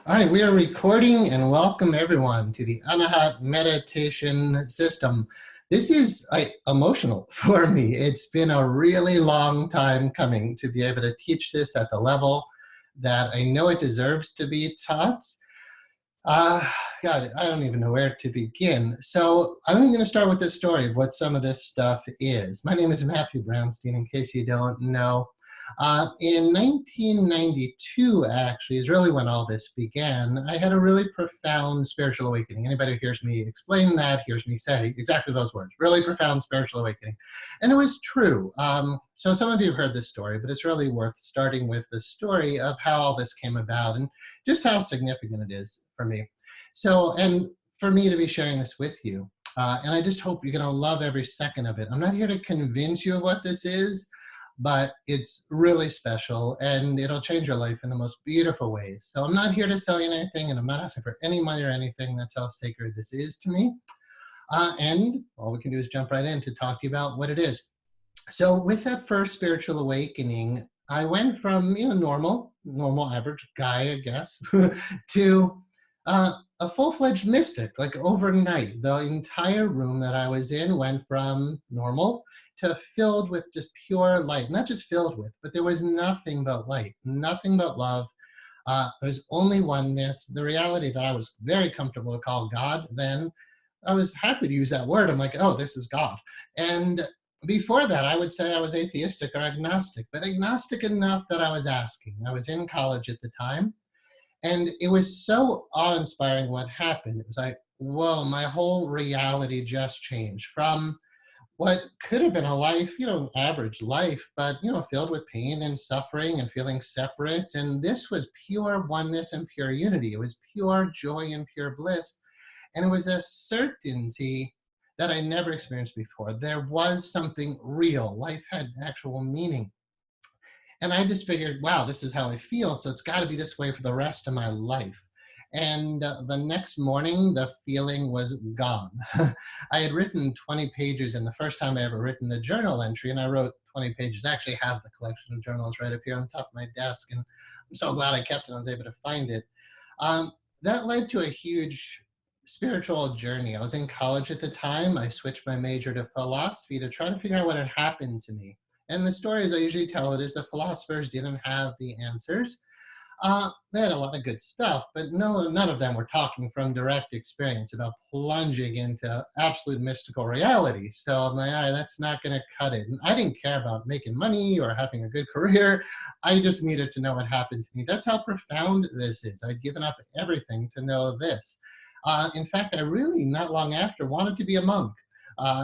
All right, we are recording and welcome everyone to the Anahat meditation system. This is emotional for me. It's been a really long time coming to be able to teach this at the level that I know it deserves to be taught. God, I don't even know where to begin. So I'm going to start with this story of what some of this stuff is. My name is Matthew Brownstein, in case you don't know. In 1992, actually, is really when all this began. I had a really profound spiritual awakening. Anybody who hears me explain that, hears me say exactly those words, really profound spiritual awakening. And it was true. So some of you have heard this story, but it's really worth starting with the story of how all this came about and just how significant it is for me. So, and for me to be sharing this with you. And I just hope you're going to love every second of it. I'm not here to convince you of what this is, but it's really special and it'll change your life in the most beautiful ways. So I'm not here to sell you anything and I'm not asking for any money or anything. That's how sacred this is to me. And all we can do is jump right in to talk to you about what it is. So with that first spiritual awakening, I went from, normal average guy, I guess, to a full-fledged mystic, like overnight. The entire room that I was in went from normal to filled with just pure light. Not just filled with, but there was nothing but light, nothing but love. There's only oneness. The reality that I was very comfortable to call God then, I was happy to use that word. I'm like, oh, this is God. And before that, I would say I was atheistic or agnostic, but agnostic enough that I was asking. I was in college at the time. And it was so awe-inspiring what happened. It was like, whoa, my whole reality just changed from what could have been a life, average life, but, filled with pain and suffering and feeling separate. And this was pure oneness and pure unity. It was pure joy and pure bliss. And it was a certainty that I never experienced before. There was something real. Life had actual meaning. And I just figured, wow, this is how I feel. So it's got to be this way for the rest of my life. And the next morning, the feeling was gone. I had written 20 pages, and the first time I ever written a journal entry, and I wrote 20 pages. I actually have the collection of journals right up here on the top of my desk, and I'm so glad I kept it. I was able to find it. That led to a huge spiritual journey. I was in college at the time. I switched my major to philosophy to try to figure out what had happened to me. And the stories I usually tell it is the philosophers didn't have the answers. They had a lot of good stuff, but none of them were talking from direct experience about plunging into absolute mystical reality. So I'm like, all right, that's not going to cut it. And I didn't care about making money or having a good career. I just needed to know what happened to me. That's how profound this is. I'd given up everything to know this. In fact, I really, not long after, wanted to be a monk.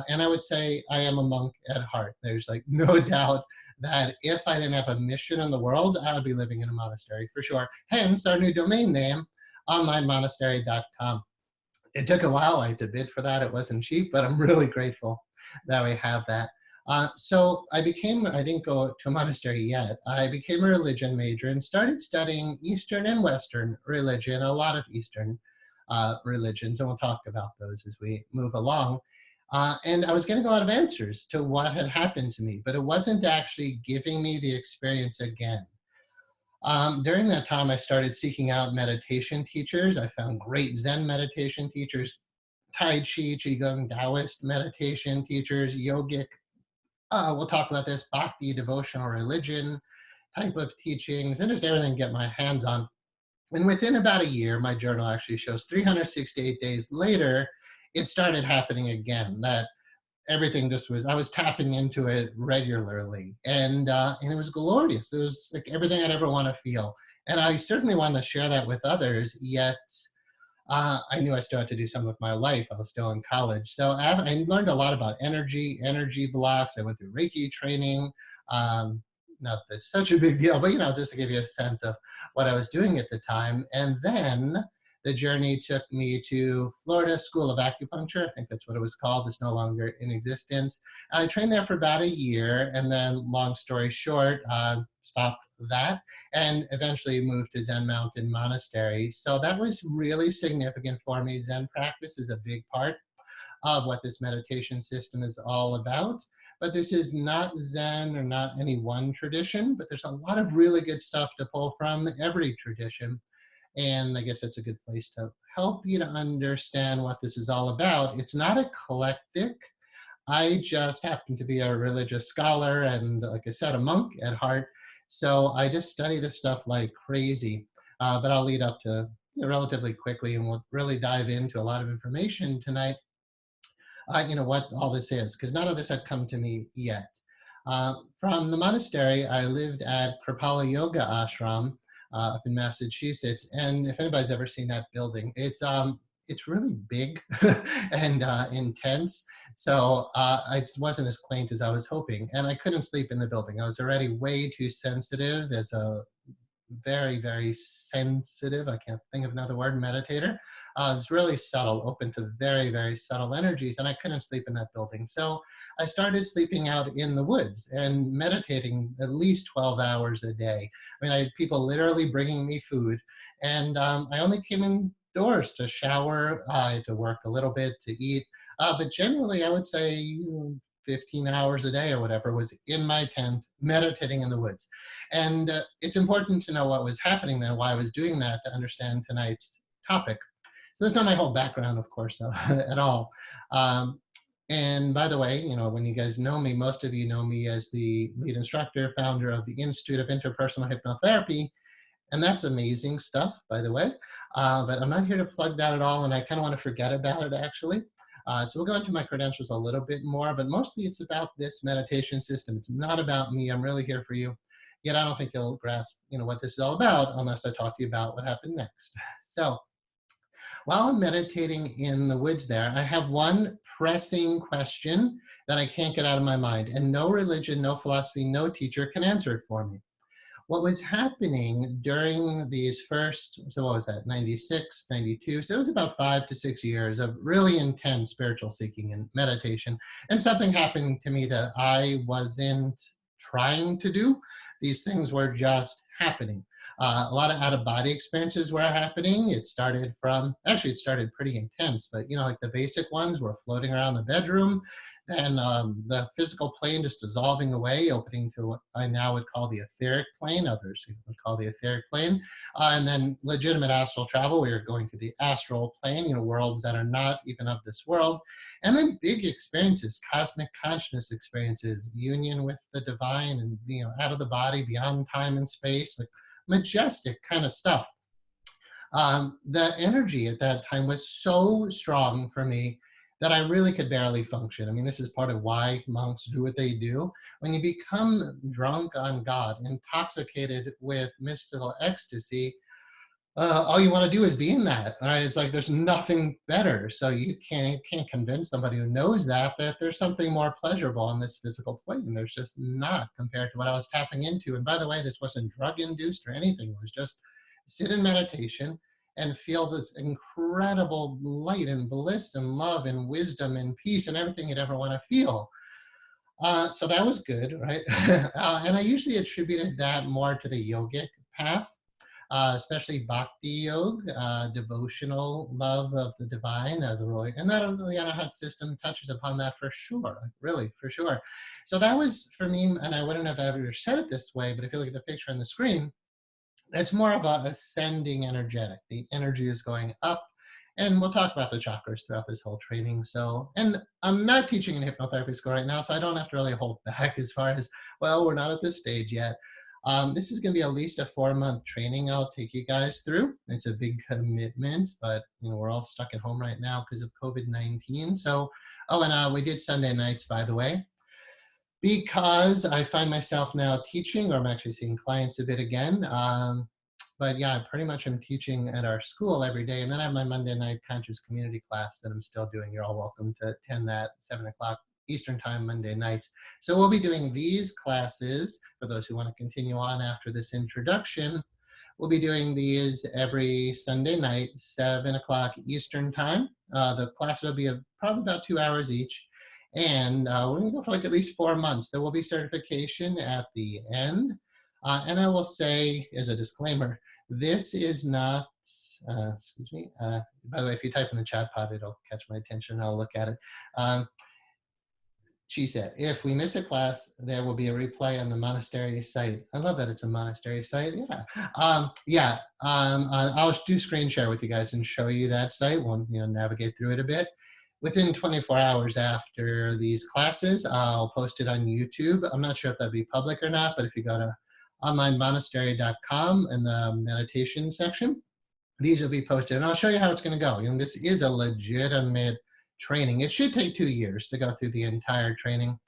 And I would say I am a monk at heart. There's like no doubt that if I didn't have a mission in the world, I would be living in a monastery for sure. Hence our new domain name, onlinemonastery.com. It took a while. I had to bid for that. It wasn't cheap, but I'm really grateful that we have that. So I didn't go to a monastery yet. I became a religion major and started studying Eastern and Western religion, a lot of Eastern religions, and we'll talk about those as we move along. And I was getting a lot of answers to what had happened to me, but it wasn't actually giving me the experience again. During that time, I started seeking out meditation teachers. I found great Zen meditation teachers, Tai Chi, Qigong, Taoist meditation teachers, yogic, we'll talk about this, bhakti, devotional religion type of teachings, and just everything to get my hands on. And within about a year, my journal actually shows 368 days later, it started happening again, that everything I was tapping into it regularly. And it was glorious. It was like everything I'd ever want to feel. And I certainly wanted to share that with others, yet I knew I still had to do something with my life. I was still in college. So I learned a lot about energy blocks. I went through Reiki training. Not that it's such a big deal, but just to give you a sense of what I was doing at the time. And then the journey took me to Florida School of Acupuncture. I think that's what it was called. It's no longer in existence. I trained there for about a year, and then, long story short, stopped that and eventually moved to Zen Mountain Monastery. So that was really significant for me. Zen practice is a big part of what this meditation system is all about. But this is not Zen or not any one tradition, but there's a lot of really good stuff to pull from every tradition. And I guess that's a good place to help you to understand what this is all about. It's not eclectic. I just happen to be a religious scholar and, like I said, a monk at heart. So I just study this stuff like crazy. But I'll lead up to relatively quickly, and we'll really dive into a lot of information tonight. What all this is, because none of this had come to me yet. From the monastery, I lived at Kripala Yoga Ashram up in Massachusetts, and if anybody's ever seen that building, it's really big and intense. So it wasn't as quaint as I was hoping, and I couldn't sleep in the building. I was already way too sensitive as a very, very sensitive, I can't think of another word, meditator. It's really subtle, open to very, very subtle energies, and I couldn't sleep in that building. So I started sleeping out in the woods and meditating at least 12 hours a day. I mean, I had people literally bringing me food, and I only came indoors to shower, to work a little bit, to eat. But generally, I would say 15 hours a day or whatever was in my tent meditating in the woods. And it's important to know what was happening there, why I was doing that, to understand tonight's topic. So that's not my whole background, of course, at all. And by the way, when you guys know me, most of you know me as the lead instructor, founder of the Institute of Interpersonal Hypnotherapy. And that's amazing stuff, by the way. But I'm not here to plug that at all, and I kind of want to forget about it, actually. So we'll go into my credentials a little bit more, but mostly it's about this meditation system. It's not about me. I'm really here for you. Yet I don't think you'll grasp, what this is all about unless I talk to you about what happened next. So while I'm meditating in the woods there, I have one pressing question that I can't get out of my mind, and no religion, no philosophy, no teacher can answer it for me. What was happening during these first, so what was that, 96, 92? So it was about 5 to 6 years of really intense spiritual seeking and meditation. And something happened to me that I wasn't trying to do. These things were just happening. A lot of out-of-body experiences were happening. It started pretty intense, but like the basic ones were floating around the bedroom. Then the physical plane just dissolving away, opening to what I now would call the etheric plane, others would call the etheric plane. And then legitimate astral travel, we are going to the astral plane, worlds that are not even of this world. And then big experiences, cosmic consciousness experiences, union with the divine and, out of the body, beyond time and space, like majestic kind of stuff. The energy at that time was so strong for me that I really could barely function. I mean, this is part of why monks do what they do. When you become drunk on God, intoxicated with mystical ecstasy, all you want to do is be in that. Right? It's like there's nothing better. So you can't convince somebody who knows that there's something more pleasurable on this physical plane. There's just not, compared to what I was tapping into. And by the way, this wasn't drug-induced or anything. It was just sit in meditation and feel this incredible light and bliss and love and wisdom and peace and everything you'd ever want to feel. So that was good, right? And I usually attributed that more to the yogic path, especially bhakti yoga, devotional love of the divine as a role. And that the Anahat system touches upon that for sure, really, for sure. So that was for me, and I wouldn't have ever said it this way, but if you look at the picture on the screen, it's more of a ascending energetic. The energy is going up, and we'll talk about the chakras throughout this whole training. So, and I'm not teaching in hypnotherapy school right now, so I don't have to really hold back as far as, well, we're not at this stage yet. This is going to be at least a 4-month training I'll take you guys through. It's a big commitment, but we're all stuck at home right now because of COVID-19. So, and we did Sunday nights, by the way, because I find myself now teaching, or I'm actually seeing clients a bit again. But yeah, I pretty much am teaching at our school every day. And then I have my Monday night conscious community class that I'm still doing. You're all welcome to attend that 7 o'clock Eastern time, Monday nights. So we'll be doing these classes for those who want to continue on after this introduction. We'll be doing these every Sunday night, 7 o'clock Eastern time. The classes will be probably about 2 hours each. And we're going to go for like at least 4 months. There will be certification at the end. And I will say, as a disclaimer, this is not, excuse me, by the way, if you type in the chat pod, it'll catch my attention and I'll look at it. She said, if we miss a class, there will be a replay on the monastery site. I love that it's a monastery site. Yeah. I'll do screen share with you guys and show you that site. We'll navigate through it a bit. Within 24 hours after these classes, I'll post it on YouTube. I'm not sure if that'll be public or not, but if you go to onlinemonastery.com in the meditation section, these will be posted, and I'll show you how it's going to go. This is a legitimate training. It should take 2 years to go through the entire training,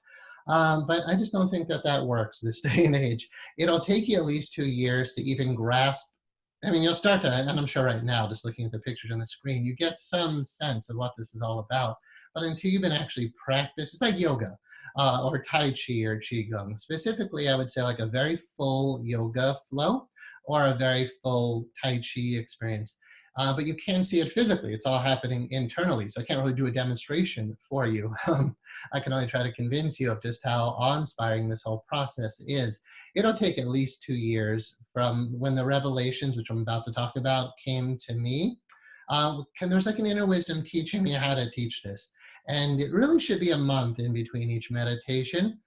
but I just don't think that that works this day and age. It'll take you at least 2 years to even grasp. I mean, you'll start to, and I'm sure right now, just looking at the pictures on the screen, you get some sense of what this is all about. But until you've been actually practiced, it's like yoga or Tai Chi or Qigong. Specifically, I would say like a very full yoga flow or a very full Tai Chi experience. But you can see it physically. It's all happening internally. So I can't really do a demonstration for you. I can only try to convince you of just how awe-inspiring this whole process is. It'll take at least 2 years from when the revelations, which I'm about to talk about, came to me. There's like an inner wisdom teaching me how to teach this. And it really should be a month in between each meditation.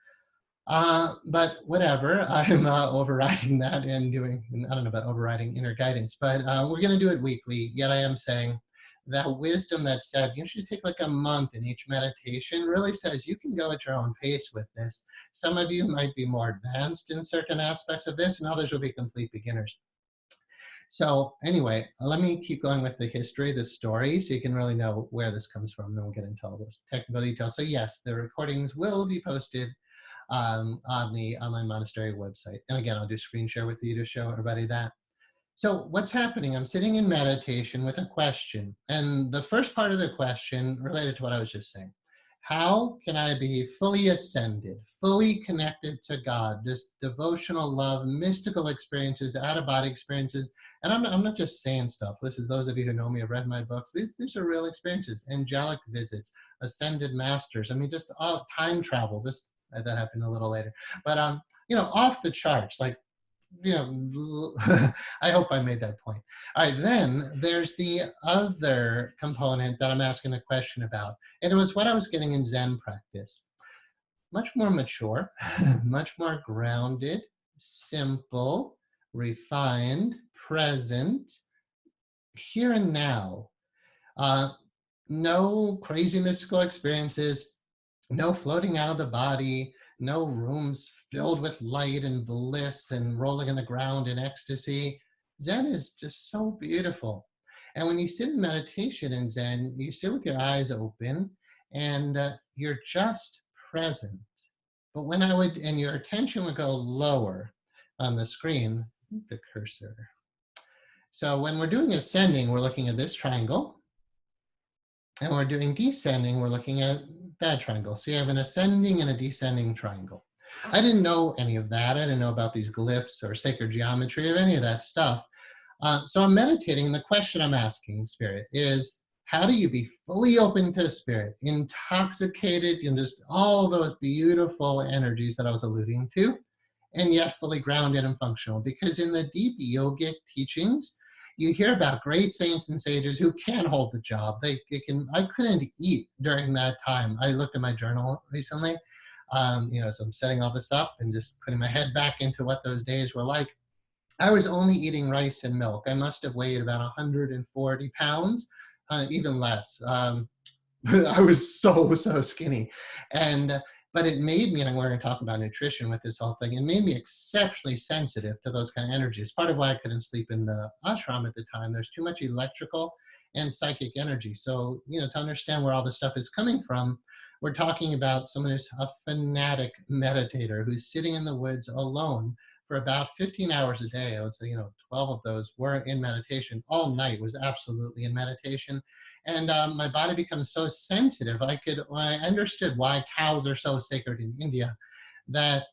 But whatever, I'm overriding that and doing, I don't know about overriding inner guidance, but we're going to do it weekly. Yet I am saying that wisdom that said you should take like a month in each meditation really says you can go at your own pace with this. Some of you might be more advanced in certain aspects of this, and others will be complete beginners. So anyway, let me keep going with the history, the story, so you can really know where this comes from. Then we'll get into all those technical details. So yes, the recordings will be posted on the Online Monastery website. And again, I'll do screen share with you to show everybody that. So what's happening? I'm sitting in meditation with a question. And the first part of the question related to what I was just saying. How can I be fully ascended, fully connected to God, just devotional love, mystical experiences, out-of-body experiences? And I'm not just saying stuff. This is those of you who know me, have read my books. These are real experiences, angelic visits, ascended masters. I mean, just all time travel, just that happened a little later. But, off the charts, like, I hope I made that point. All right, then there's the other component that I'm asking the question about. And it was what I was getting in Zen practice. Much more mature, much more grounded, simple, refined, present, here and now. No crazy mystical experiences, no floating out of the body, no rooms filled with light and bliss and rolling in the ground in ecstasy. Zen is just so beautiful. And when you sit in meditation in Zen, you sit with your eyes open and you're just present. But when and your attention would go lower on the screen, the cursor. So when we're doing ascending, we're looking at this triangle. And we're doing descending, we're looking at that triangle. So you have an ascending and a descending triangle. I didn't know any of that. I didn't know about these glyphs or sacred geometry or any of that stuff. So I'm meditating, and the question I'm asking Spirit is, how do you be fully open to Spirit, intoxicated in just all those beautiful energies that I was alluding to, and yet fully grounded and functional? Because in the deep yogic teachings, you hear about great saints and sages who can hold the job. They can. I couldn't eat during that time. I looked at my journal recently, so I'm setting all this up and just putting my head back into what those days were like. I was only eating rice and milk. I must have weighed about 140 pounds, even less. I was so skinny. But it made me, and we're going to talk about nutrition with this whole thing, it made me exceptionally sensitive to those kind of energies. Part of why I couldn't sleep in the ashram at the time, there's too much electrical and psychic energy. So, to understand where all this stuff is coming from, we're talking about someone who's a fanatic meditator who's sitting in the woods alone for about 15 hours a day. I would say, 12 of those were in meditation. All night was absolutely in meditation. And my body becomes so sensitive. I understood why cows are so sacred in India, that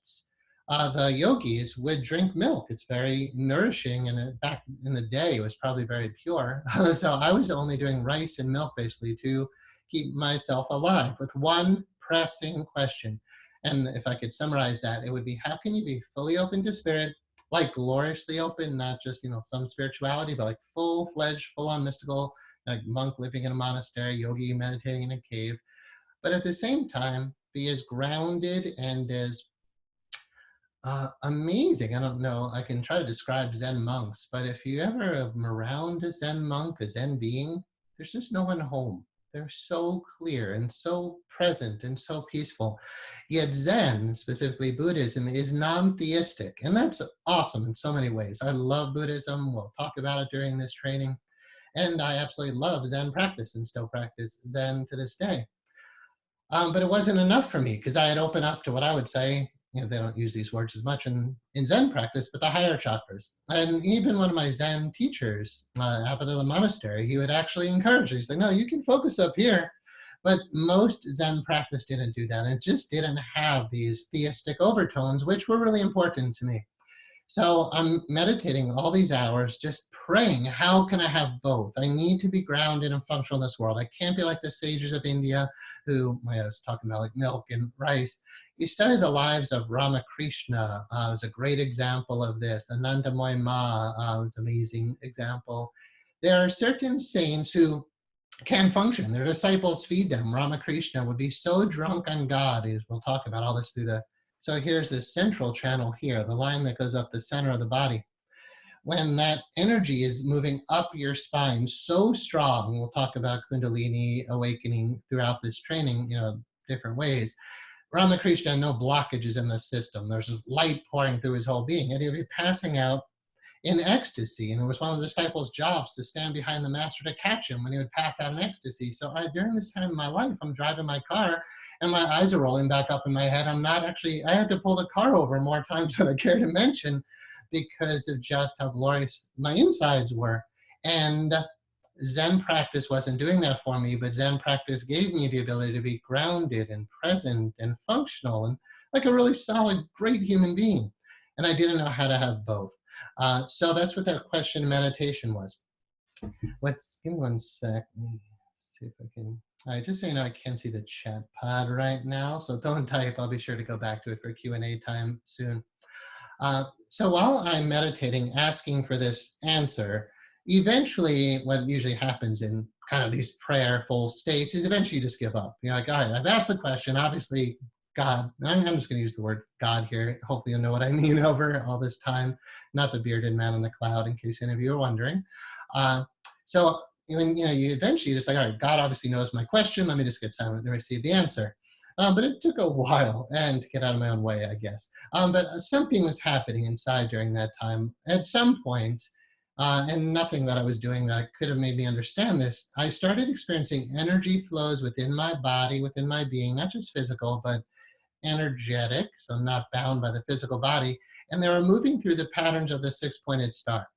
the yogis would drink milk. It's very nourishing, and back in the day, it was probably very pure. So I was only doing rice and milk, basically, to keep myself alive, with one pressing question. And if I could summarize that, it would be, how can you be fully open to Spirit, like gloriously open, not just, some spirituality, but like full-fledged, full-on mystical, like monk living in a monastery, yogi meditating in a cave, but at the same time, be as grounded and as amazing. I don't know. I can try to describe Zen monks, but if you ever am around a Zen monk, a Zen being, there's just no one home. They're so clear and so present and so peaceful. Yet Zen, specifically Buddhism, is non-theistic, and that's awesome in so many ways. I love Buddhism. We'll talk about it during this training. And I absolutely love Zen practice and still practice Zen to this day. But it wasn't enough for me because I had opened up to what I would say, they don't use these words as much in Zen practice, but the higher chakras. And even one of my Zen teachers, up at the monastery, he would actually encourage me. He's like, no, you can focus up here. But most Zen practice didn't do that. It just didn't have these theistic overtones, which were really important to me. So I'm meditating all these hours, just praying, how can I have both? I need to be grounded and functional in this world. I can't be like the sages of India who, I was talking about like milk and rice. You study the lives of Ramakrishna, was a great example of this. Anandamoy Ma was an amazing example. There are certain saints who can function. Their disciples feed them. Ramakrishna would be so drunk on God, as we'll talk about all this through the. So here's this central channel here, the line that goes up the center of the body. When that energy is moving up your spine so strong, we'll talk about kundalini awakening throughout this training, different ways. Ramakrishna had no blockages in the system. There's this light pouring through his whole being, and he'd be passing out in ecstasy. And it was one of the disciples' jobs to stand behind the master to catch him when he would pass out in ecstasy. So during this time in my life, I'm driving my car and my eyes are rolling back up in my head. I had to pull the car over more times than I care to mention because of just how glorious my insides were. And Zen practice wasn't doing that for me, but Zen practice gave me the ability to be grounded and present and functional and like a really solid, great human being. And I didn't know how to have both. So that's what that question in meditation was. Give me one sec. Let me see if I can. All right, just so you know, I can't see the chat pod right now, so don't type. I'll be sure to go back to it for Q&A time soon. So while I'm meditating, asking for this answer, eventually what usually happens in kind of these prayerful states is eventually you just give up. You're like, all right, I've asked the question, obviously God, and I'm just going to use the word God here. Hopefully you'll know what I mean over all this time, not the bearded man on the cloud, in case any of you are wondering. So when you eventually just like, all right, God obviously knows my question. Let me just get silent and receive the answer. But it took a while and to get out of my own way, I guess. But something was happening inside during that time. At some point, and nothing that I was doing that could have made me understand this, I started experiencing energy flows within my body, within my being, not just physical, but energetic, so not bound by the physical body. And they were moving through the patterns of the six-pointed star.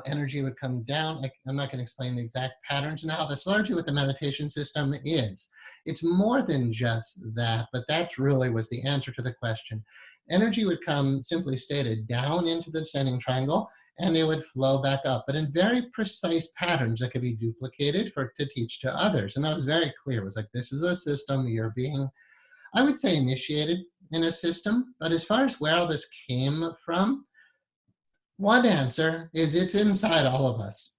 Energy would come down. I'm not going to explain the exact patterns now. That's largely what the meditation system is. It's more than just that, but that really was the answer to the question. Energy would come, simply stated, down into the descending triangle, and it would flow back up, but in very precise patterns that could be duplicated to teach to others. And that was very clear. It was like, this is a system, you're being, I would say, initiated in a system. But as far as where all this came from, one answer is it's inside all of us.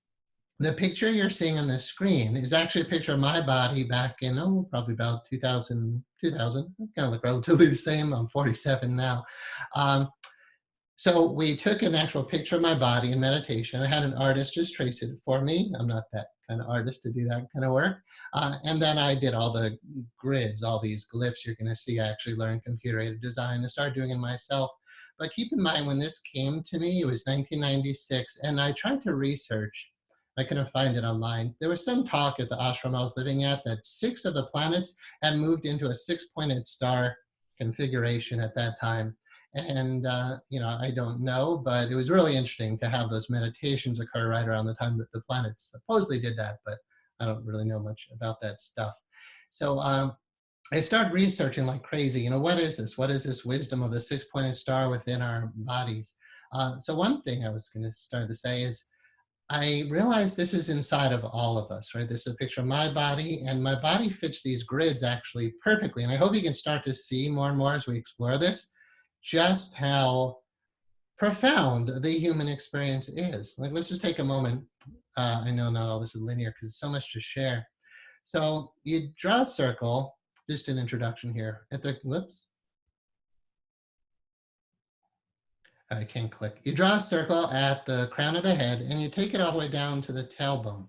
The picture you're seeing on the screen is actually a picture of my body back in, probably about 2000. I kind of look relatively the same. I'm 47 now. So we took an actual picture of my body in meditation. I had an artist just trace it for me. I'm not that kind of artist to do that kind of work. And then I did all the grids, all these glyphs you're going to see. I actually learned computer-aided design and started doing it myself. But keep in mind, when this came to me, it was 1996, and I tried to research. I couldn't find it online. There was some talk at the ashram I was living at that 6 of the planets had moved into a 6-pointed star configuration at that time. And, I don't know, but it was really interesting to have those meditations occur right around the time that the planets supposedly did that, but I don't really know much about that stuff. So I started researching like crazy, what is this? What is this wisdom of the 6-pointed star within our bodies? So one thing I was going to start to say is I realized this is inside of all of us, right? This is a picture of my body, and my body fits these grids actually perfectly. And I hope you can start to see more and more as we explore this, just how profound the human experience is. Like, let's just take a moment. I know not all this is linear because there's so much to share. So you draw a circle, Just an introduction here. At the, whoops, I can't click. You draw a circle at the crown of the head and you take it all the way down to the tailbone.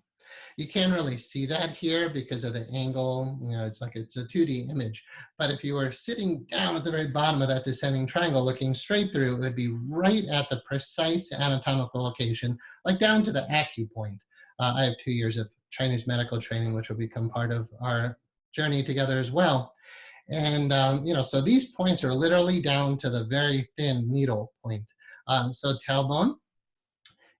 You can't really see that here because of the angle. You know, it's like it's a 2D image. But if you were sitting down at the very bottom of that descending triangle looking straight through, it would be right at the precise anatomical location, like down to the acupoint. I have 2 years of Chinese medical training, which will become part of our journey together as well. And, you know, so these points are literally down to the very thin needle point. So tailbone,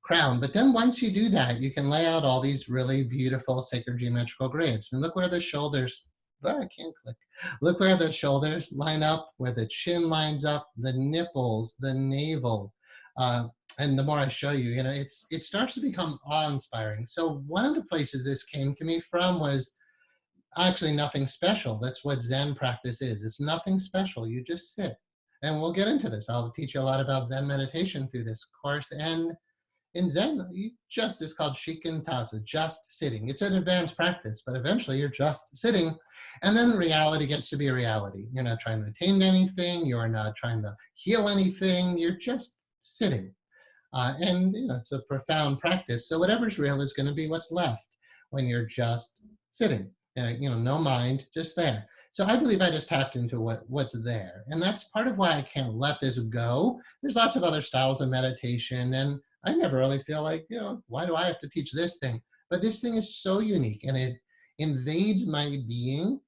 crown. But then once you do that, you can lay out all these really beautiful sacred geometrical grids. And look where the shoulders, oh, I can't click. Look where the shoulders line up, where the chin lines up, the nipples, the navel. And the more I show you, you know, it starts to become awe-inspiring. So one of the places this came to me from was actually nothing special. That's what Zen practice is. It's nothing special. You just sit. And we'll get into this. I'll teach you a lot about Zen meditation through this course. And in Zen, it's called shikantaza, just sitting. It's an advanced practice, but eventually you're just sitting. And then reality gets to be a reality. You're not trying to attain anything. You're not trying to heal anything. You're just sitting. And you know, it's a profound practice. So whatever's real is going to be what's left when you're just sitting. You know, no mind, just there. So I believe I just tapped into what's there. And that's part of why I can't let this go. There's lots of other styles of meditation, and I never really feel like, you know, why do I have to teach this thing? But this thing is so unique, and it invades my being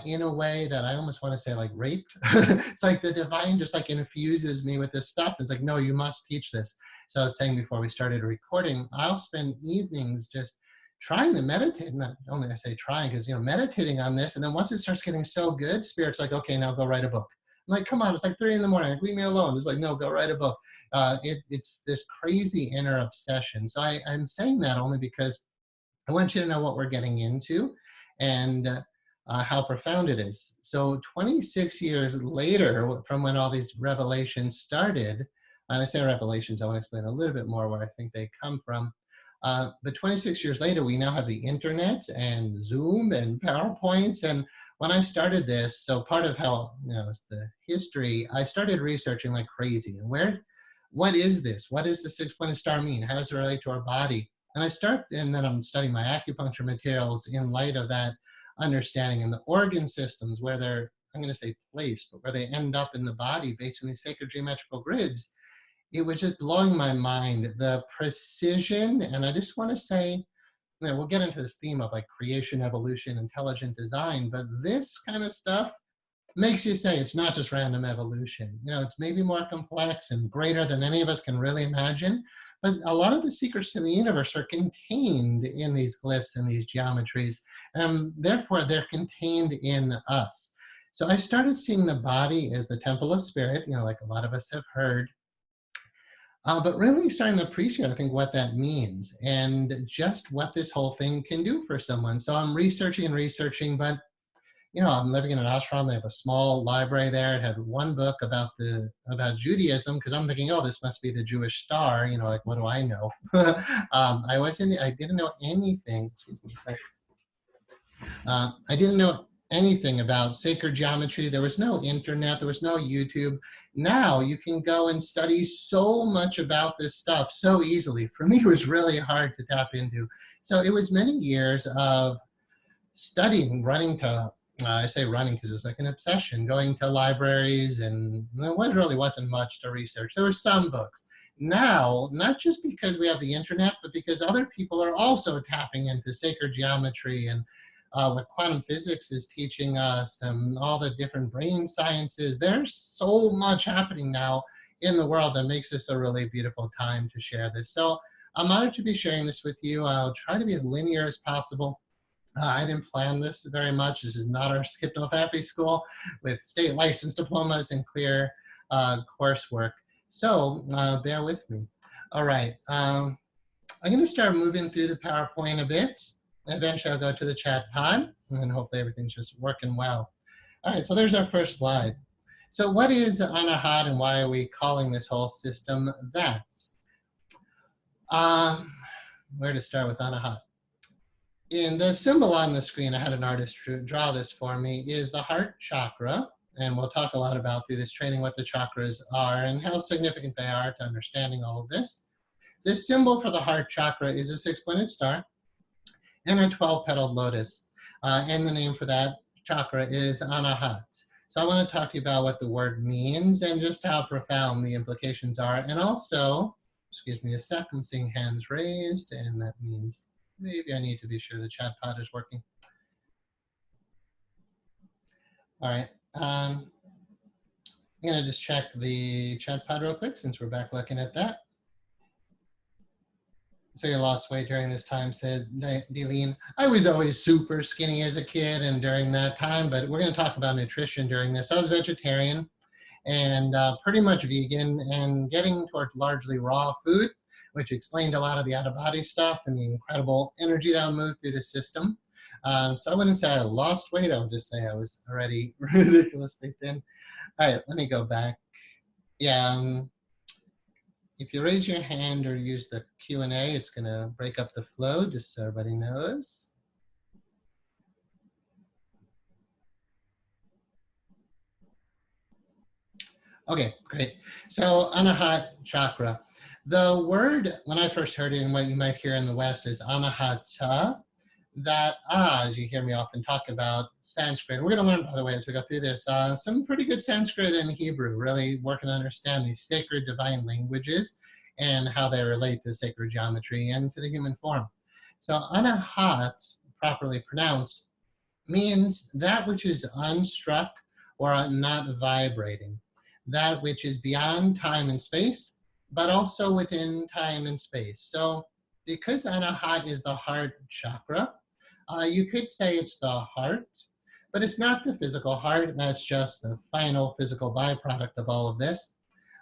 in a way that I almost want to say like raped. It's like the divine just like infuses me with this stuff. It's like, no, you must teach this. So I was saying before we started recording, I'll spend evenings just trying to meditate. Not only I say trying, because, you know, meditating on this, and then once it starts getting so good, Spirit's like, okay, now go write a book. I'm like, come on, it's like 3 in the morning, like, leave me alone. It's like, no, go write a book. It's this crazy inner obsession. So I'm saying that only because I want you to know what we're getting into and how profound it is. So 26 years later, from when all these revelations started, and I say revelations, I want to explain a little bit more where I think they come from. But 26 years later, we now have the internet and Zoom and PowerPoints. And when I started this, so part of how, you know, it's the history, I started researching like crazy. And what is this? What does the 6-pointed star mean? How does it relate to our body? And then I'm studying my acupuncture materials in light of that understanding, and the organ systems where they're, I'm going to say placed, but where they end up in the body based on these sacred geometrical grids. It was just blowing my mind, the precision. And I just want to say, you know, we'll get into this theme of like creation, evolution, intelligent design, but this kind of stuff makes you say it's not just random evolution. You know, it's maybe more complex and greater than any of us can really imagine. But a lot of the secrets to the universe are contained in these glyphs and these geometries, and therefore they're contained in us. So I started seeing the body as the temple of spirit, you know, like a lot of us have heard. But really starting to appreciate, I think, what that means and just what this whole thing can do for someone. So I'm researching, but, you know, I'm living in an ashram. They have a small library there. It had one book about Judaism, because I'm thinking, oh, this must be the Jewish star. You know, like, what do I know? I didn't know anything. Excuse me a second. I didn't know anything about sacred geometry. There was no internet. There was no YouTube. Now you can go and study so much about this stuff so easily. For me, it was really hard to tap into. So it was many years of studying, running to, I say running because it was like an obsession, going to libraries, and there really wasn't much to research. There were some books. Now, not just because we have the internet, but because other people are also tapping into sacred geometry and what quantum physics is teaching us and all the different brain sciences. There's so much happening now in the world that makes this a really beautiful time to share this. So I'm honored to be sharing this with you. I'll try to be as linear as possible. I didn't plan this very much. This is not our hypnotherapy school with state license diplomas and clear coursework. So bear with me. All right. I'm going to start moving through the PowerPoint a bit. Eventually I'll go to the chat pod, and hopefully everything's just working well. All right, so there's our first slide. So what is Anahat, and why are we calling this whole system that? Where to start with Anahat? in the symbol on the screen, I had an artist draw this for me, is the heart chakra. And we'll talk a lot about through this training what the chakras are and how significant they are to understanding all of this. This symbol for the heart chakra is a 6-pointed star and a 12-petaled lotus. And the name for that chakra is Anahat. So I want to talk to you about what the word means and just how profound the implications are. And also, excuse me a sec, I'm seeing hands raised, and that means maybe I need to be sure the chat pod is working. All right. I'm going to just check the chat pod real quick since we're back looking at that. So you lost weight during this time, said Deline. I was always super skinny as a kid and during that time, but we're going to talk about nutrition during this. I was vegetarian and pretty much vegan and getting towards largely raw food, which explained a lot of the out-of-body stuff and the incredible energy that would move through the system. So I wouldn't say I lost weight. I would just say I was already ridiculously thin. All right, let me go back. Yeah. If you raise your hand or use the Q&A, it's going to break up the flow, just so everybody knows. Okay, great. So Anahat chakra. The word, when I first heard it and what you might hear in the West is Anahata. That as you hear me often talk about Sanskrit. We're going to learn, by the way, as we go through this, some pretty good Sanskrit and Hebrew, really working to understand these sacred divine languages and how they relate to sacred geometry and to the human form. So Anahat, properly pronounced, means that which is unstruck or not vibrating, that which is beyond time and space, but also within time and space. So because Anahat is the heart chakra, you could say it's the heart, but it's not the physical heart. That's just the final physical byproduct of all of this.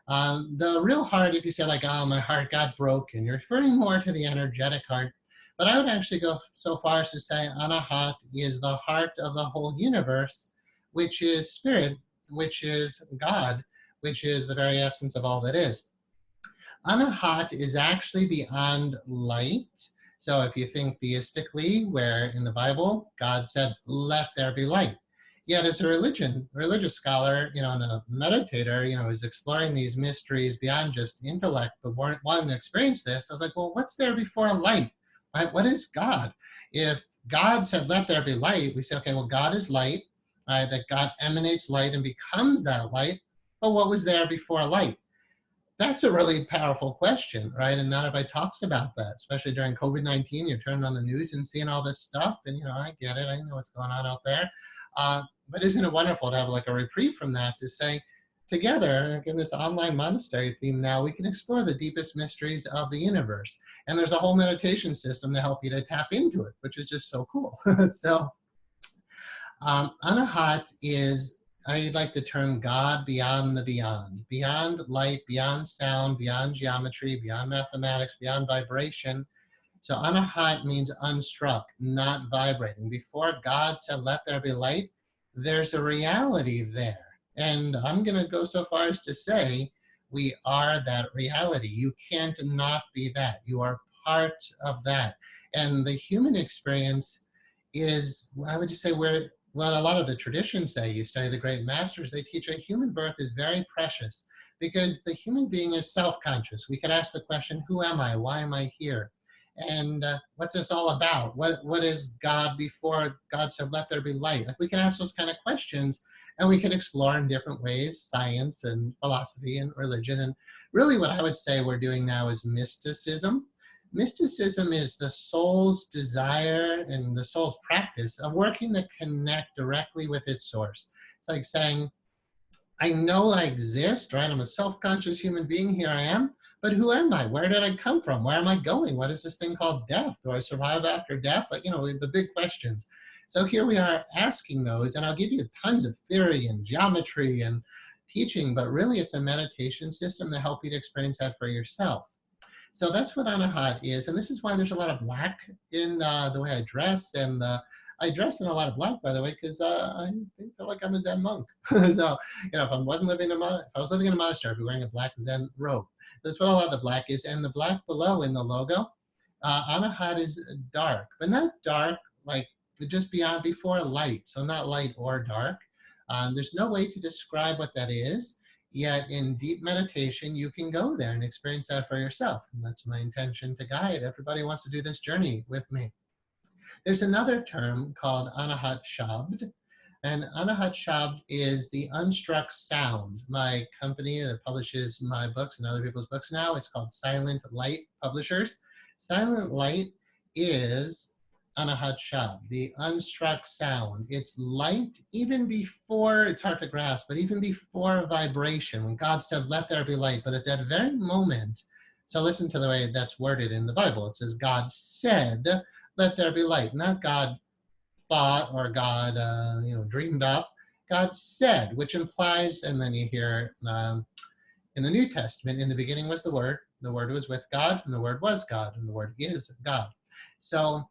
The real heart, if you say like, oh, my heart got broken, you're referring more to the energetic heart. But I would actually go so far as to say Anahat is the heart of the whole universe, which is spirit, which is God, which is the very essence of all that is. Anahat is actually beyond light. So if you think theistically, where in the Bible, God said, let there be light. Yet as a religious scholar, and a meditator, is exploring these mysteries beyond just intellect, but wanting to experience this, I was like, well, what's there before light? Right? What is God? If God said, let there be light, we say, okay, well, God is light, right? That God emanates light and becomes that light. But what was there before light? That's a really powerful question, right? And not everybody talks about that, especially during COVID-19. You're turning on the news and seeing all this stuff, and I get it. I know what's going on out there. But isn't it wonderful to have like a reprieve from that to say, together, like in this online monastery theme now, we can explore the deepest mysteries of the universe. And there's a whole meditation system to help you to tap into it, which is just so cool. So Anahat is, I like the term God beyond the beyond light, beyond sound, beyond geometry, beyond mathematics, beyond vibration. So Anahat means unstruck, not vibrating. Before God said, let there be light, there's a reality there. And I'm going to go so far as to say, we are that reality. You can't not be that. You are part of that. And the human experience is, I would just say, where a lot of the traditions say, you study the great masters, they teach a human birth is very precious because the human being is self-conscious. We could ask the question, who am I? Why am I here? And what's this all about? What is God before God said, let there be light? Like we can ask those kind of questions and we can explore in different ways, science and philosophy and religion. And really what I would say we're doing now is mysticism. Mysticism is the soul's desire and the soul's practice of working to connect directly with its source. It's like saying, I know I exist, right? I'm a self-conscious human being, here I am, but who am I? Where did I come from? Where am I going? What is this thing called death? Do I survive after death? Like, the big questions. So here we are asking those, and I'll give you tons of theory and geometry and teaching, but really it's a meditation system to help you to experience that for yourself. So that's what Anahat is, and this is why there's a lot of black in the way I dress, and I dress in a lot of black, by the way, because I feel like I'm a Zen monk. So, if I was living in a monastery, I'd be wearing a black Zen robe. That's what a lot of the black is, and the black below in the logo Anahat is dark, but not dark like just beyond before light, so not light or dark. There's no way to describe what that is, yet in deep meditation, you can go there and experience that for yourself. And that's my intention to guide everybody who wants to do this journey with me. There's another term called Anahat Shabd, and Anahat Shabd is the unstruck sound. My company that publishes my books and other people's books now, it's called Silent Light Publishers. Silent Light is Anahat Shabd, the unstruck sound. It's light even before, it's hard to grasp, but even before vibration, when God said, let there be light. But at that very moment, so listen to the way that's worded in the Bible. It says, God said, let there be light, not God thought or God dreamed up. God said, which implies, and then you hear in the New Testament, in the beginning was the Word was with God, and the Word was God, and the Word is God. So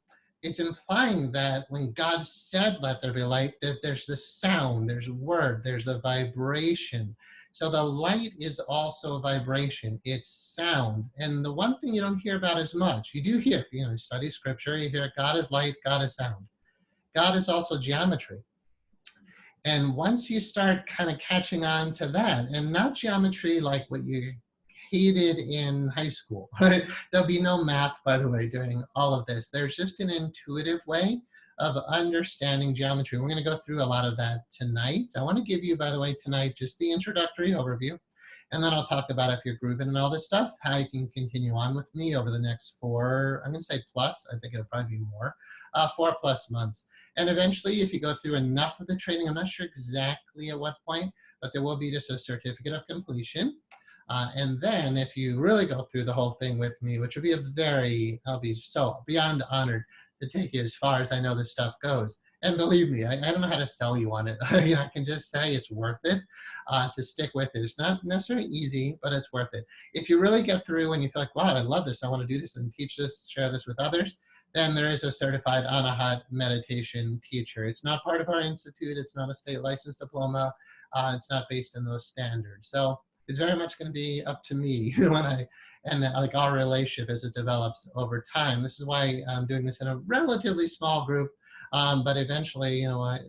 it's implying that when God said, let there be light, that there's the sound, there's word, there's a vibration. So the light is also a vibration, it's sound. And the one thing you don't hear about as much, you do hear, you study scripture, you hear God is light, God is sound. God is also geometry. And once you start kind of catching on to that, and not geometry like what you hated in high school, right? There'll be no math, by the way, during all of this. There's just an intuitive way of understanding geometry. We're going to go through a lot of that tonight. I want to give you, by the way, tonight, just the introductory overview. And then I'll talk about, if you're grooving and all this stuff, how you can continue on with me over the next 4, I'm going to say plus, I think it'll probably be more, 4+ months. And eventually, if you go through enough of the training, I'm not sure exactly at what point, but there will be just a certificate of completion. And then if you really go through the whole thing with me, which will be I'll be so beyond honored to take you as far as I know this stuff goes. And believe me, I don't know how to sell you on it. I can just say it's worth it to stick with it. It's not necessarily easy, but it's worth it. If you really get through and you feel like, wow, I love this, I want to do this and teach this, share this with others, then there is a certified Anahat meditation teacher. It's not part of our institute. It's not a state license diploma. It's not based on those standards. So it's very much going to be up to me and like our relationship as it develops over time. This is why I'm doing this in a relatively small group, but eventually,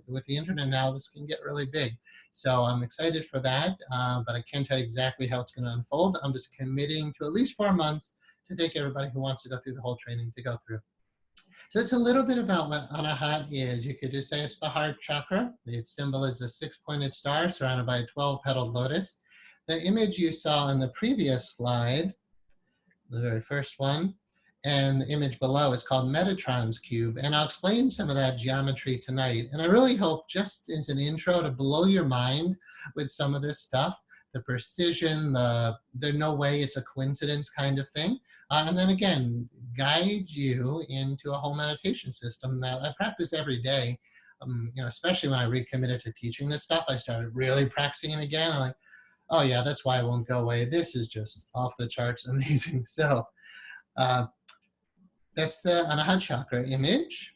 with the internet now, this can get really big. So I'm excited for that, but I can't tell you exactly how it's going to unfold. I'm just committing to at least 4 months to take everybody who wants to go through the whole training to go through. So it's a little bit about what Anahat is. You could just say it's the heart chakra. Its symbol is a 6-pointed star surrounded by a 12-petaled lotus. The image you saw in the previous slide, the very first one, and the image below is called Metatron's cube. And I'll explain some of that geometry tonight. And I really hope, just as an intro, to blow your mind with some of this stuff, the precision, there's no way it's a coincidence kind of thing. And then again, guide you into a whole meditation system that I practice every day. Especially when I recommitted to teaching this stuff, I started really practicing it again. I'm like, oh yeah, that's why it won't go away. This is just off the charts amazing. So that's the Anahat chakra image.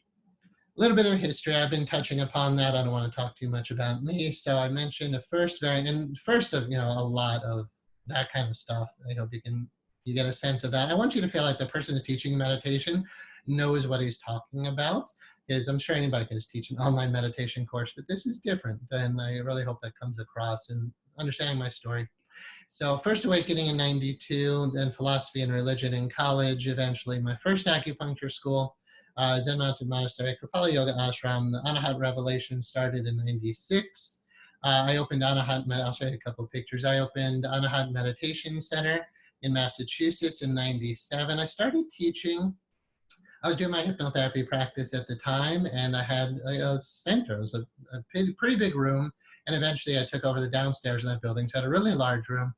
A little bit of history. I've been touching upon that. I don't want to talk too much about me. So I mentioned the first variant, and first of a lot of that kind of stuff. I hope you get a sense of that. I want you to feel like the person who's teaching meditation knows what he's talking about, because I'm sure anybody can just teach an online meditation course, but this is different, and I really hope that comes across in understanding my story. So first awakening in 92, then philosophy and religion in college, eventually my first acupuncture school, Zen Mountain Monastery, Kripalu Yoga Ashram. The Anahat revelation started in 96. I opened Anahat, I'll show you a couple of pictures. I opened Anahat Meditation Center in Massachusetts in 97. I started teaching. I was doing my hypnotherapy practice at the time, and I had a center. It was a pretty big room, and eventually I took over the downstairs in that building, so I had a really large room.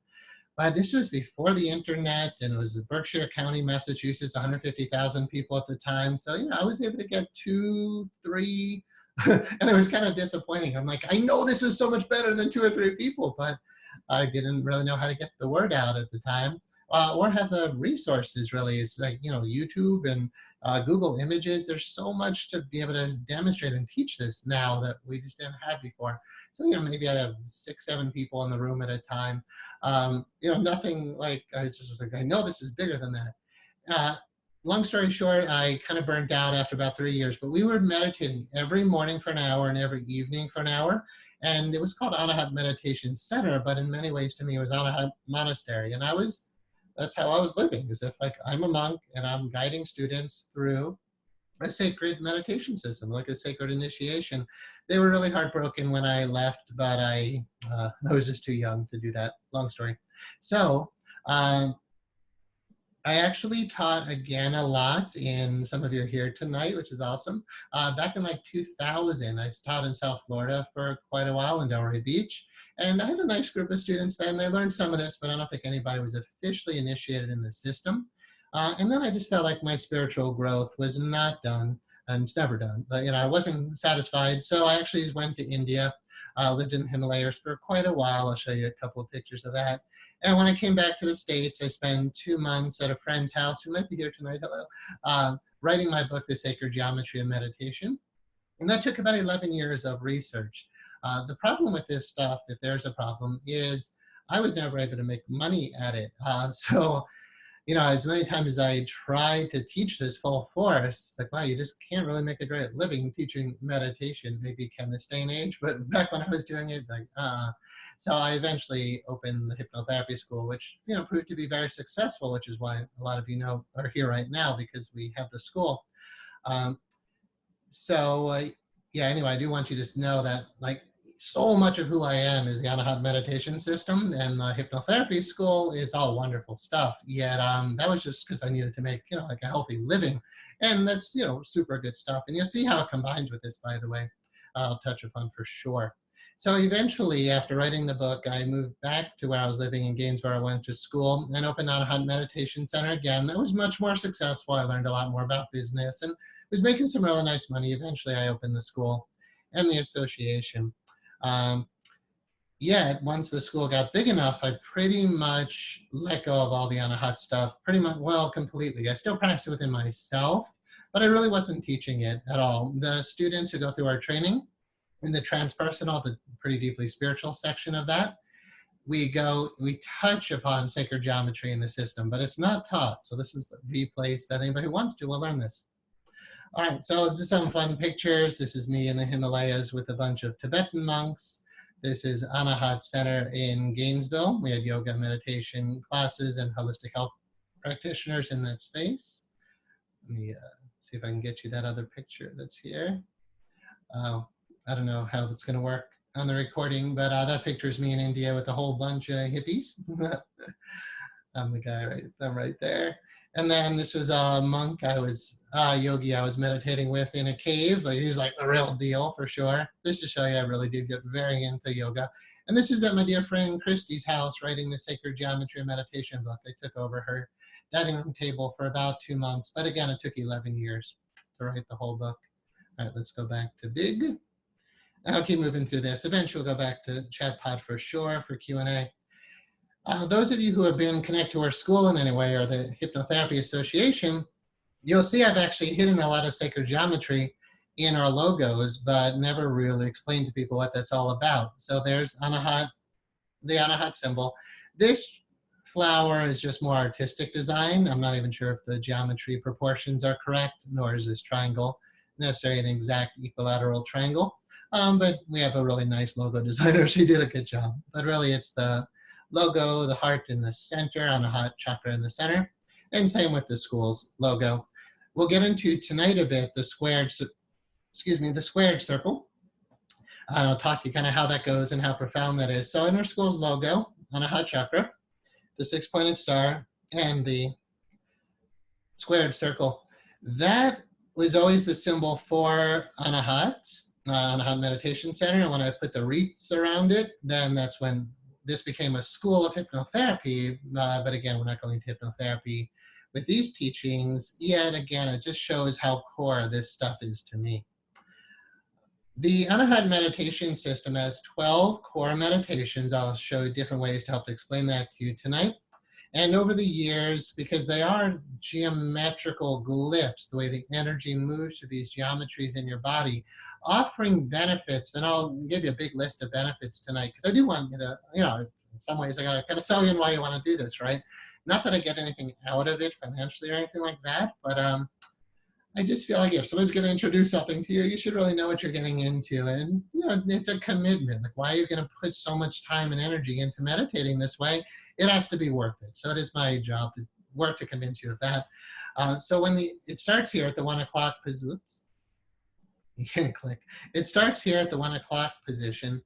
But this was before the internet, and it was Berkshire County, Massachusetts, 150,000 people at the time. So, I was able to get 2, 3, and it was kind of disappointing. I'm like, I know this is so much better than 2 or 3 people, but I didn't really know how to get the word out at the time. Or have the resources, really. It's like, YouTube and Google Images. There's so much to be able to demonstrate and teach this now that we just didn't have before. So, maybe I'd have 6, 7 people in the room at a time. Nothing like, I just was like, I know this is bigger than that. long story short, I kind of burnt out after about 3 years, but we were meditating every morning for an hour and every evening for an hour. And it was called Anahat Meditation Center, but in many ways to me it was Anahat Monastery. And that's how I was living, as if like I'm a monk and I'm guiding students through a sacred meditation system, like a sacred initiation. They were really heartbroken when I left, but I was just too young to do that. Long story. So um, I actually taught again a lot in, some of you are here tonight, which is awesome. Back in like 2000, I taught in South Florida for quite a while in Delray Beach. And I had a nice group of students then. They learned some of this, but I don't think anybody was officially initiated in the system. And then I just felt like my spiritual growth was not done, and it's never done. But I wasn't satisfied. So I actually went to India, lived in the Himalayas for quite a while. I'll show you a couple of pictures of that. And when I came back to the States, I spent 2 months at a friend's house who might be here tonight, hello, writing my book, The Sacred Geometry of Meditation. And that took about 11 years of research. The problem with this stuff, if there's a problem, is I was never able to make money at it. So as many times as I try to teach this full force, it's like, wow, you just can't really make a great living teaching meditation. Maybe you can this day and age, but back when I was doing it, like, So I eventually opened the hypnotherapy school, which, proved to be very successful, which is why a lot of you are here right now, because we have the school. Um, yeah, anyway, I do want you to know that, like, so much of who I am is the Anahat meditation system, and the hypnotherapy school. It's all wonderful stuff. Yet that was just because I needed to make, like a healthy living. And that's, super good stuff. And you'll see how it combines with this, by the way, I'll touch upon for sure. So eventually, after writing the book, I moved back to where I was living in Gainesville. I went to school and opened Anahat Meditation Center again. That was much more successful. I learned a lot more about business and was making some really nice money. Eventually, I opened the school and the association. Yet, once the school got big enough, I pretty much let go of all the Anahat stuff, pretty much, well, completely. I still practice it within myself, but I really wasn't teaching it at all. The students who go through our training in the transpersonal, the pretty deeply spiritual section of that, we touch upon sacred geometry in the system, but it's not taught. So this is the place that anybody who wants to will learn this. All right, so this is some fun pictures. This is me in the Himalayas with a bunch of Tibetan monks. This is Anahat Center in Gainesville. We had yoga, meditation classes, and holistic health practitioners in that space. Let me see if I can get you that other picture that's here. I don't know how that's going to work on the recording, but that picture is me in India with a whole bunch of hippies. I'm the guy right there. And then this was a monk yogi I was meditating with in a cave. Like, he was like the real deal for sure. Just to show you, I really did get very into yoga. And this is at my dear friend Christy's house, writing the Sacred Geometry of Meditation book. I took over her dining room table for about 2 months. But again, it took 11 years to write the whole book. All right, let's go back to big. I'll keep moving through this. Eventually we'll go back to chat pod for sure for Q&A. Those of you who have been connected to our school in any way, or the Hypnotherapy Association, you'll see I've actually hidden a lot of sacred geometry in our logos, but never really explained to people what that's all about. So there's Anahat, the Anahat symbol. This flower is just more artistic design. I'm not even sure if the geometry proportions are correct, nor is this triangle necessarily an exact equilateral triangle. But we have a really nice logo designer. She did a good job. But really, it's the logo, the heart in the center, Anahat chakra in the center, and same with the school's logo. We'll get into tonight a bit the squared circle. I'll talk to you kind of how that goes and how profound that is. So in our school's logo, Anahat chakra, the 6-pointed star, and the squared circle. That was always the symbol for Anahat. Anahat Meditation Center, and when I put the wreaths around it, then that's when this became a school of hypnotherapy. But again, we're not going to hypnotherapy with these teachings. Yet again, it just shows how core this stuff is to me. The Anahat meditation system has 12 core meditations. I'll show you different ways to help to explain that to you tonight. And over the years, because they are geometrical glyphs, the way the energy moves through these geometries in your body, offering benefits, and I'll give you a big list of benefits tonight, because I do want you to, in some ways I gotta kind of sell you in why you want to do this, right? Not that I get anything out of it financially or anything like that, but I just feel like if someone's going to introduce something to you, you should really know what you're getting into. And, you know, it's a commitment. Like, why are you going to put so much time and energy into meditating this way? It has to be worth it. So it is my job to work to convince you of that. So when it starts here at the 1 o'clock position, you can click. It starts here at the 1 o'clock position.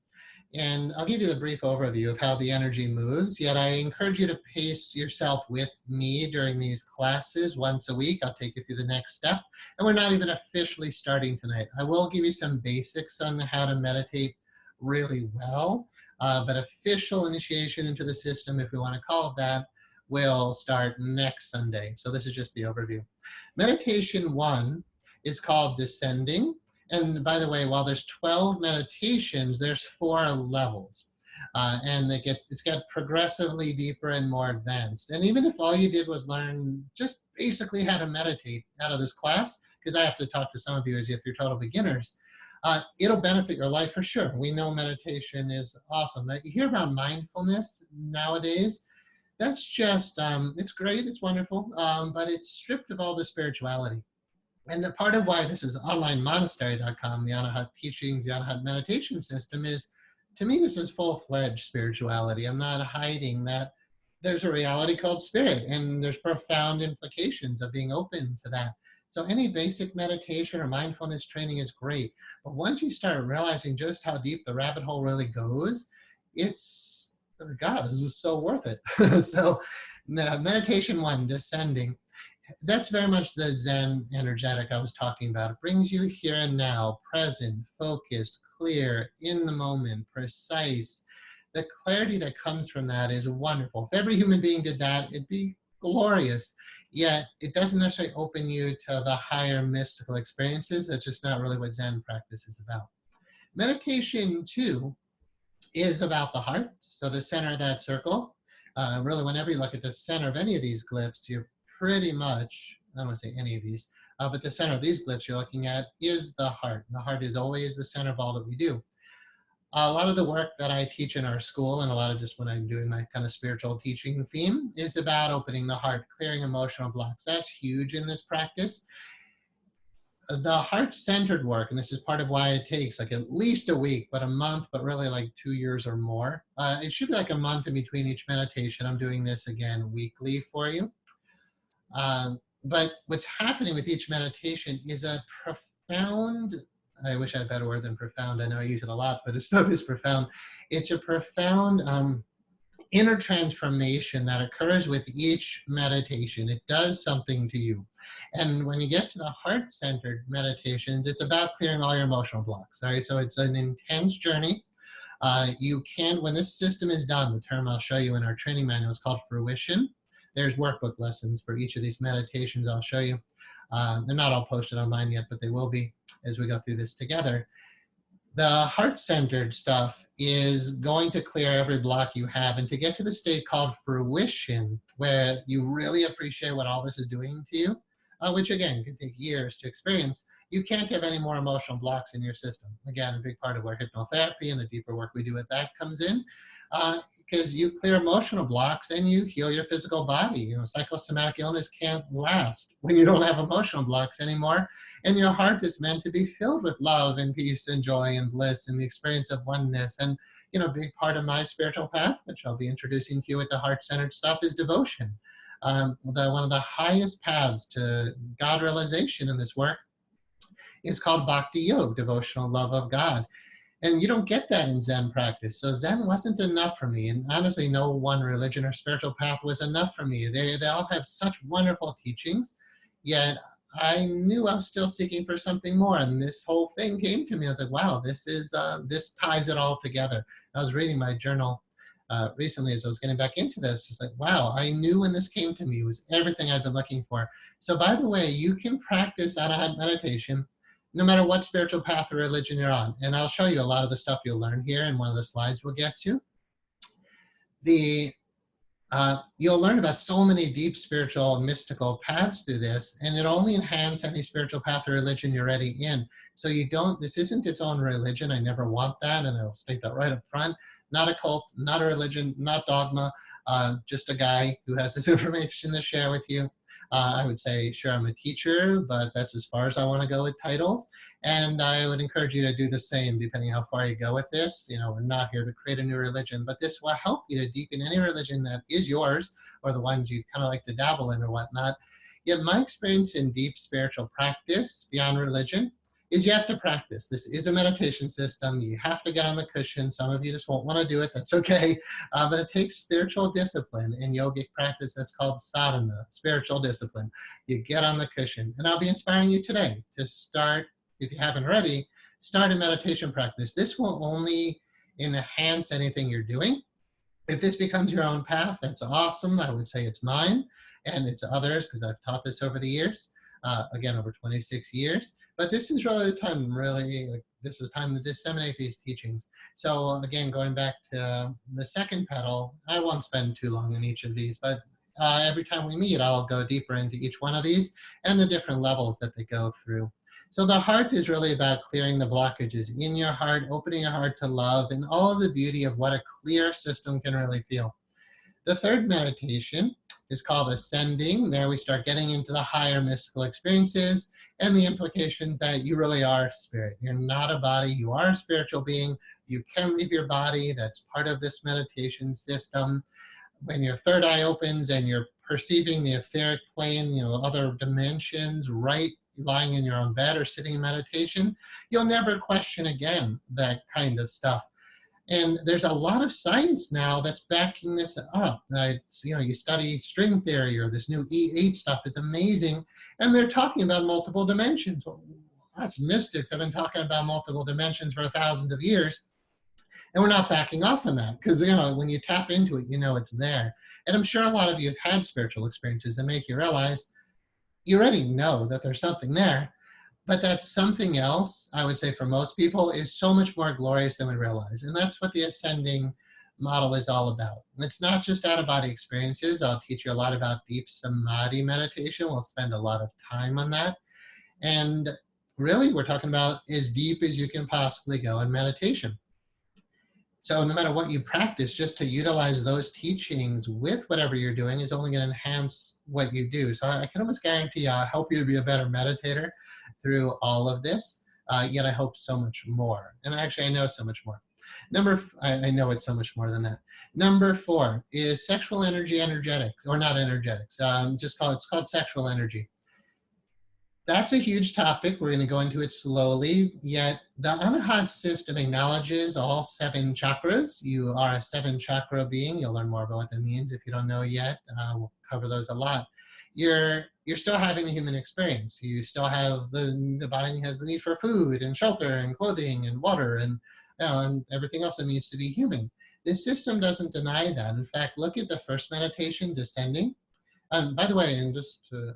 And I'll give you the brief overview of how the energy moves, yet I encourage you to pace yourself with me during these classes once a week. I'll take you through the next step. And we're not even officially starting tonight. I will give you some basics on how to meditate really well, but official initiation into the system, if we want to call it that, will start next Sunday. So this is just the overview. Meditation 1 is called Descending. And by the way, while there's 12 meditations, there's 4 levels. And it's got progressively deeper and more advanced. And even if all you did was learn just basically how to meditate out of this class, because I have to talk to some of you as if you're total beginners, it'll benefit your life for sure. We know meditation is awesome. Now, you hear about mindfulness nowadays. That's just, it's great, it's wonderful, but it's stripped of all the spirituality. And the part of why this is onlinemonastery.com, the Anahat teachings, the Anahat meditation system is, to me, this is full-fledged spirituality. I'm not hiding that there's a reality called spirit, and there's profound implications of being open to that. So any basic meditation or mindfulness training is great. But once you start realizing just how deep the rabbit hole really goes, it's, God, this is so worth it. So meditation 1, Descending. That's very much the Zen energetic I was talking about. It brings you here and now, present, focused, clear, in the moment, precise. The clarity that comes from that is wonderful. If every human being did that, it'd be glorious. Yet it doesn't necessarily open you to the higher mystical experiences. That's just not really what Zen practice is about. Meditation 2 is about the heart. So the center of that circle. Really, whenever you look at the center of any of these glyphs, you're pretty much, I don't want to say any of these, but the center of these glyphs you're looking at is the heart. The heart is always the center of all that we do. A lot of the work that I teach in our school, and a lot of just when I'm doing my kind of spiritual teaching theme, is about opening the heart, clearing emotional blocks. That's huge in this practice. The heart-centered work, and this is part of why it takes like at least a week, but a month, but really like 2 years or more. It should be like a month in between each meditation. I'm doing this again weekly for you. But what's happening with each meditation is a profound, I wish I had a better word than profound. I know I use it a lot, but it's stuff is profound. It's a profound inner transformation that occurs with each meditation. It does something to you. And when you get to the heart-centered meditations, it's about clearing all your emotional blocks. All right, so it's an intense journey. You can, when this system is done, the term I'll show you in our training manual is called fruition. There's workbook lessons for each of these meditations I'll show you. They're not all posted online yet, but they will be as we go through this together. The heart-centered stuff is going to clear every block you have, and to get to the state called fruition, where you really appreciate what all this is doing to you, which again can take years to experience, you can't have any more emotional blocks in your system. Again, a big part of where hypnotherapy and the deeper work we do with that comes in, because you clear emotional blocks and you heal your physical body. You know, psychosomatic illness can't last when you don't have emotional blocks anymore. And your heart is meant to be filled with love and peace and joy and bliss and the experience of oneness. And, you know, a big part of my spiritual path, which I'll be introducing to you with the heart-centered stuff, is devotion. One of the highest paths to God realization in this work is called Bhakti Yoga, devotional love of God. And you don't get that in Zen practice. So Zen wasn't enough for me. And honestly, no one religion or spiritual path was enough for me. They all have such wonderful teachings, yet I knew I was still seeking for something more. And this whole thing came to me. I was like, wow, this ties it all together. I was reading my journal recently as I was getting back into this. It's like, wow, I knew when this came to me, it was everything I've been looking for. So by the way, you can practice Anahat meditation no matter what spiritual path or religion you're on. And I'll show you a lot of the stuff you'll learn here in one of the slides we'll get to. You'll learn about so many deep spiritual mystical paths through this, and it only enhances any spiritual path or religion you're already in. So this isn't its own religion. I never want that, and I'll state that right up front. Not a cult, not a religion, not dogma. just a guy who has this information to share with you. I would say, sure, I'm a teacher, but that's as far as I want to go with titles. And I would encourage you to do the same, depending how far you go with this. You know, we're not here to create a new religion, but this will help you to deepen any religion that is yours, or the ones you kind of like to dabble in or whatnot. Yet my experience in deep spiritual practice beyond religion is you have to practice. This is a meditation system. You have to get on the cushion. Some of you just won't want to do it. That's okay. But it takes spiritual discipline in yogic practice. That's called sadhana, spiritual discipline. You get on the cushion. And I'll be inspiring you today to start, if you haven't already, start a meditation practice. This will only enhance anything you're doing. If this becomes your own path, that's awesome. I would say it's mine and it's others, because I've taught this over the years, again, over 26 years. But this is really the time, this is time to disseminate these teachings. So again, going back to the second petal, I won't spend too long on each of these, but every time we meet, I'll go deeper into each one of these and the different levels that they go through. So the heart is really about clearing the blockages in your heart, opening your heart to love, and all of the beauty of what a clear system can really feel. The third meditation is called ascending. There we start getting into the higher mystical experiences and the implications that you really are spirit. You're not a body, you are a spiritual being. You can leave your body. That's part of this meditation system. When your third eye opens and you're perceiving the etheric plane, you know, other dimensions, right, lying in your own bed or sitting in meditation, you'll never question again that kind of stuff. And there's a lot of science now that's backing this up. It's, you know, you study string theory or this new E8 stuff is amazing. And they're talking about multiple dimensions. Well, us mystics have been talking about multiple dimensions for thousands of years. And we're not backing off on that because, you know, when you tap into it, you know it's there. And I'm sure a lot of you have had spiritual experiences that make you realize you already know that there's something there. But that something else, I would say for most people, is so much more glorious than we realize. And that's what the ascending model is all about. It's not just out-of-body experiences. I'll teach you a lot about deep samadhi meditation. We'll spend a lot of time on that. And really, we're talking about as deep as you can possibly go in meditation. So no matter what you practice, just to utilize those teachings with whatever you're doing is only going to enhance what you do. So I can almost guarantee I'll help you to be a better meditator through all of this, yet I hope so much more. And actually, I know so much more. I know it's so much more than that. Number 4 is sexual energy energetics, or not energetics, it's called sexual energy. That's a huge topic. We're going to go into it slowly, yet the Anahat system acknowledges all 7 chakras. You are a 7-chakra being. You'll learn more about what that means if you don't know yet. We'll cover those a lot. You're still having the human experience. You still have the body has the need for food and shelter and clothing and water and everything else that needs to be human. This system doesn't deny that. In fact, look at the first meditation, descending. By the way, and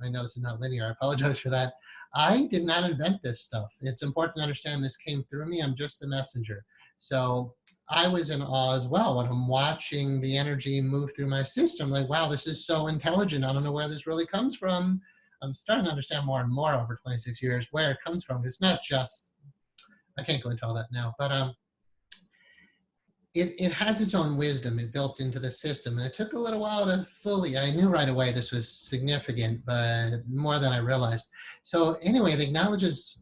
I know this is not linear, I apologize for that. I did not invent this stuff. It's important to understand this came through me. I'm just the messenger. So I was in awe as well when I'm watching the energy move through my system. Like, wow, this is so intelligent. I don't know where this really comes from. I'm starting to understand more and more over 26 years where it comes from. It's not just, I can't go into all that now, but it has its own wisdom it built into the system. And it took a little while to I knew right away this was significant, but more than I realized. So anyway, it acknowledges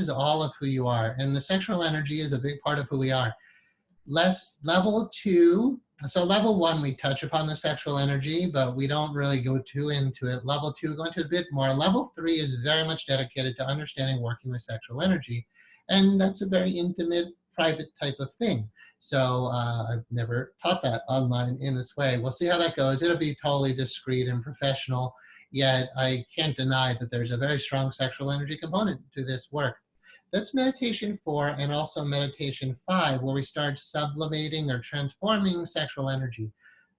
all of who you are. And the sexual energy is a big part of who we are. Level 2, so level 1, we touch upon the sexual energy, but we don't really go too into it. Level 2, go into it a bit more. Level 3 is very much dedicated to understanding working with sexual energy. And that's a very intimate, private type of thing. So I've never taught that online in this way. We'll see how that goes. It'll be totally discreet and professional, yet I can't deny that there's a very strong sexual energy component to this work. That's meditation 4 and also meditation 5, where we start sublimating or transforming sexual energy.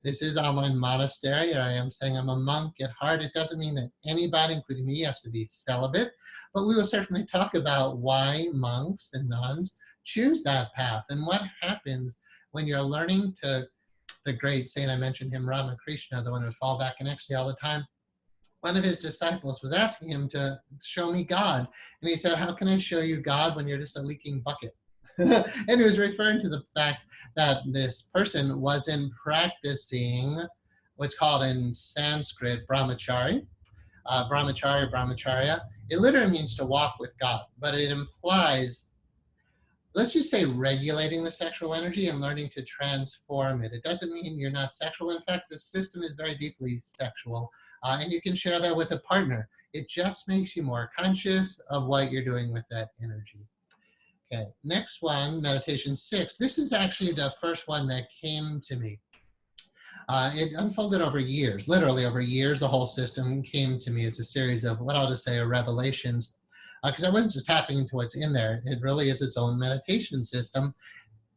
This is online monastery. I am saying I'm a monk at heart. It doesn't mean that anybody, including me, has to be celibate, but we will certainly talk about why monks and nuns choose that path and what happens when you're learning to, the great saint, I mentioned him, Ramakrishna, the one who would fall back in ecstasy all the time. One of his disciples was asking him to show me God. And he said, how can I show you God when you're just a leaking bucket? And he was referring to the fact that this person wasn't practicing what's called in Sanskrit brahmachari. Brahmacharya. It literally means to walk with God, but it implies, let's just say, regulating the sexual energy and learning to transform it. It doesn't mean you're not sexual. In fact, the system is very deeply sexual, and you can share that with a partner. It just makes you more conscious of what you're doing with that energy. Okay, next one, meditation 6. This is actually the first one that came to me. It unfolded over years, literally over years. The whole system came to me. It's a series of, what I'll just say, are revelations, because I wasn't just tapping into what's in there. It really is its own meditation system.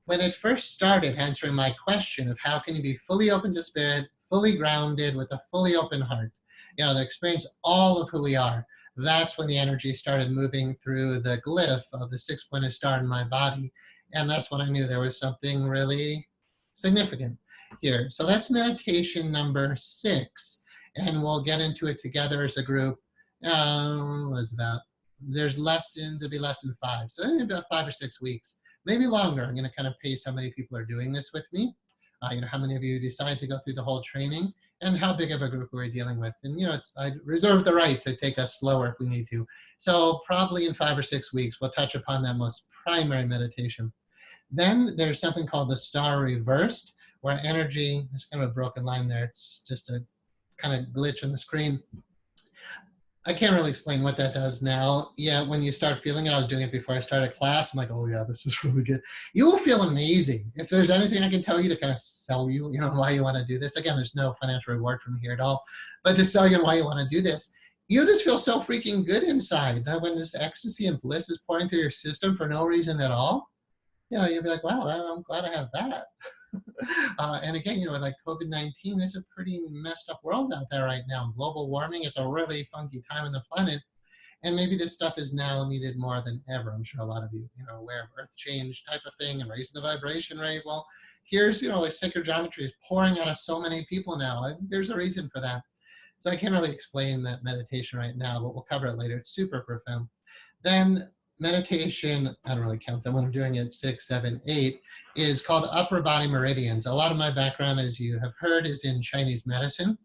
When it first started answering my question of how can you be fully open to spirit, fully grounded with a fully open heart, to experience all of who we are, that's when the energy started moving through the glyph of the six-pointed star in my body. And that's when I knew there was something really significant here. So that's meditation number 6. And we'll get into it together as a group. There's lessons, it'll be lesson 5. So in about 5 or 6 weeks, maybe longer. I'm going to kind of pace how many people are doing this with me. How many of you decide to go through the whole training, and how big of a group we're dealing with. And I reserve the right to take us slower if we need to. So probably in 5 or 6 weeks, we'll touch upon that most primary meditation. Then there's something called the star reversed, where energy, there's kind of a broken line there. It's just a kind of glitch on the screen. I can't really explain what that does now. Yeah, when you start feeling it, I was doing it before I started class. I'm like, oh yeah, this is really good. You will feel amazing. If there's anything I can tell you to kind of sell you, why you want to do this. Again, there's no financial reward from here at all, but to sell you why you want to do this, you just feel so freaking good inside that when this ecstasy and bliss is pouring through your system for no reason at all, you'll be like, wow, I'm glad I have that. And again, like COVID-19, it's a pretty messed up world out there right now. Global warming, it's a really funky time on the planet. And maybe this stuff is now needed more than ever. I'm sure a lot of you, aware of earth change type of thing and raising the vibration rate. Well, here's, like sacred geometry is pouring out of so many people now. And there's a reason for that. So I can't really explain that meditation right now, but we'll cover it later. It's super profound. Then meditation, I don't really count them when I'm doing it, 6, 7, 8, is called upper body meridians. A lot of my background, as you have heard, is in Chinese medicine.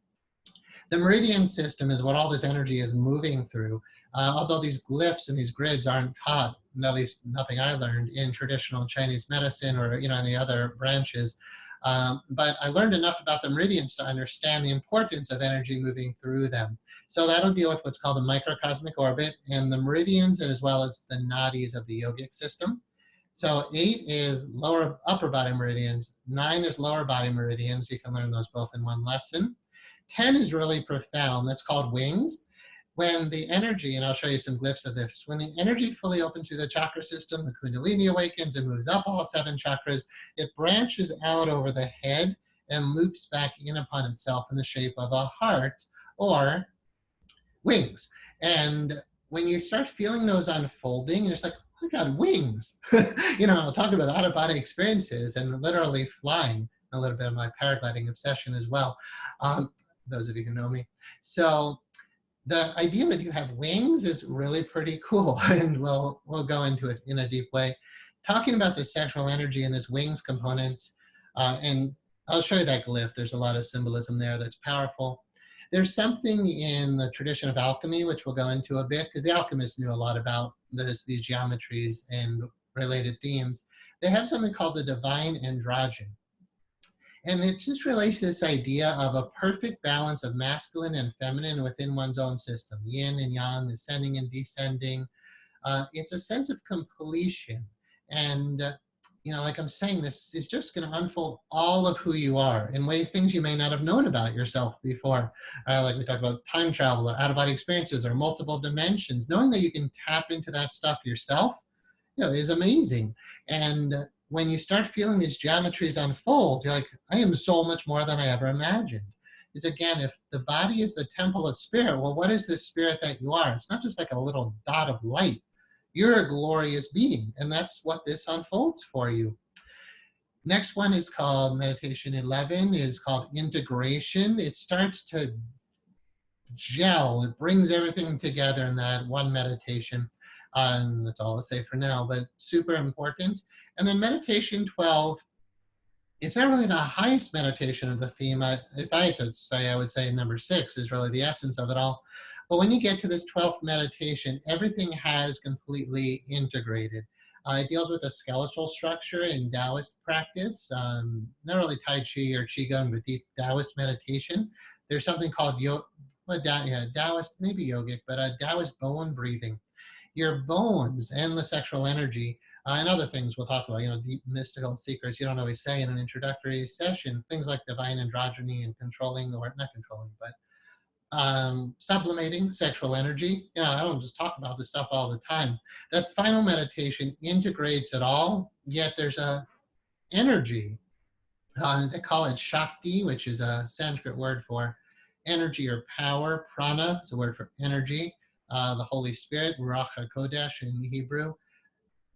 The meridian system is what all this energy is moving through. Although these glyphs and these grids aren't taught, at least nothing I learned in traditional Chinese medicine or any other branches. But I learned enough about the meridians to understand the importance of energy moving through them. So that'll deal with what's called the microcosmic orbit and the meridians, as well as the nadis of the yogic system. So 8 is upper body meridians. 9 is lower body meridians. You can learn those both in one lesson. 10 is really profound. That's called wings. When the energy, and I'll show you some glyphs of this, when the energy fully opens through the chakra system, the kundalini awakens and moves up all 7 chakras, it branches out over the head and loops back in upon itself in the shape of a heart or wings. And when you start feeling those unfolding, you're just like, oh, I got wings. I'll talk about out-of-body experiences and literally flying, a little bit of my paragliding obsession as well, those of you who know me. So the idea that you have wings is really pretty cool, and we'll go into it in a deep way. Talking about the sexual energy and this wings component, and I'll show you that glyph. There's a lot of symbolism there that's powerful. There's something in the tradition of alchemy, which we'll go into a bit, because the alchemists knew a lot about these geometries and related themes. They have something called the divine androgen. And it just relates to this idea of a perfect balance of masculine and feminine within one's own system, yin and yang, ascending and descending. It's a sense of completion. And like I'm saying, this is just going to unfold all of who you are in things you may not have known about yourself before. Like we talked about time travel or out-of-body experiences or multiple dimensions. Knowing that you can tap into that stuff yourself, is amazing. And when you start feeling these geometries unfold, you're like, I am so much more than I ever imagined. Is again, if the body is the temple of spirit, well, what is this spirit that you are? It's not just like a little dot of light. You're a glorious being, and that's what this unfolds for you. Next one is called meditation 11, is called integration. It starts to gel. It brings everything together in that one meditation. That's all I'll say for now, but super important. And then meditation 12, it's not really the highest meditation of the theme. If I had to say, I would say number 6 is really the essence of it all. But when you get to this 12th meditation, everything has completely integrated. It deals with the skeletal structure in Taoist practice, not really Tai Chi or Qigong, but deep Taoist meditation. There's something called Taoist, maybe yogic, but Taoist bone breathing. Your bones and the sexual energy and other things we'll talk about, deep mystical secrets you don't always say in an introductory session, things like divine androgyny and controlling, or not controlling, but sublimating sexual energy. I don't just talk about this stuff all the time. That final meditation integrates it all, yet there's a energy. They call it Shakti, which is a Sanskrit word for energy or power. Prana is a word for energy. The Holy Spirit, Ruach HaKodesh in Hebrew.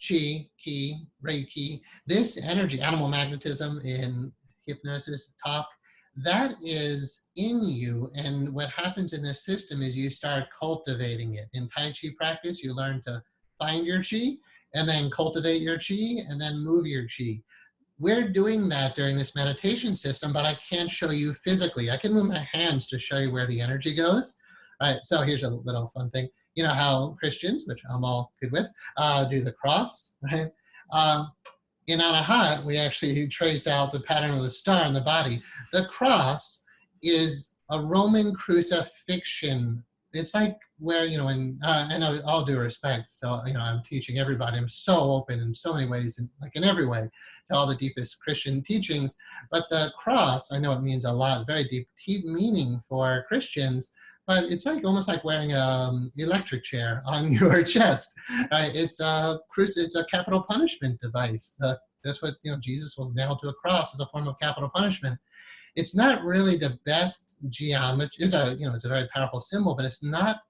Chi, Ki, Reiki. This energy, animal magnetism in hypnosis talk, that is in you. And what happens in this system is you start cultivating it. In Tai Chi practice, you learn to find your Chi, and then cultivate your Chi, and then move your Chi. We're doing that during this meditation system, but I can't show you physically. I can move my hands to show you where the energy goes. All right, so here's a little fun thing. You know how Christians, which I'm all good with, do the cross, right? In Anahat, we actually trace out the pattern of the star in the body. The cross is a Roman crucifixion. It's like where, and all due respect, so, I'm teaching everybody. I'm so open in so many ways, and like in every way, to all the deepest Christian teachings. But the cross, I know it means a lot, very deep meaning for Christians, but it's like almost like wearing an electric chair on your chest, right? It's a capital punishment device. That's what, Jesus was nailed to a cross as a form of capital punishment. It's not really the best geometry. It's a very powerful symbol, but it's not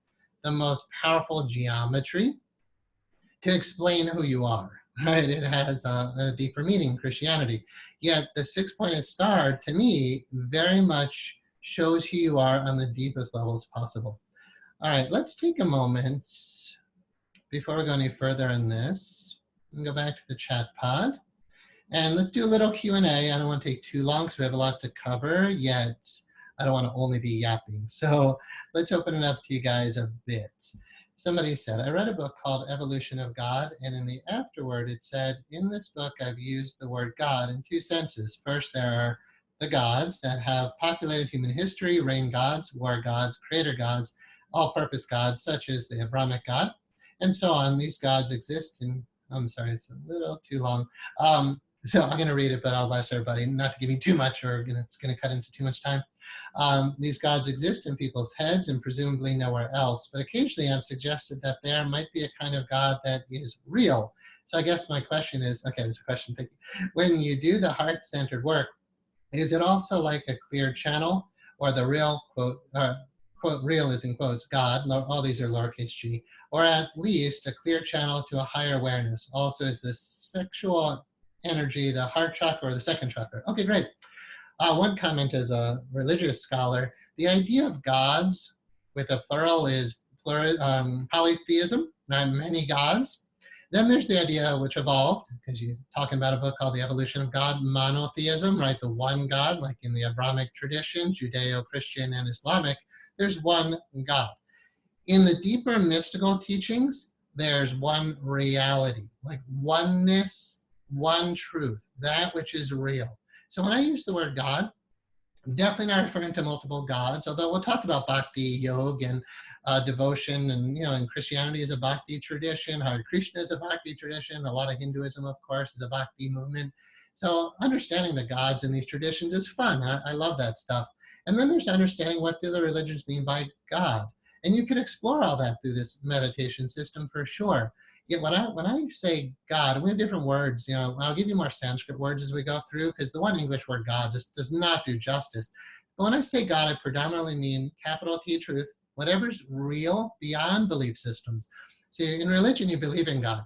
the most powerful geometry to explain who you are, right? It has a deeper meaning in Christianity. Yet the 6-pointed star, to me, very much shows who you are on the deepest levels possible. All right, let's take a moment before we go any further in this. We can go back to the chat pod. And let's do a little Q&A. I don't want to take too long because we have a lot to cover, yet I don't want to only be yapping. So let's open it up to you guys a bit. Somebody said, I read a book called Evolution of God, and in the afterword it said, in this book I've used the word God in 2 senses. First, there are the gods that have populated human history, rain gods, war gods, creator gods, all-purpose gods, such as the Abrahamic God, and so on. These gods exist in, I'm sorry, it's a little too long. So I'm going to read it, but I'll ask everybody not to give me too much, or it's going to cut into too much time. These gods exist in people's heads and presumably nowhere else, but occasionally I've suggested that there might be a kind of God that is real. So I guess my question is, okay, there's a question, thank you. When you do the heart-centered work, is it also like a clear channel, or the real, quote, real is in quotes, God, all these are lowercase g, or at least a clear channel to a higher awareness? Also, is the sexual energy the heart chakra or the second chakra? Okay, great. One comment as a religious scholar, the idea of gods with a plural is polytheism, not many gods. Then there's the idea which evolved, because you're talking about a book called The Evolution of God, monotheism, right? The one God, like in the Abrahamic tradition, Judeo-Christian and Islamic, there's one God. In the deeper mystical teachings, there's one reality, like oneness, one truth, that which is real. So when I use the word God, I'm definitely not referring to multiple gods, although we'll talk about bhakti, yoga, and devotion, and and Christianity is a bhakti tradition, Hare Krishna is a bhakti tradition, a lot of Hinduism, of course, is a bhakti movement. So understanding the gods in these traditions is fun. I love that stuff. And then there's understanding what the other religions mean by God. And you can explore all that through this meditation system for sure. Yet when I say God, we have different words. I'll give you more Sanskrit words as we go through, because the one English word God just does not do justice. But when I say God, I predominantly mean capital T, truth, whatever's real beyond belief systems. See, in religion, you believe in God.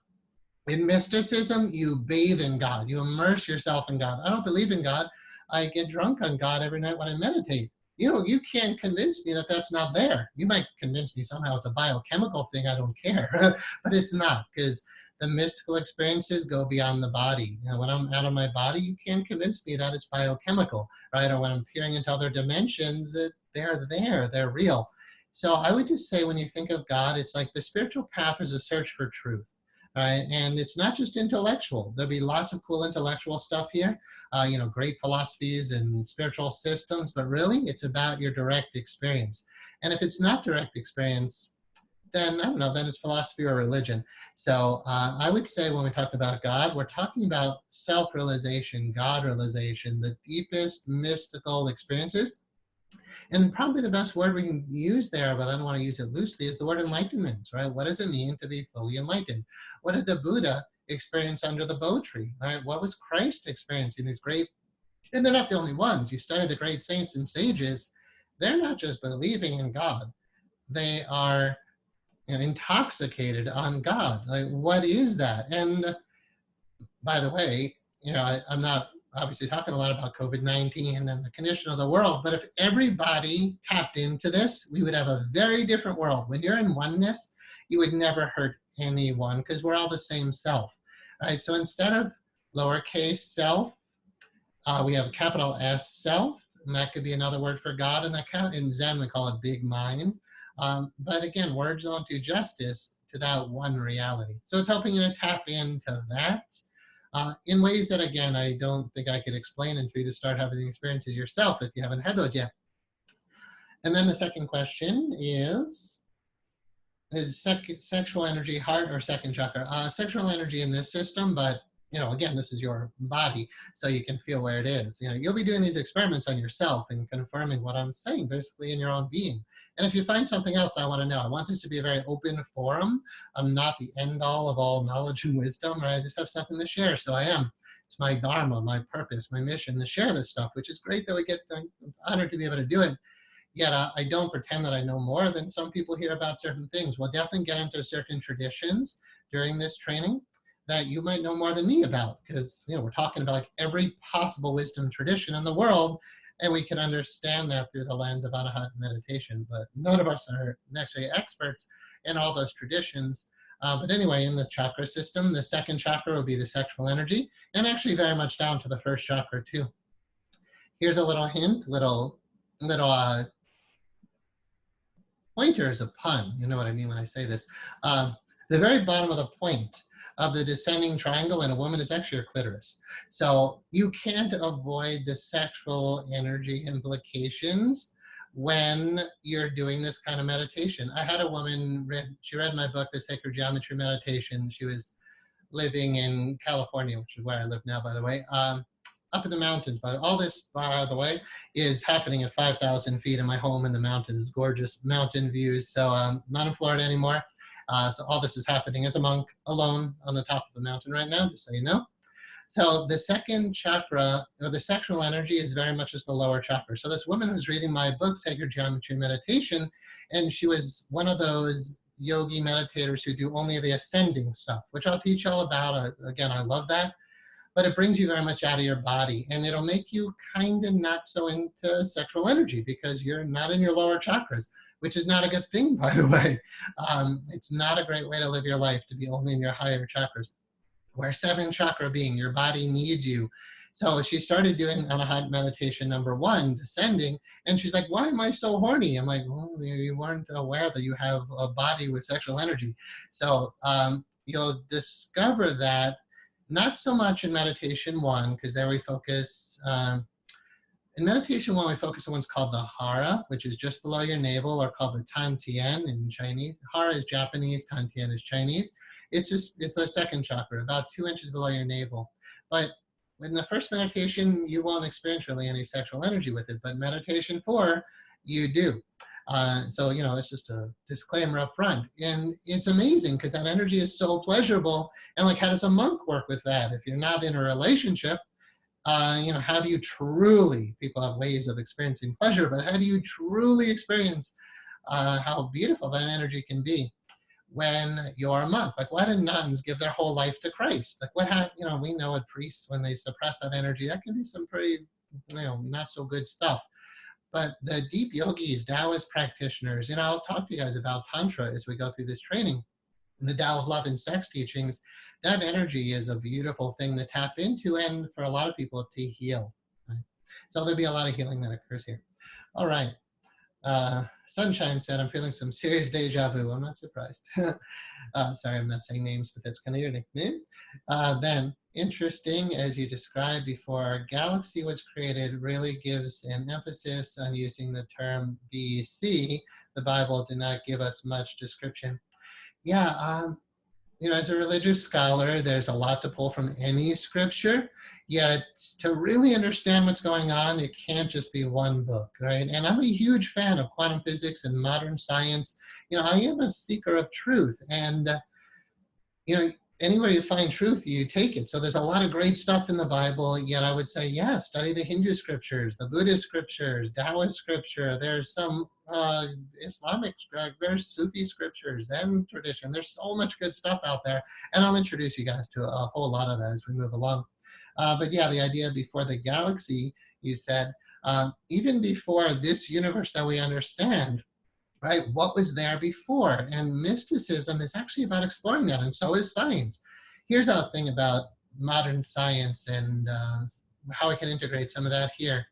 In mysticism, you bathe in God. You immerse yourself in God. I don't believe in God. I get drunk on God every night when I meditate. You can't convince me that that's not there. You might convince me somehow it's a biochemical thing, I don't care. But it's not, because the mystical experiences go beyond the body. When I'm out of my body, you can't convince me that it's biochemical, right? Or when I'm peering into other dimensions, they're there, they're real. So I would just say, when you think of God, it's like the spiritual path is a search for truth, right? And it's not just intellectual. There'll be lots of cool intellectual stuff here, great philosophies and spiritual systems, but really it's about your direct experience. And if it's not direct experience, then I don't know, then it's philosophy or religion. So I would say, when we talk about God, we're talking about self-realization, God-realization, the deepest mystical experiences. And probably the best word we can use there, but I don't want to use it loosely, is the word enlightenment, right? What does it mean to be fully enlightened? What did the Buddha experience under the Bo tree, right? What was Christ experiencing? These great, and they're not the only ones. You study the great saints and sages, they're not just believing in God. They are intoxicated on God. Like, what is that? And by the way, I'm not obviously talking a lot about COVID-19 and the condition of the world, but if everybody tapped into this, we would have a very different world. When you're in oneness, you would never hurt anyone, because we're all the same self, right? So instead of lowercase self, we have a capital S self, and that could be another word for God. And that in Zen, we call it big mind. But again, words don't do justice to that one reality. So it's helping you to tap into that in ways that, again, I don't think I could explain until you to start having the experiences yourself, if you haven't had those yet. And then the second question is sexual energy heart or second chakra? Sexual energy in this system, but again, this is your body, so you can feel where it is. You'll be doing these experiments on yourself and confirming what I'm saying, basically, in your own being. And if you find something else, I want to know. I want this to be a very open forum. I'm not the end-all of all knowledge and wisdom, right? I just have something to share, so I am. It's my dharma, my purpose, my mission to share this stuff, which is great that we get honored to be able to do it. Yet I don't pretend that I know more than some people here about certain things. We'll definitely get into certain traditions during this training that you might know more than me about, because we're talking about like every possible wisdom tradition in the world, and we can understand that through the lens of Anahat meditation. But none of us are actually experts in all those traditions. But anyway, in the chakra system, the second chakra will be the sexual energy, and actually very much down to the first chakra too. Here's a little hint, little pointer is a pun. You know what I mean when I say this. The very bottom of the point of the descending triangle in a woman is actually your clitoris. So you can't avoid the sexual energy implications when you're doing this kind of meditation. I had a woman, she read my book, The Sacred Geometry Meditation. She was living in California, which is where I live now, by the way, up in the mountains. But all this, by the way, is happening at 5,000 feet in my home in the mountains, gorgeous mountain views. So I'm not in Florida anymore. So all this is happening as a monk alone on the top of the mountain right now, just so you know. So the second chakra, or the sexual energy, is very much as the lower chakra. So this woman was reading my book, Sacred Geometry Meditation, and she was one of those yogi meditators who do only the ascending stuff, which I'll teach all about. Again, I love that. But it brings you very much out of your body, and it'll make you kind of not so into sexual energy because you're not in your lower chakras, which is not a good thing, by the way. It's not a great way to live your life, to be only in your higher chakras. Where seventh chakra being, your body needs you. So she started doing Anahat meditation number 1, descending, and she's like, why am I so horny? I'm like, well, you weren't aware that you have a body with sexual energy. So you'll discover that not so much in meditation 1, because there we focus, in meditation 1, we focus on what's called the hara, which is just below your navel, or called the tantian in Chinese. Hara is Japanese, tantian is Chinese. It's a second chakra, about 2 inches below your navel. But in the first meditation, you won't experience really any sexual energy with it, but meditation 4, you do. So, that's just a disclaimer up front. And it's amazing because that energy is so pleasurable. And like, how does a monk work with that? If you're not in a relationship, how do you truly, people have ways of experiencing pleasure, but how do you truly experience how beautiful that energy can be when you're a monk? Like, why did nuns give their whole life to Christ? Like, what happened? We know with priests, when they suppress that energy, that can be some pretty, not so good stuff. But the deep yogis, Taoist practitioners, I'll talk to you guys about Tantra as we go through this training. And the Tao of Love and Sex teachings, that energy is a beautiful thing to tap into and for a lot of people to heal. Right? So there'll be a lot of healing that occurs here. All right. Sunshine said, I'm feeling some serious deja vu. I'm not surprised. Sorry, I'm not saying names, but that's kind of your nickname. Then, interesting, as you described before, our galaxy was created really gives an emphasis on using the term BC. The Bible did not give us much description. Yeah, as a religious scholar, there's a lot to pull from any scripture, yet to really understand what's going on, it can't just be one book, right? And I'm a huge fan of quantum physics and modern science. I am a seeker of truth, and, anywhere you find truth, you take it. So there's a lot of great stuff in the Bible, yet I would say, yeah, study the Hindu scriptures, the Buddhist scriptures, Taoist scripture. There's some Islamic, there's Sufi scriptures, Zen tradition. There's so much good stuff out there. And I'll introduce you guys to a whole lot of that as we move along. But yeah, the idea before the galaxy, you said, even before this universe that we understand, right? What was there before? And mysticism is actually about exploring that, and so is science. Here's a thing about modern science and how I can integrate some of that here.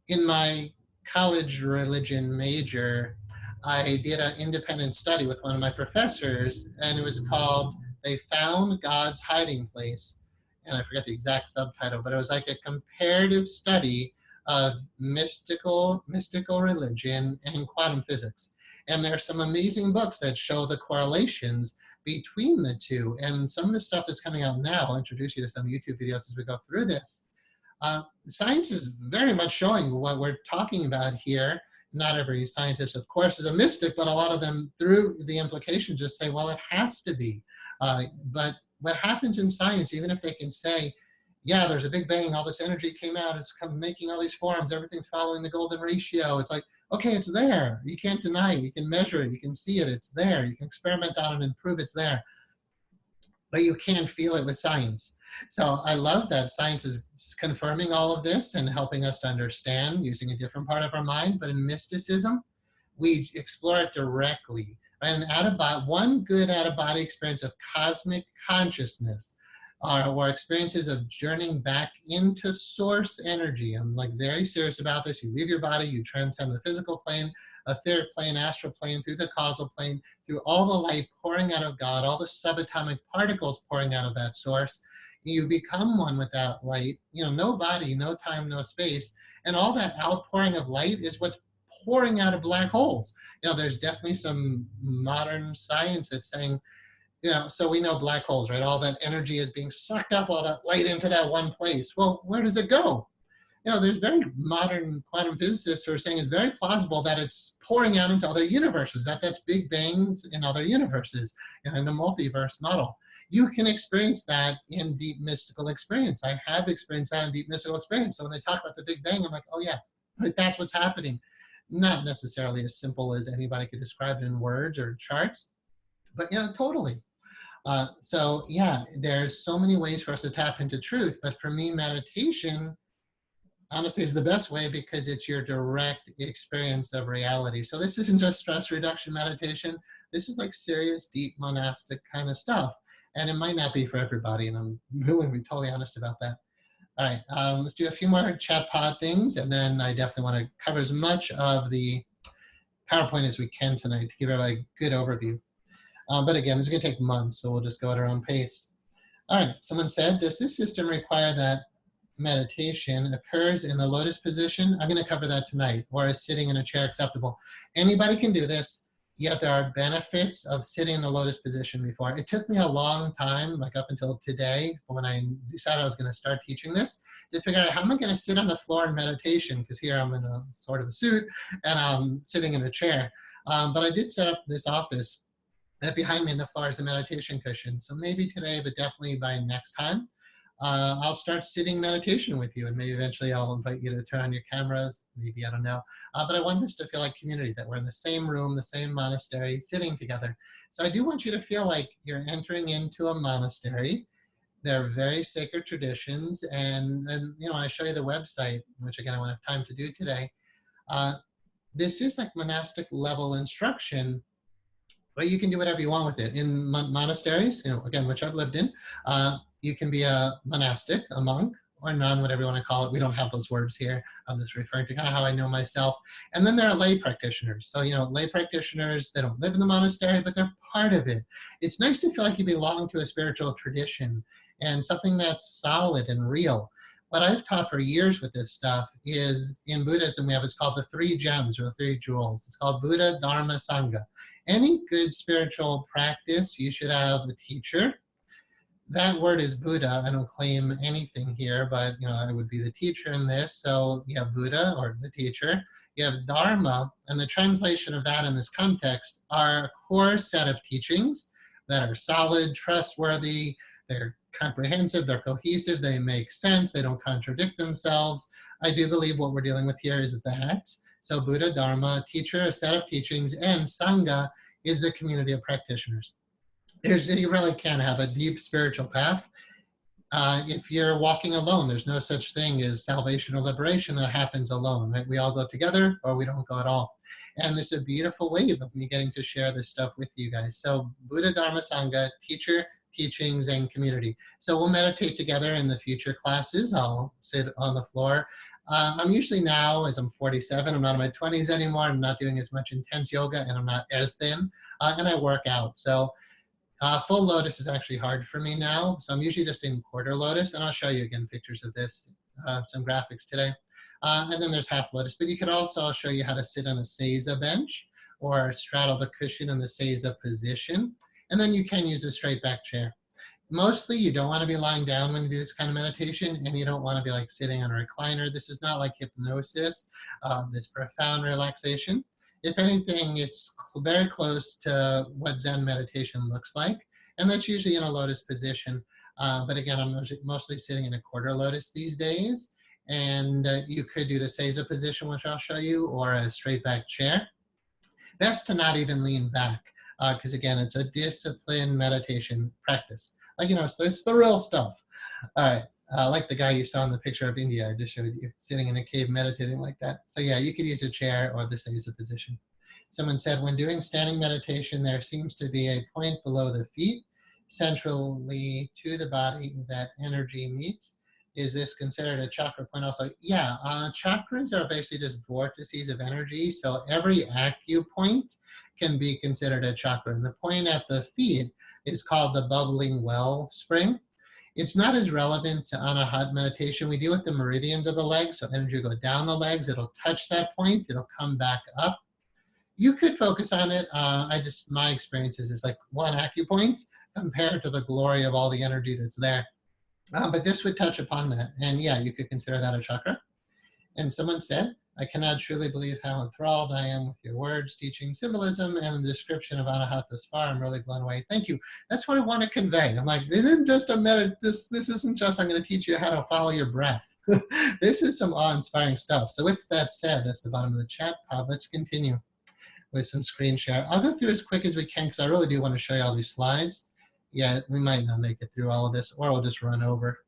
In my college religion major, I did an independent study with one of my professors, and it was called They Found God's Hiding Place. And I forget the exact subtitle, but it was like a comparative study of mystical religion and quantum physics. And there are some amazing books that show the correlations between the two. And some of the stuff that's coming out now, I'll introduce you to some YouTube videos as we go through this. Science is very much showing what we're talking about here. Not every scientist, of course, is a mystic, but a lot of them, through the implication, just say, well, it has to be. But what happens in science, even if they can say, yeah, there's a big bang, all this energy came out, it's making all these forms, everything's following the golden ratio. It's like, okay, it's there. You can't deny it. You can measure it. You can see it. It's there. You can experiment on it and prove it's there. But you can't feel it with science. So I love that science is confirming all of this and helping us to understand using a different part of our mind. But in mysticism, we explore it directly. And one good out-of-body experience of cosmic consciousness or experiences of journeying back into source energy. I'm like very serious about this. You leave your body, you transcend the physical plane, etheric plane, astral plane, through the causal plane, through all the light pouring out of God, all the subatomic particles pouring out of that source. You become one with that light, no body, no time, no space. And all that outpouring of light is what's pouring out of black holes. There's definitely some modern science that's saying, so we know black holes, right? All that energy is being sucked up, all that light into that one place. Well, where does it go? There's very modern quantum physicists who are saying it's very plausible that it's pouring out into other universes, that's big bangs in other universes, in a multiverse model. You can experience that in deep mystical experience. I have experienced that in deep mystical experience. So when they talk about the Big Bang, I'm like, oh yeah, that's what's happening. Not necessarily as simple as anybody could describe it in words or charts, but totally. So yeah, there's so many ways for us to tap into truth, but for me, meditation, honestly, is the best way because it's your direct experience of reality. So this isn't just stress reduction meditation. This is like serious, deep monastic kind of stuff. And it might not be for everybody, and I'm willing to be totally honest about that. All right, let's do a few more chat pod things, and then I definitely want to cover as much of the PowerPoint as we can tonight to give everybody a good overview. But again, this is going to take months, so we'll just go at our own pace. All right, someone said, does this system require that meditation occurs in the lotus position? I'm going to cover that tonight. Or is sitting in a chair acceptable? Anybody can do this, yet there are benefits of sitting in the lotus position before. It took me a long time, like up until today, when I decided I was going to start teaching this, to figure out how am I going to sit on the floor in meditation, because here I'm in a sort of a suit and I'm sitting in a chair. But I did set up this office. That behind me in the floor is a meditation cushion. So maybe today, but definitely by next time, I'll start sitting meditation with you, and maybe eventually I'll invite you to turn on your cameras, maybe, I don't know. But I want this to feel like community, that we're in the same room, the same monastery, sitting together. So I do want you to feel like you're entering into a monastery. They're very sacred traditions, and when I show you the website, which again I won't have time to do today, This is like monastic level instruction, but you can do whatever you want with it. In monasteries, again, which I've lived in, you can be a monastic, a monk, or nun, whatever you want to call it. We don't have those words here. I'm just referring to kind of how I know myself. And then there are lay practitioners. So, lay practitioners, they don't live in the monastery, but they're part of it. It's nice to feel like you belong to a spiritual tradition and something that's solid and real. What I've taught for years with this stuff is, in Buddhism, we have, it's called the 3 gems or the 3 jewels. It's called Buddha, Dharma, Sangha. Any good spiritual practice, you should have a teacher. That word is Buddha. I don't claim anything here, but I would be the teacher in this. So you have Buddha, or the teacher. You have Dharma, and the translation of that in this context are a core set of teachings that are solid, trustworthy, they're comprehensive, they're cohesive, they make sense, they don't contradict themselves. I do believe what we're dealing with here is that. So Buddha, Dharma, teacher, a set of teachings, and Sangha is the community of practitioners. You really can't have a deep spiritual path if you're walking alone. There's no such thing as salvation or liberation that happens alone, right? We all go together or we don't go at all. And this is a beautiful wave of me getting to share this stuff with you guys. So Buddha, Dharma, Sangha, teacher, teachings, and community. So we'll meditate together in the future classes. I'll sit on the floor. I'm usually now, as I'm 47, I'm not in my 20s anymore. I'm not doing as much intense yoga, and I'm not as thin, and I work out. So full lotus is actually hard for me now. So I'm usually just in quarter lotus, and I'll show you again pictures of this, some graphics today. And then there's half lotus, but you could also, I'll show you how to sit on a seiza bench or straddle the cushion in the seiza position. And then you can use a straight back chair. Mostly you don't want to be lying down when you do this kind of meditation, and you don't want to be like sitting on a recliner. This is not like hypnosis, this profound relaxation. If anything, it's very close to what Zen meditation looks like, and that's usually in a lotus position. But again, I'm mostly sitting in a quarter lotus these days, and you could do the seiza position, which I'll show you, or a straight back chair. Best to not even lean back, because again, it's a disciplined meditation practice. Like, it's the real stuff. All right. Like the guy you saw in the picture of India I just showed you, sitting in a cave meditating like that. So yeah, you could use a chair or the seiza position. Someone said, when doing standing meditation, there seems to be a point below the feet, centrally to the body, that energy meets. Is this considered a chakra point also? Yeah, chakras are basically just vortices of energy. So every acupoint can be considered a chakra. And the point at the feet is called the bubbling well spring. It's not as relevant to Anahat meditation. We deal with the meridians of the legs, so energy will go down the legs, it'll touch that point, it'll come back up. You could focus on it. My experience is it's like one acupoint compared to the glory of all the energy that's there. But this would touch upon that. And yeah, you could consider that a chakra. And someone said, I cannot truly believe how enthralled I am with your words, teaching, symbolism, and the description of Anahat thus far. I'm really blown away. Thank you. That's what I want to convey. I'm like, this isn't just this isn't just, I'm going to teach you how to follow your breath. This is some awe-inspiring stuff. So with that said, that's the bottom of the chat pod. Let's continue with some screen share. I'll go through as quick as we can because I really do want to show you all these slides. Yeah, we might not make it through all of this, or we'll just run over.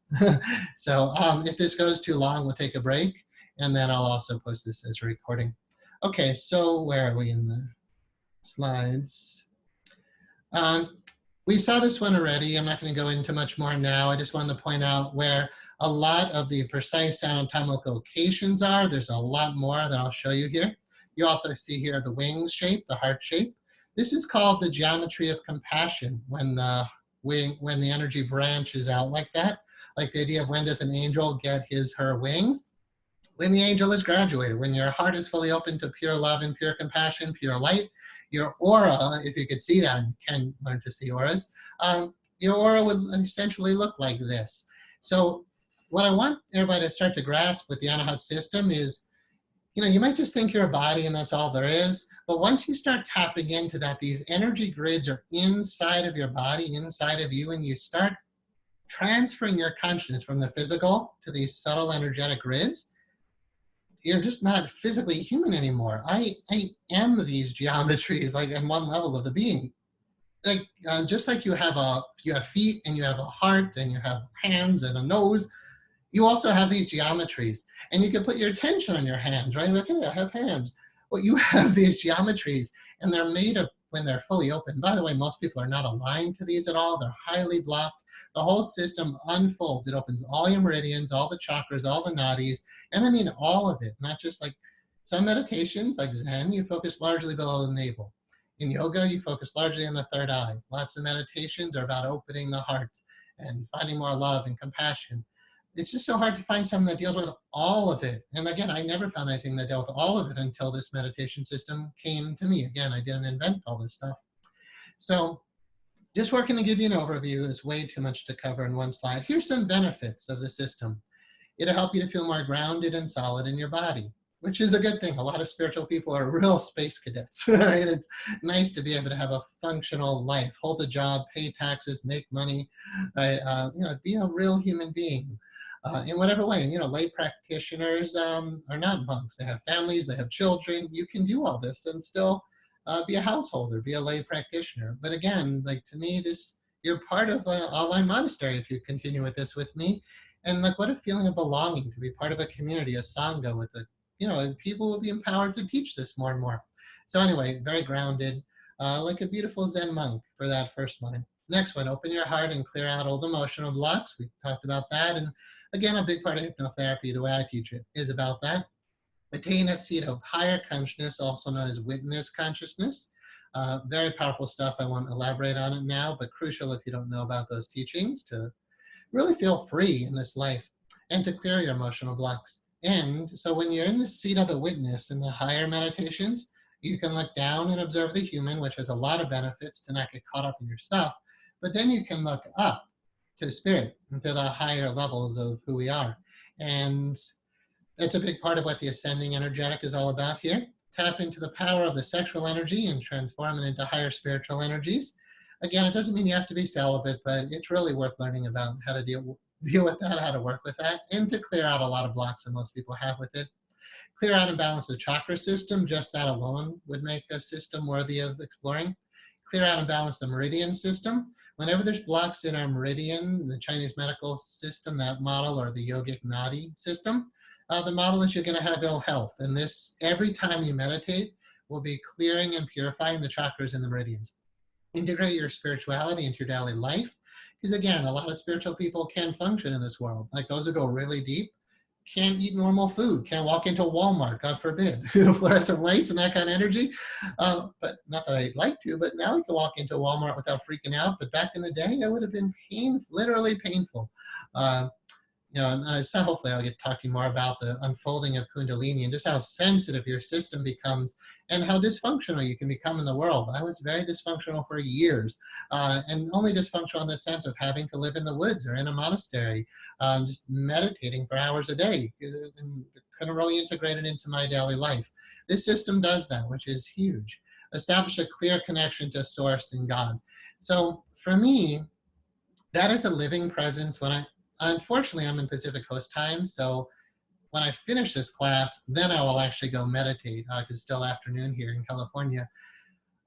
So if this goes too long, we'll take a break. And then I'll also post this as a recording. Okay, so where are we in the slides? We saw this one already. I'm not going to go into much more now. I just wanted to point out where a lot of the precise anatomical locations are. There's a lot more that I'll show you here. You also see here the wings shape, the heart shape. This is called the geometry of compassion, when the energy branches out like that. Like the idea of, when does an angel get her wings? When the angel is graduated, when your heart is fully open to pure love and pure compassion, pure light, your aura, if you could see that, and you can learn to see auras, your aura would essentially look like this. So what I want everybody to start to grasp with the Anahat system is, you might just think you're a body and that's all there is, but once you start tapping into that, these energy grids are inside of your body, inside of you, and you start transferring your consciousness from the physical to these subtle energetic grids, you're just not physically human anymore. I am these geometries, like on one level of the being. Like just like you have feet and you have a heart and you have hands and a nose, You also have these geometries, and you can put your attention on your hands, right? Like, hey, I have hands. Well, you have these geometries, and they're made of, when they're fully open. By the way, most people are not aligned to these at all. They're highly blocked. The whole system unfolds. It opens all your meridians, all the chakras, all the nadis, and I mean all of it, not just like some meditations, like Zen, you focus largely below the navel. In yoga, you focus largely on the third eye. Lots of meditations are about opening the heart and finding more love and compassion. It's just so hard to find something that deals with all of it. And again, I never found anything that dealt with all of it until this meditation system came to me. Again, I didn't invent all this stuff. So just working to give you an overview is way too much to cover in one slide. Here's some benefits of the system. It'll help you to feel more grounded and solid in your body, which is a good thing. A lot of spiritual people are real space cadets, right? It's nice to be able to have a functional life, hold a job, pay taxes, make money, right? Be a real human being. In whatever way. Lay practitioners are not monks. They have families, they have children. You can do all this and still be a householder, be a lay practitioner. But again, like to me, you're part of an online monastery if you continue with this with me. And like, what a feeling of belonging to be part of a community, a sangha with and people will be empowered to teach this more and more. So anyway, very grounded, like a beautiful Zen monk for that first line. Next one, open your heart and clear out old emotional blocks. We talked about that. And again, a big part of hypnotherapy, the way I teach it, is about that. Attain a seat of higher consciousness, also known as witness consciousness. Very powerful stuff. I won't elaborate on it now, but crucial if you don't know about those teachings to really feel free in this life and to clear your emotional blocks. And so when you're in the seat of the witness in the higher meditations, you can look down and observe the human, which has a lot of benefits to not get caught up in your stuff. But then you can look up to spirit, into the higher levels of who we are. And that's a big part of what the ascending energetic is all about here. Tap into the power of the sexual energy and transform it into higher spiritual energies. Again, it doesn't mean you have to be celibate, but it's really worth learning about how to deal with that, how to work with that, and to clear out a lot of blocks that most people have with it. Clear out and balance the chakra system. Just that alone would make a system worthy of exploring. Clear out and balance the meridian system. Whenever there's blocks in our meridian, the Chinese medical system, that model, or the yogic nadi system, the model is you're going to have ill health. And this, every time you meditate, will be clearing and purifying the chakras and the meridians. Integrate your spirituality into your daily life. Because again, a lot of spiritual people can function in this world. Like those who go really deep can't eat normal food, can't walk into Walmart, God forbid, fluorescent lights and that kind of energy. But not that I'd like to, but now I can walk into Walmart without freaking out. But back in the day, it would have been literally painful. So hopefully I'll get talking more about the unfolding of kundalini and just how sensitive your system becomes and how dysfunctional you can become in the world. I was very dysfunctional for years, and only dysfunctional in the sense of having to live in the woods or in a monastery, just meditating for hours a day, and couldn't really integrate it into my daily life. This system does that, which is huge. Establish a clear connection to Source and God. So for me, that is a living presence. Unfortunately, I'm in Pacific Coast time, so when I finish this class, then I will actually go meditate, because it's still afternoon here in California.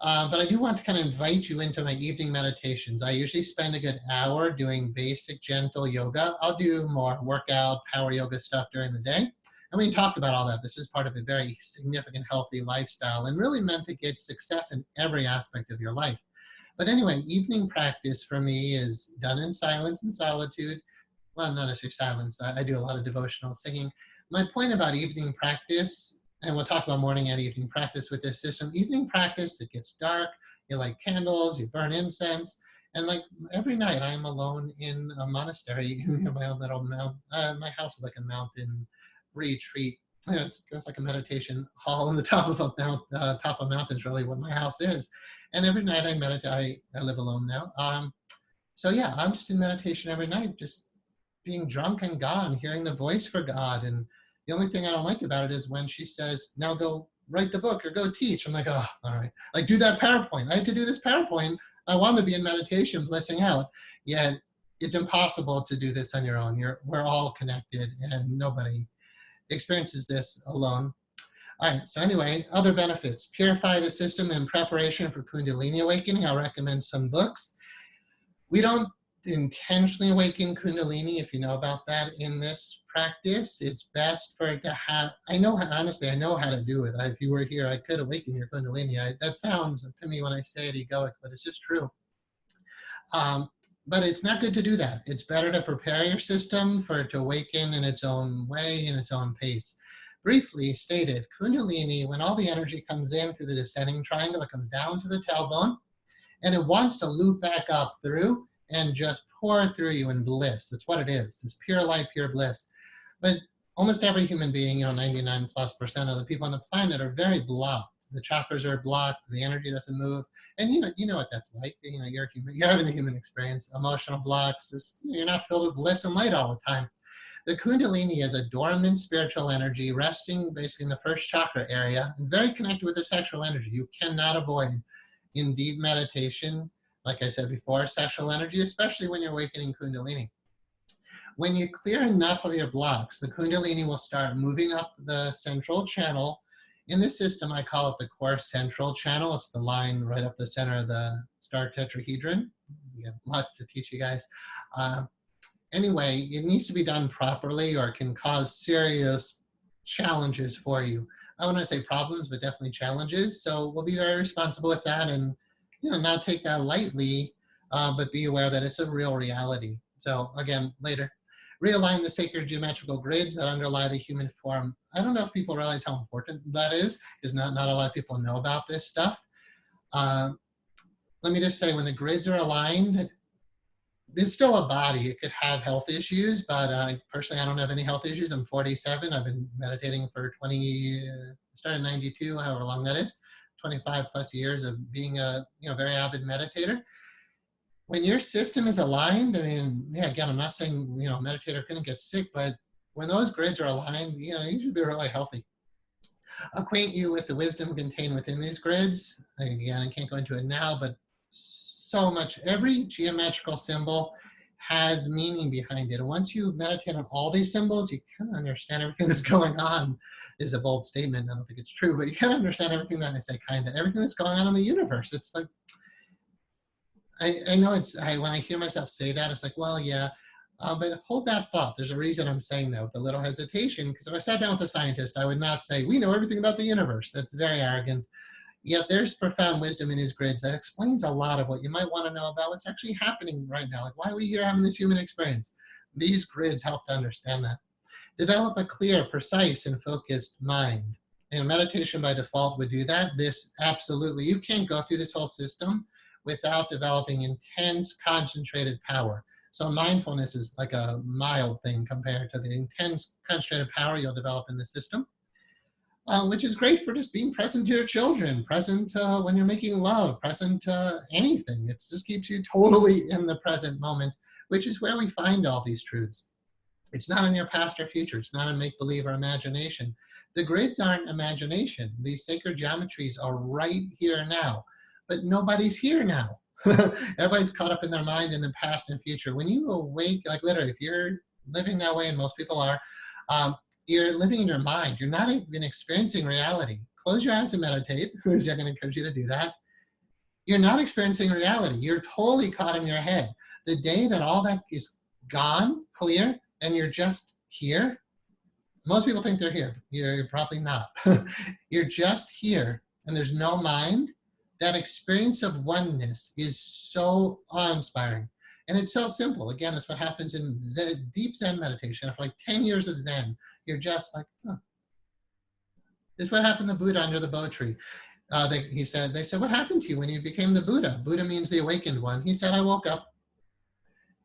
But I do want to kind of invite you into my evening meditations. I usually spend a good hour doing basic, gentle yoga. I'll do more workout, power yoga stuff during the day. And we can talk about all that. This is part of a very significant, healthy lifestyle and really meant to get success in every aspect of your life. But anyway, evening practice for me is done in silence and solitude. Well, not necessarily silence. I do a lot of devotional singing. My point about evening practice, and we'll talk about morning and evening practice with this system. Evening practice, it gets dark, you light candles, you burn incense, and like every night I'm alone in a monastery in my own little mountain. My house is like a mountain retreat. It's like a meditation hall on the top of a mountain is really what my house is. And every night I meditate. I live alone now. So yeah, I'm just in meditation every night, just being drunk in God and hearing the voice for God. And the only thing I don't like about it is when she says, now go write the book or go teach. I'm like, oh, all right. Like, do that PowerPoint. I had to do this PowerPoint. I want to be in meditation, blissing out. Yet it's impossible to do this on your own. We're all connected and nobody experiences this alone. All right, so anyway, other benefits. Purify the system in preparation for Kundalini awakening. I'll recommend some books. We don't intentionally awaken kundalini, if you know about that in this practice, it's best for it to have, honestly, I know how to do it. If you were here, I could awaken your kundalini. That sounds to me when I say it egoic, but it's just true. But it's not good to do that. It's better to prepare your system for it to awaken in its own way, in its own pace. Briefly stated, kundalini, when all the energy comes in through the descending triangle, it comes down to the tailbone, and it wants to loop back up through and just pour through you in bliss. It's what it is. It's pure light, pure bliss. But almost every human being, 99+% of the people on the planet are very blocked. The chakras are blocked, the energy doesn't move. And you know what that's like. You're human, you're having the human experience, emotional blocks. You're not filled with bliss and light all the time. The kundalini is a dormant spiritual energy resting basically in the first chakra area and very connected with the sexual energy. You cannot avoid in deep meditation, like I said before, sexual energy, especially when you're awakening kundalini. When you clear enough of your blocks, the kundalini will start moving up the central channel. In this system, I call it the core central channel. It's the line right up the center of the star tetrahedron. We have lots to teach you guys. Anyway, it needs to be done properly or it can cause serious challenges for you. I wouldn't say problems, but definitely challenges. So we'll be very responsible with that and not take that lightly, but be aware that it's a real reality. So again, later. Realign the sacred geometrical grids that underlie the human form. I don't know if people realize how important that is, because not a lot of people know about this stuff. Let me just say, when the grids are aligned, it's still a body. It could have health issues, but personally, I don't have any health issues. I'm 47. I've been meditating for started in 92, however long that is, 25+ years of being a very avid meditator. When your system is aligned, again, I'm not saying, a meditator couldn't get sick, but when those grids are aligned, you should be really healthy. Acquaint you with the wisdom contained within these grids. Again, I can't go into it now, but so much. Every geometrical symbol has meaning behind it. And once you meditate on all these symbols, you kind of understand everything that's going on. Is a bold statement. I don't think it's true, but you kind of understand everything that I say, everything that's going on in the universe. It's like, I know when I hear myself say that, it's like, well, yeah, but hold that thought. There's a reason I'm saying that with a little hesitation, because if I sat down with a scientist, I would not say, we know everything about the universe. That's very arrogant. Yet there's profound wisdom in these grids that explains a lot of what you might want to know about what's actually happening right now. Like, why are we here having this human experience? These grids help to understand that. Develop a clear, precise, and focused mind. And meditation by default would do that. This absolutely, you can't go through this whole system without developing intense, concentrated power. So mindfulness is like a mild thing compared to the intense, concentrated power you'll develop in the system, which is great for just being present to your children, present when you're making love, present to anything. It just keeps you totally in the present moment, which is where we find all these truths. It's not in your past or future. It's not in make-believe or imagination. The grids aren't imagination. These sacred geometries are right here now. But nobody's here now. Everybody's caught up in their mind in the past and future. When you awake, like literally, if you're living that way, and most people are, you're living in your mind. You're not even experiencing reality. Close your eyes and meditate, because I'm going to encourage you to do that. You're not experiencing reality. You're totally caught in your head. The day that all that is gone, clear, and you're just here, most people think they're here. You're probably not. You're just here, and there's no mind. That experience of oneness is so awe-inspiring. And it's so simple. Again, it's what happens in Zen, deep Zen meditation. After like 10 years of Zen, you're just like, huh. This is what happened to Buddha under the Bo tree. They said, what happened to you when you became the Buddha? Buddha means the awakened one. He said, I woke up.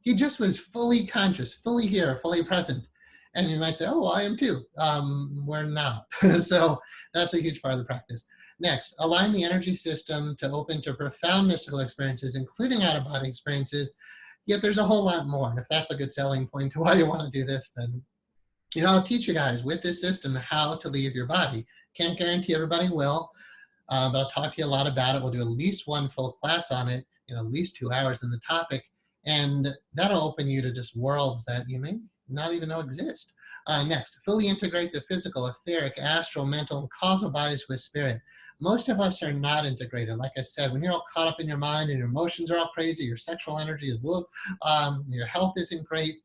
He just was fully conscious, fully here, fully present. And you might say, oh, well, I am too. We're not. So that's a huge part of the practice. Next, align the energy system to open to profound mystical experiences, including out-of-body experiences. Yet there's a whole lot more. And if that's a good selling point to why you want to do this, then I'll teach you guys with this system how to leave your body. Can't guarantee everybody will, but I'll talk to you a lot about it. We'll do at least one full class on it, at least 2 hours in the topic. And that'll open you to just worlds that you may not even know exist. Next, fully integrate the physical, etheric, astral, mental, and causal bodies with spirit. Most of us are not integrated. Like I said, when you're all caught up in your mind and your emotions are all crazy, your sexual energy is low, your health isn't great,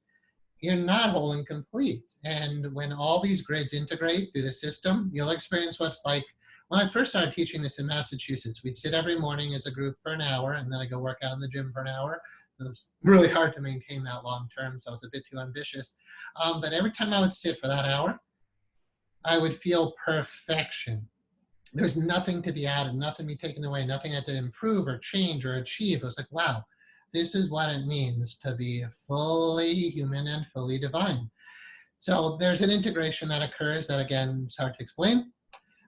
you're not whole and complete. And when all these grids integrate through the system, you'll experience what's like. When I first started teaching this in Massachusetts, we'd sit every morning as a group for an hour, and then I'd go work out in the gym for an hour. It was really hard to maintain that long term, so I was a bit too ambitious. But every time I would sit for that hour, I would feel perfection. There's nothing to be added, nothing to be taken away, nothing I had to improve or change or achieve. It was like, wow, this is what it means to be fully human and fully divine. So there's an integration that occurs that, again, is hard to explain.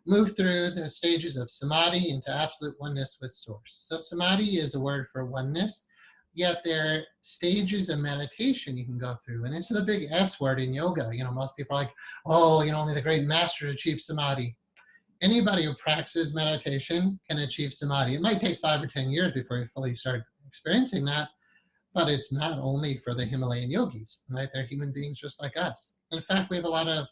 Move through the stages of samadhi into absolute oneness with source. So samadhi is a word for oneness, yet there are stages of meditation you can go through. And it's the big S word in yoga. You know, most people are like, oh, you know, only the great master achieved samadhi. Anybody who practices meditation can achieve samadhi. It might take 5 or 10 years before you fully start experiencing that, but it's not only for the Himalayan yogis, right? They're human beings just like us. In fact, we have a lot of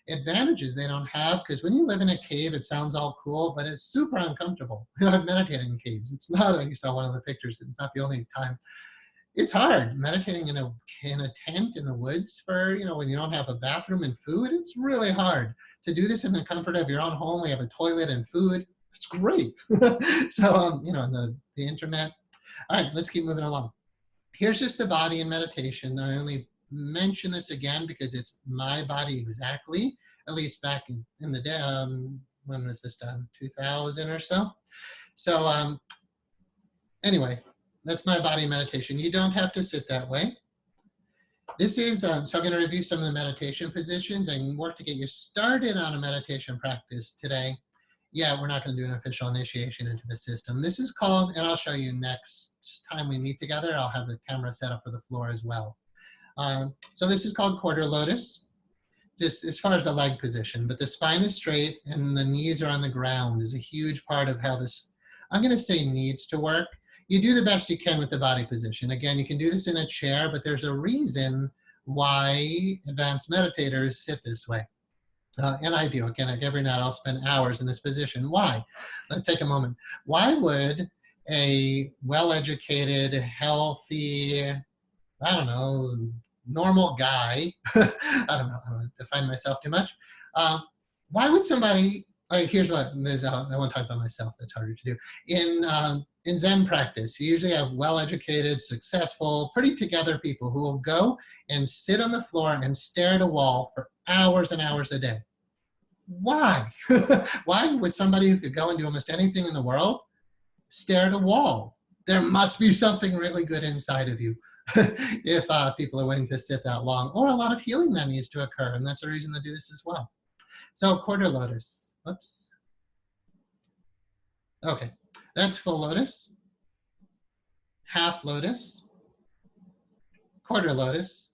advantages they don't have, because when you live in a cave, it sounds all cool, but it's super uncomfortable. You know, I've meditated in caves. It's not, like you saw one of the pictures, it's not the only time. It's hard meditating in a tent in the woods for, you know, when you don't have a bathroom and food. It's really hard to do this in the comfort of your own home. We have a toilet and food. It's great. So, you know, the internet. All right, let's keep moving along. Here's just the body in meditation. I only mention this again because it's my body exactly, at least back in the day. When was this done? 2000 or so. So anyway, that's my body meditation. You don't have to sit that way. This is, so I'm going to review some of the meditation positions and work to get you started on a meditation practice today. Yeah, we're not going to do an official initiation into the system. This is called, and I'll show you next time we meet together, I'll have the camera set up for the floor as well. So this is called quarter lotus, just as far as the leg position, but the spine is straight and the knees are on the ground is a huge part of how this, I'm going to say, needs to work. You do the best you can with the body position. Again, you can do this in a chair, but there's a reason why advanced meditators sit this way. And I do. Again, like every night I'll spend hours in this position. Why? Let's take a moment. Why would a well-educated, healthy, I don't know, normal guy, I don't want to define myself too much. Why would somebody, here's what, I won't talk about myself, that's harder to do. In Zen practice, you usually have well-educated, successful, pretty together people who will go and sit on the floor and stare at a wall for hours and hours a day. Why? Why would somebody who could go and do almost anything in the world stare at a wall? There must be something really good inside of you if people are willing to sit that long, or a lot of healing that needs to occur, and that's a reason to do this as well. So quarter lotus. Whoops. Okay, that's full lotus, half lotus, quarter lotus.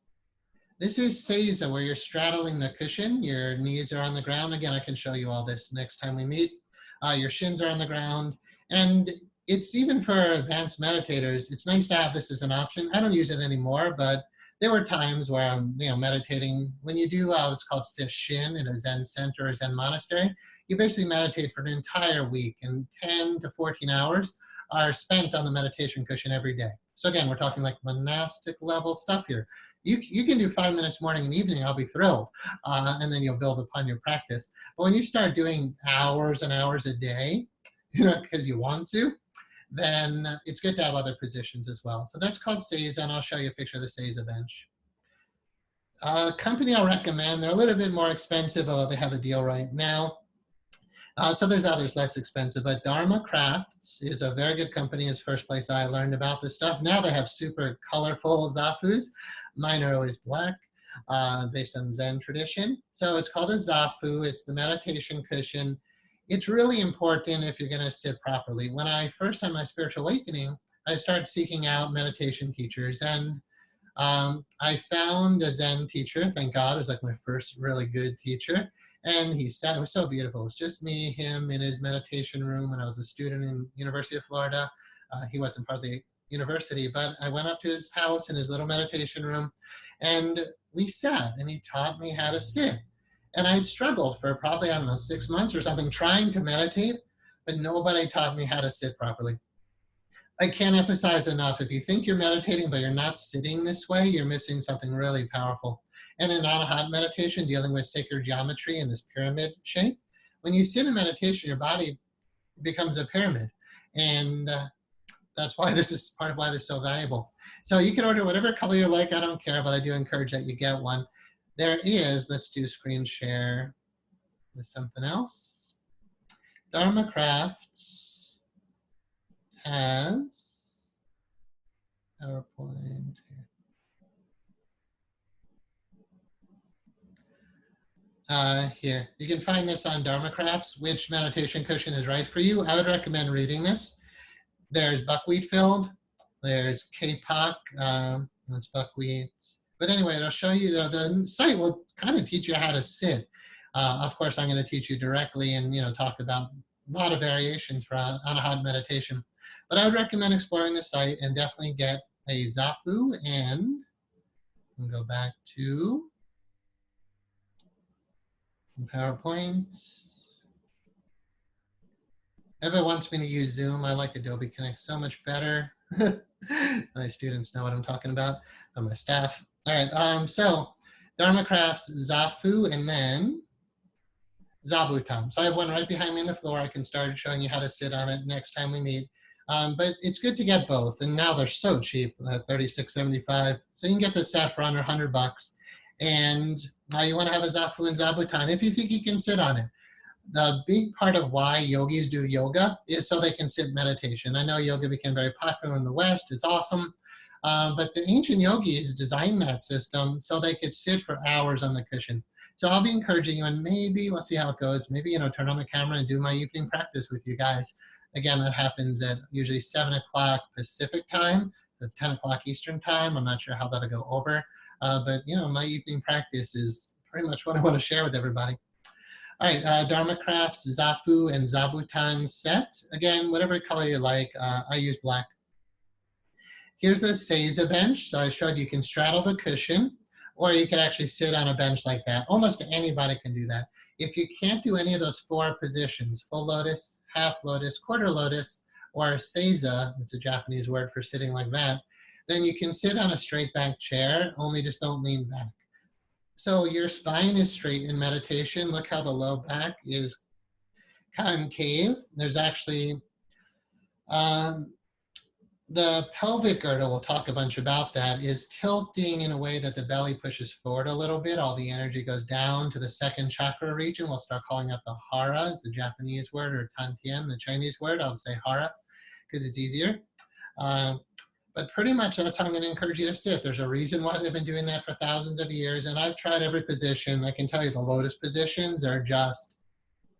This is seiza, where you're straddling the cushion. Your knees are on the ground. Again, I can show you all this next time we meet. Your shins are on the ground. And it's even for advanced meditators, it's nice to have this as an option. I don't use it anymore, but there were times where I'm meditating. When you do what's called sesshin in a Zen center or Zen monastery, you basically meditate for an entire week, and 10 to 14 hours are spent on the meditation cushion every day. So again, we're talking like monastic level stuff here. You can do 5 minutes morning and evening, I'll be thrilled. And then you'll build upon your practice. But when you start doing hours and hours a day, because you want to, then it's good to have other positions as well. So that's called seiza, and I'll show you a picture of the seiza bench. Company I'll recommend, they're a little bit more expensive, although they have a deal right now. So there's others less expensive, but Dharma Crafts is a very good company. It's the first place I learned about this stuff. Now they have super colorful zafus. Mine are always black, based on Zen tradition. So it's called a zafu. It's the meditation cushion. It's really important if you're going to sit properly. When I first had my spiritual awakening, I started seeking out meditation teachers, and I found a Zen teacher. Thank God, it was like my first really good teacher. And he sat, it was so beautiful. It was just me, him in his meditation room when I was a student in University of Florida. He wasn't part of the university, but I went up to his house in his little meditation room, and we sat, and he taught me how to sit. And I had struggled for probably, 6 months or something trying to meditate, but nobody taught me how to sit properly. I can't emphasize enough, if you think you're meditating but you're not sitting this way, you're missing something really powerful. And in Anahat meditation, dealing with sacred geometry in this pyramid shape, when you sit in meditation, your body becomes a pyramid. And that's why this is part of why this is so valuable. So you can order whatever color you like, I don't care, but I do encourage that you get one. There is, let's do screen share with something else. Dharma Crafts has PowerPoint here. You can find this on Dharma Crafts, which meditation cushion is right for you. I would recommend reading this. There's buckwheat filled, there's kapok, that's buckwheat. But anyway, it'll show you, the site will kind of teach you how to sit. Of course, I'm going to teach you directly and talk about a lot of variations for Anahat meditation. But I would recommend exploring the site and definitely get a zafu, and we'll go back to PowerPoint. Everyone wants me to use Zoom. I like Adobe Connect so much better. My students know what I'm talking about, and my staff. All right, so Dharma Crafts, Zafu, and then Zabuton. So I have one right behind me on the floor. I can start showing you how to sit on it next time we meet. But it's good to get both, and now they're so cheap, $36.75. So you can get the set for under $100. And you want to have a Zafu and Zabuton if you think you can sit on it. The big part of why yogis do yoga is so they can sit meditation. I know yoga became very popular in the West. It's awesome. But the ancient yogis designed that system so they could sit for hours on the cushion. So I'll be encouraging you, and maybe we'll see how it goes. Maybe, turn on the camera and do my evening practice with you guys. Again, that happens at usually 7 o'clock Pacific time. That's 10 o'clock Eastern time. I'm not sure how that'll go over. But, my evening practice is pretty much what I want to share with everybody. All right, Dharma Crafts, Zafu, and Zabuton set. Again, whatever color you like. I use black. Here's the Seiza bench. So I showed you can straddle the cushion, or you can actually sit on a bench like that. Almost anybody can do that. If you can't do any of those 4 positions, full lotus, half lotus, quarter lotus, or Seiza, it's a Japanese word for sitting like that, then you can sit on a straight back chair, only just don't lean back. So your spine is straight in meditation. Look how the low back is concave. There's actually the pelvic girdle, we'll talk a bunch about that, is tilting in a way that the belly pushes forward a little bit. All the energy goes down to the second chakra region. We'll start calling that the hara. It's the Japanese word, or tantian, the Chinese word. I'll say hara because it's easier. But pretty much that's how I'm going to encourage you to sit. There's a reason why they've been doing that for thousands of years, and I've tried every position. I can tell you the lotus positions are just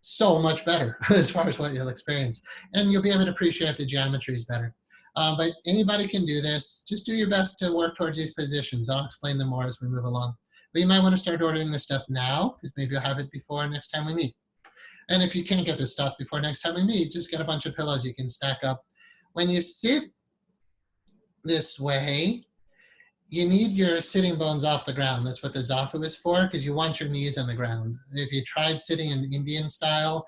so much better as far as what you'll experience. And you'll be able to appreciate the geometries better. But anybody can do this. Just do your best to work towards these positions. I'll explain them more as we move along. But you might want to start ordering this stuff now, because maybe you'll have it before next time we meet. And if you can't get this stuff before next time we meet, just get a bunch of pillows you can stack up. When you sit this way, you need your sitting bones off the ground. That's what the zafu is for, because you want your knees on the ground. If you tried sitting in Indian style,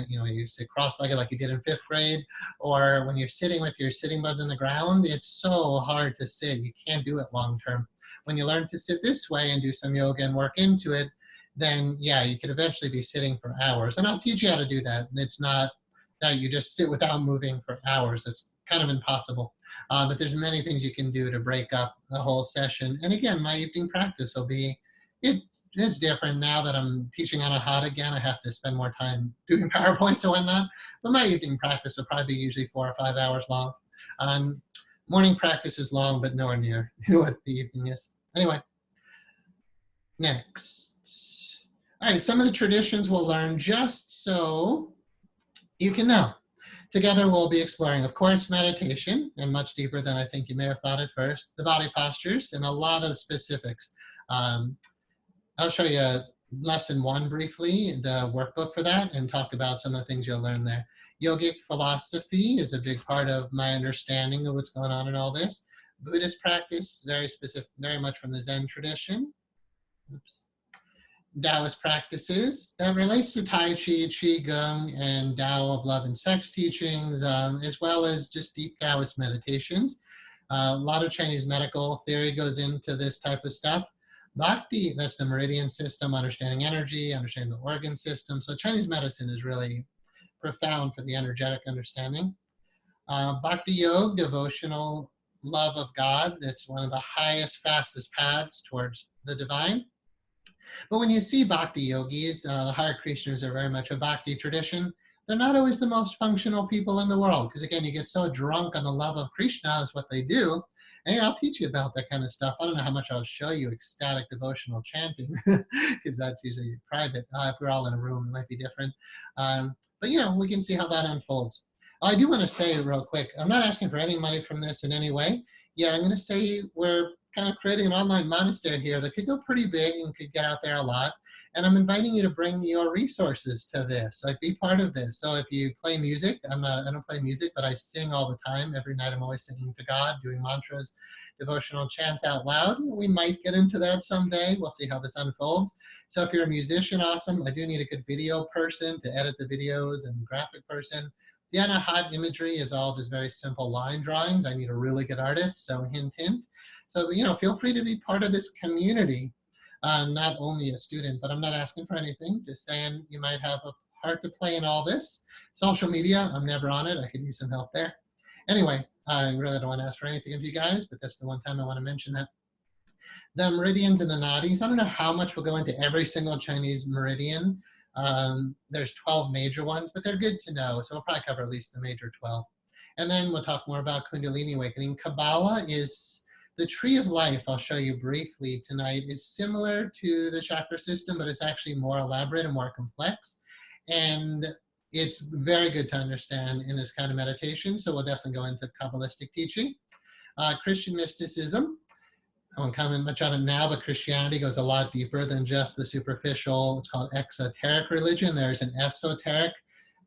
you sit cross-legged like you did in 5th grade, or when you're sitting with your sitting bones on the ground, it's so hard to sit. You can't do it long-term. When you learn to sit this way and do some yoga and work into it, then yeah, you could eventually be sitting for hours. And I'll teach you how to do that. It's not that you just sit without moving for hours. It's kind of impossible. But there's many things you can do to break up the whole session. And again, my evening practice will be, it's different now that I'm teaching Anahat again. I have to spend more time doing PowerPoints and whatnot. But my evening practice will probably be usually 4 or 5 hours long. Morning practice is long, but nowhere near what the evening is. Anyway, next. All right, some of the traditions we'll learn just so you can know. Together we'll be exploring, of course, meditation, and much deeper than I think you may have thought at first, the body postures, and a lot of specifics. I'll show you lesson 1 briefly, the workbook for that, and talk about some of the things you'll learn there. Yogic philosophy is a big part of my understanding of what's going on in all this. Buddhist practice, very specific, very much from the Zen tradition. Oops. Taoist practices that relates to Tai Chi, Qigong, and Tao of love and sex teachings, as well as just deep Taoist meditations. A lot of Chinese medical theory goes into this type of stuff. Bhakti, that's the meridian system, understanding energy, understanding the organ system. So Chinese medicine is really profound for the energetic understanding. Bhakti Yoga, devotional love of God. It's one of the highest, fastest paths towards the divine. But when you see bhakti yogis, the Hare Krishnas are very much a bhakti tradition. They're not always the most functional people in the world because, again, you get so drunk on the love of Krishna is what they do. And I'll teach you about that kind of stuff. I don't know how much I'll show you ecstatic devotional chanting because that's usually private. If we're all in a room, it might be different. But, we can see how that unfolds. I do want to say real quick, I'm not asking for any money from this in any way. Yeah, I'm going to say we're kind of creating an online monastery here that could go pretty big and could get out there a lot. And I'm inviting you to bring your resources to this, like be part of this. So if you play music, I don't play music, but I sing all the time. Every night I'm always singing to God, doing mantras, devotional chants out loud. We might get into that someday. We'll see how this unfolds. So if you're a musician, awesome. I do need a good video person to edit the videos and graphic person. The Anahat imagery is all just very simple line drawings. I need a really good artist, so hint, hint. So, feel free to be part of this community. Not only a student, but I'm not asking for anything. Just saying you might have a part to play in all this. Social media, I'm never on it. I could use some help there. Anyway, I really don't want to ask for anything of you guys, but that's the one time I want to mention that. The meridians and the nadis, I don't know how much we'll go into every single Chinese meridian. There's 12 major ones, but they're good to know. So we'll probably cover at least the major 12. And then we'll talk more about Kundalini awakening. Kabbalah is the tree of life. I'll show you briefly tonight is similar to the chakra system, but it's actually more elaborate and more complex. And it's very good to understand in this kind of meditation. So we'll definitely go into Kabbalistic teaching. Christian mysticism. I won't comment much on it now, but Christianity goes a lot deeper than just the superficial, it's called exoteric religion. There's an esoteric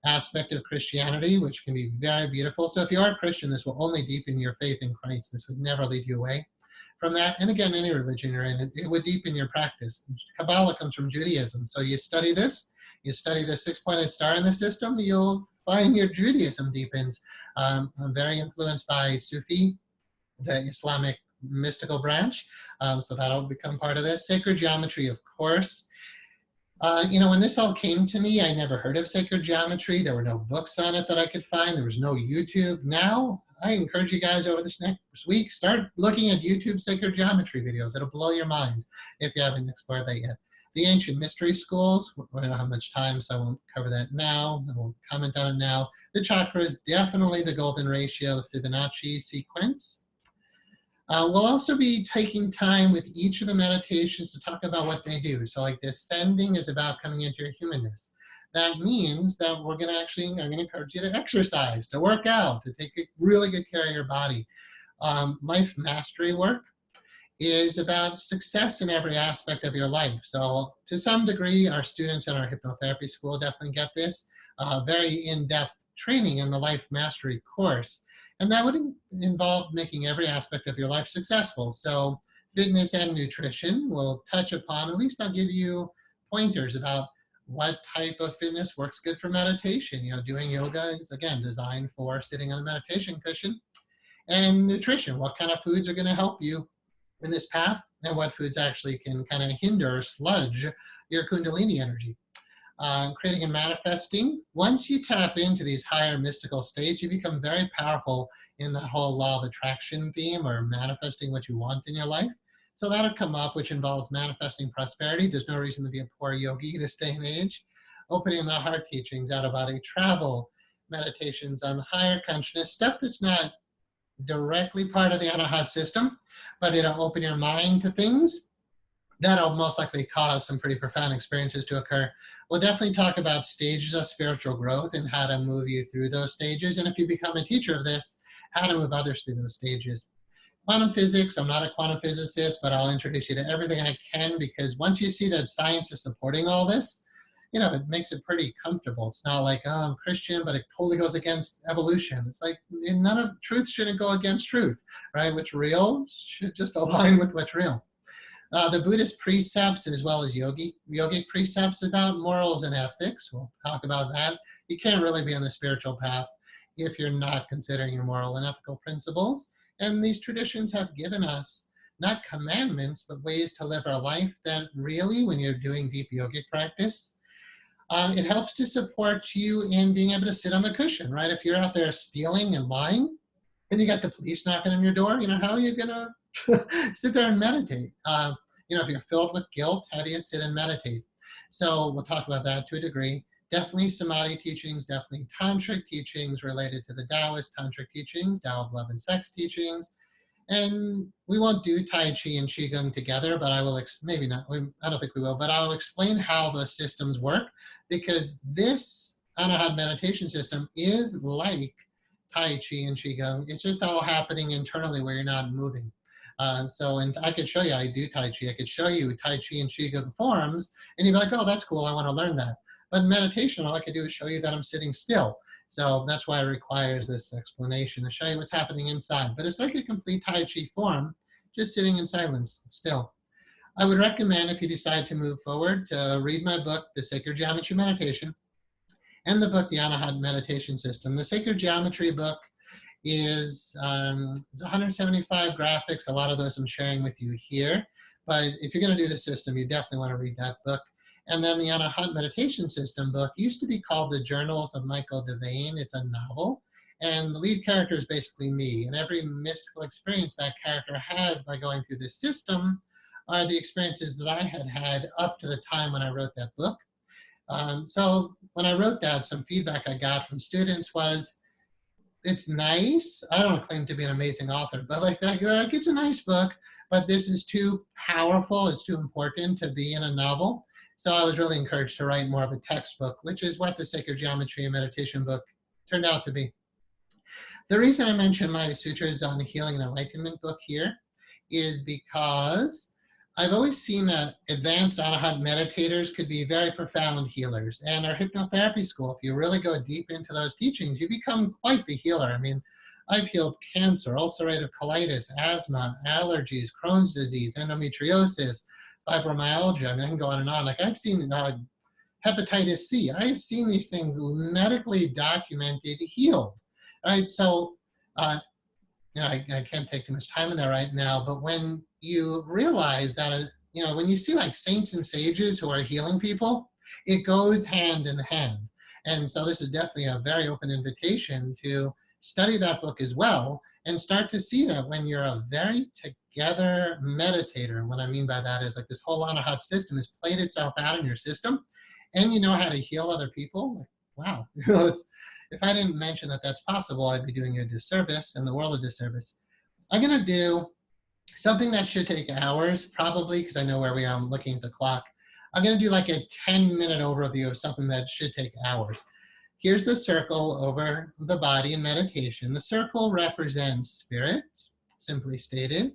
aspect of Christianity, which can be very beautiful. So if you are a Christian, this will only deepen your faith in Christ. This would never lead you away from that. And again, any religion you're in, it would deepen your practice. Kabbalah comes from Judaism. So you study this, you study the six-pointed star in the system, you'll find your Judaism deepens. I'm very influenced by Sufi, the Islamic mystical branch. So that'll become part of this. Sacred geometry, of course. When this all came to me, I never heard of sacred geometry. There were no books on it that I could find. There was no YouTube. Now, I encourage you guys over this next week, start looking at YouTube sacred geometry videos. It'll blow your mind if you haven't explored that yet. The ancient mystery schools, we don't have much time, so I won't cover that now. I won't comment on it now. The chakras, definitely the golden ratio, the Fibonacci sequence. We'll also be taking time with each of the meditations to talk about what they do. So like descending is about coming into your humanness. That means that I'm going to encourage you to exercise, to work out, to take really good care of your body. Life mastery work is about success in every aspect of your life. So to some degree, our students in our hypnotherapy school definitely get this. Very in-depth training in the life mastery course. And that would involve making every aspect of your life successful. So fitness and nutrition will touch upon, at least I'll give you pointers about what type of fitness works good for meditation. Doing yoga is, again, designed for sitting on a meditation cushion. And nutrition, what kind of foods are going to help you in this path, and what foods actually can kind of hinder or sludge your kundalini energy. Creating and manifesting. Once you tap into these higher mystical states, you become very powerful in that whole law of attraction theme, or manifesting what you want in your life. So that'll come up, which involves manifesting prosperity. There's no reason to be a poor yogi this day and age. Opening the heart teachings, out of body travel, meditations on higher consciousness, stuff that's not directly part of the Anahat system, but it'll open your mind to things. That'll most likely cause some pretty profound experiences to occur. We'll definitely talk about stages of spiritual growth and how to move you through those stages. And if you become a teacher of this, how to move others through those stages. Quantum physics, I'm not a quantum physicist, but I'll introduce you to everything I can, because once you see that science is supporting all this, it makes it pretty comfortable. It's not like, oh, I'm Christian, but it totally goes against evolution. It's like none of truth shouldn't go against truth, right? What's real should just align with what's real. The Buddhist precepts as well as yogic precepts about morals and ethics. We'll talk about that. You can't really be on the spiritual path if you're not considering your moral and ethical principles. And these traditions have given us not commandments, but ways to live our life that really, when you're doing deep yogic practice, it helps to support you in being able to sit on the cushion, right? If you're out there stealing and lying, and you got the police knocking on your door, how are you gonna sit there and meditate? If you're filled with guilt, how do you sit and meditate? So we'll talk about that to a degree. Definitely samadhi teachings, definitely tantric teachings related to the Taoist tantric teachings, Tao of love and sex teachings. And we won't do Tai Chi and Qigong together, but I will, maybe not, I don't think we will, but I'll explain how the systems work, because this Anahat meditation system is like Tai Chi and Qigong. It's just all happening internally where you're not moving. And I could show you, I do Tai Chi. I could show you Tai Chi and Qigong forms, and you'd be like, oh, that's cool, I want to learn that. But in meditation, all I could do is show you that I'm sitting still. So that's why it requires this explanation to show you what's happening inside. But it's like a complete Tai Chi form, just sitting in silence, still. I would recommend, if you decide to move forward, to read my book, The Sacred Geometry Meditation, and the book, The Anahat Meditation System. The Sacred Geometry book is it's 175 graphics. A lot of those I'm sharing with you here. But if you're going to do the system, you definitely want to read that book. And then the Anahat Meditation System book used to be called The Journals of Michael Devane. It's a novel. And the lead character is basically me. And every mystical experience that character has by going through this system are the experiences that I had had up to the time when I wrote that book. So when I wrote that, some feedback I got from students was, it's nice. I don't claim to be an amazing author, but it's a nice book, but this is too powerful. It's too important to be in a novel. So I was really encouraged to write more of a textbook, which is what the Sacred Geometry and Meditation book turned out to be. The reason I mention my Sutras on Healing and Enlightenment book here is because I've always seen that advanced Anahat meditators could be very profound healers. And our hypnotherapy school, if you really go deep into those teachings, you become quite the healer. I mean, I've healed cancer, ulcerative colitis, asthma, allergies, Crohn's disease, endometriosis, fibromyalgia. I mean, I can go on and on. Like I've seen hepatitis C. I've seen these things medically documented, healed. Right? So, I can't take too much time in there right now, but when you realize that, when you see like saints and sages who are healing people, it goes hand in hand. And so this is definitely a very open invitation to study that book as well and start to see that when you're a very together meditator, and what I mean by that is like this whole Anahat system has played itself out in your system and you know how to heal other people, like, wow, if I didn't mention that that's possible, I'd be doing you a disservice and the world a disservice. I'm going to do something that should take hours, probably, because I know where we are. I'm looking at the clock. I'm going to do like a 10-minute overview of something that should take hours. Here's the circle over the body in meditation. The circle represents spirit, simply stated.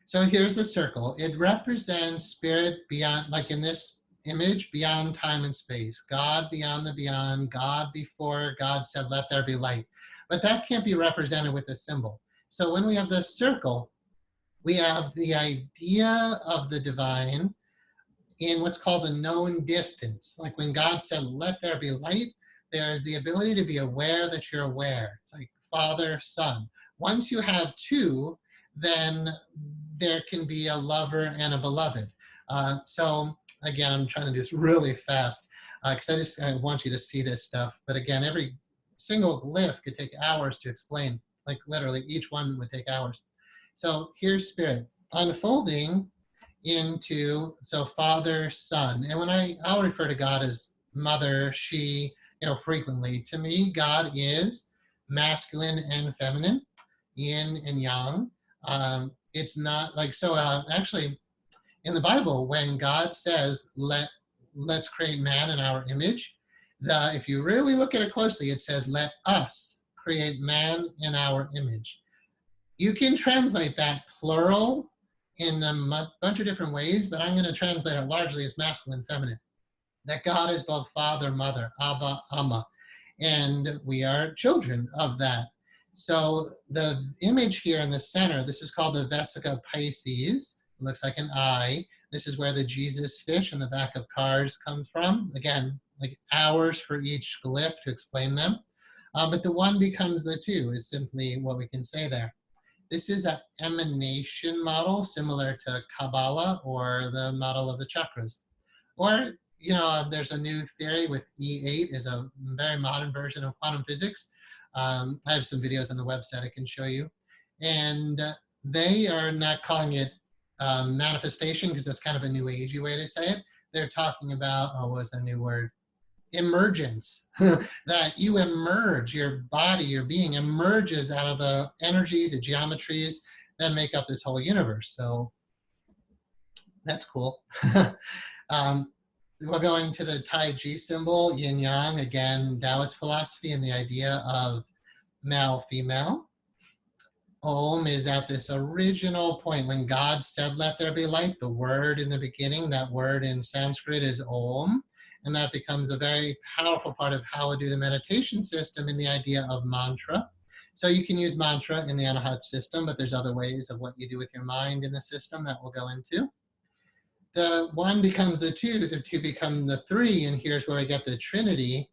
So here's the circle. It represents spirit beyond, like in this image, beyond time and space. God beyond the beyond, God before God said, let there be light. But that can't be represented with a symbol. So when we have the circle, we have the idea of the divine in what's called a known distance. Like when God said, let there be light, there's the ability to be aware that you're aware. It's like Father, Son. Once you have two, then there can be a lover and a beloved. So again, I'm trying to do this really fast because I want you to see this stuff. But again, every single glyph could take hours to explain. Like literally each one would take hours. So here's spirit unfolding into, so Father, Son. And when I'll refer to God as mother, she, frequently. To me, God is masculine and feminine, yin and yang. It's not like, so actually in the Bible, when God says, let's create man in our image, if you really look at it closely, it says, let us create man in our image. You can translate that plural in a bunch of different ways, but I'm going to translate it largely as masculine, feminine. That God is both father, mother, Abba, Amma, and we are children of that. So the image here in the center, this is called the Vesica Pisces. looks like an eye. This is where the Jesus fish in the back of cars comes from. Again, like hours for each glyph to explain them. But the one becomes the two is simply what we can say there. This is an emanation model similar to Kabbalah or the model of the chakras. Or, there's a new theory with E8 is a very modern version of quantum physics. I have some videos on the website I can show you. And they are not calling it manifestation because that's kind of a new agey way to say it. They're talking about, what was the new word? Emergence. That you emerge, your body, your being emerges out of the energy, the geometries that make up this whole universe. So that's cool. We're going to the Tai Chi symbol, yin yang, again, Taoist philosophy and the idea of male, female. Om is at this original point when God said, let there be light, the word in the beginning, that word in Sanskrit is Om. And that becomes a very powerful part of how we do the meditation system in the idea of mantra. So you can use mantra in the Anahat system, but there's other ways of what you do with your mind in the system that we'll go into. The one becomes the two become the three, and here's where we get the Trinity.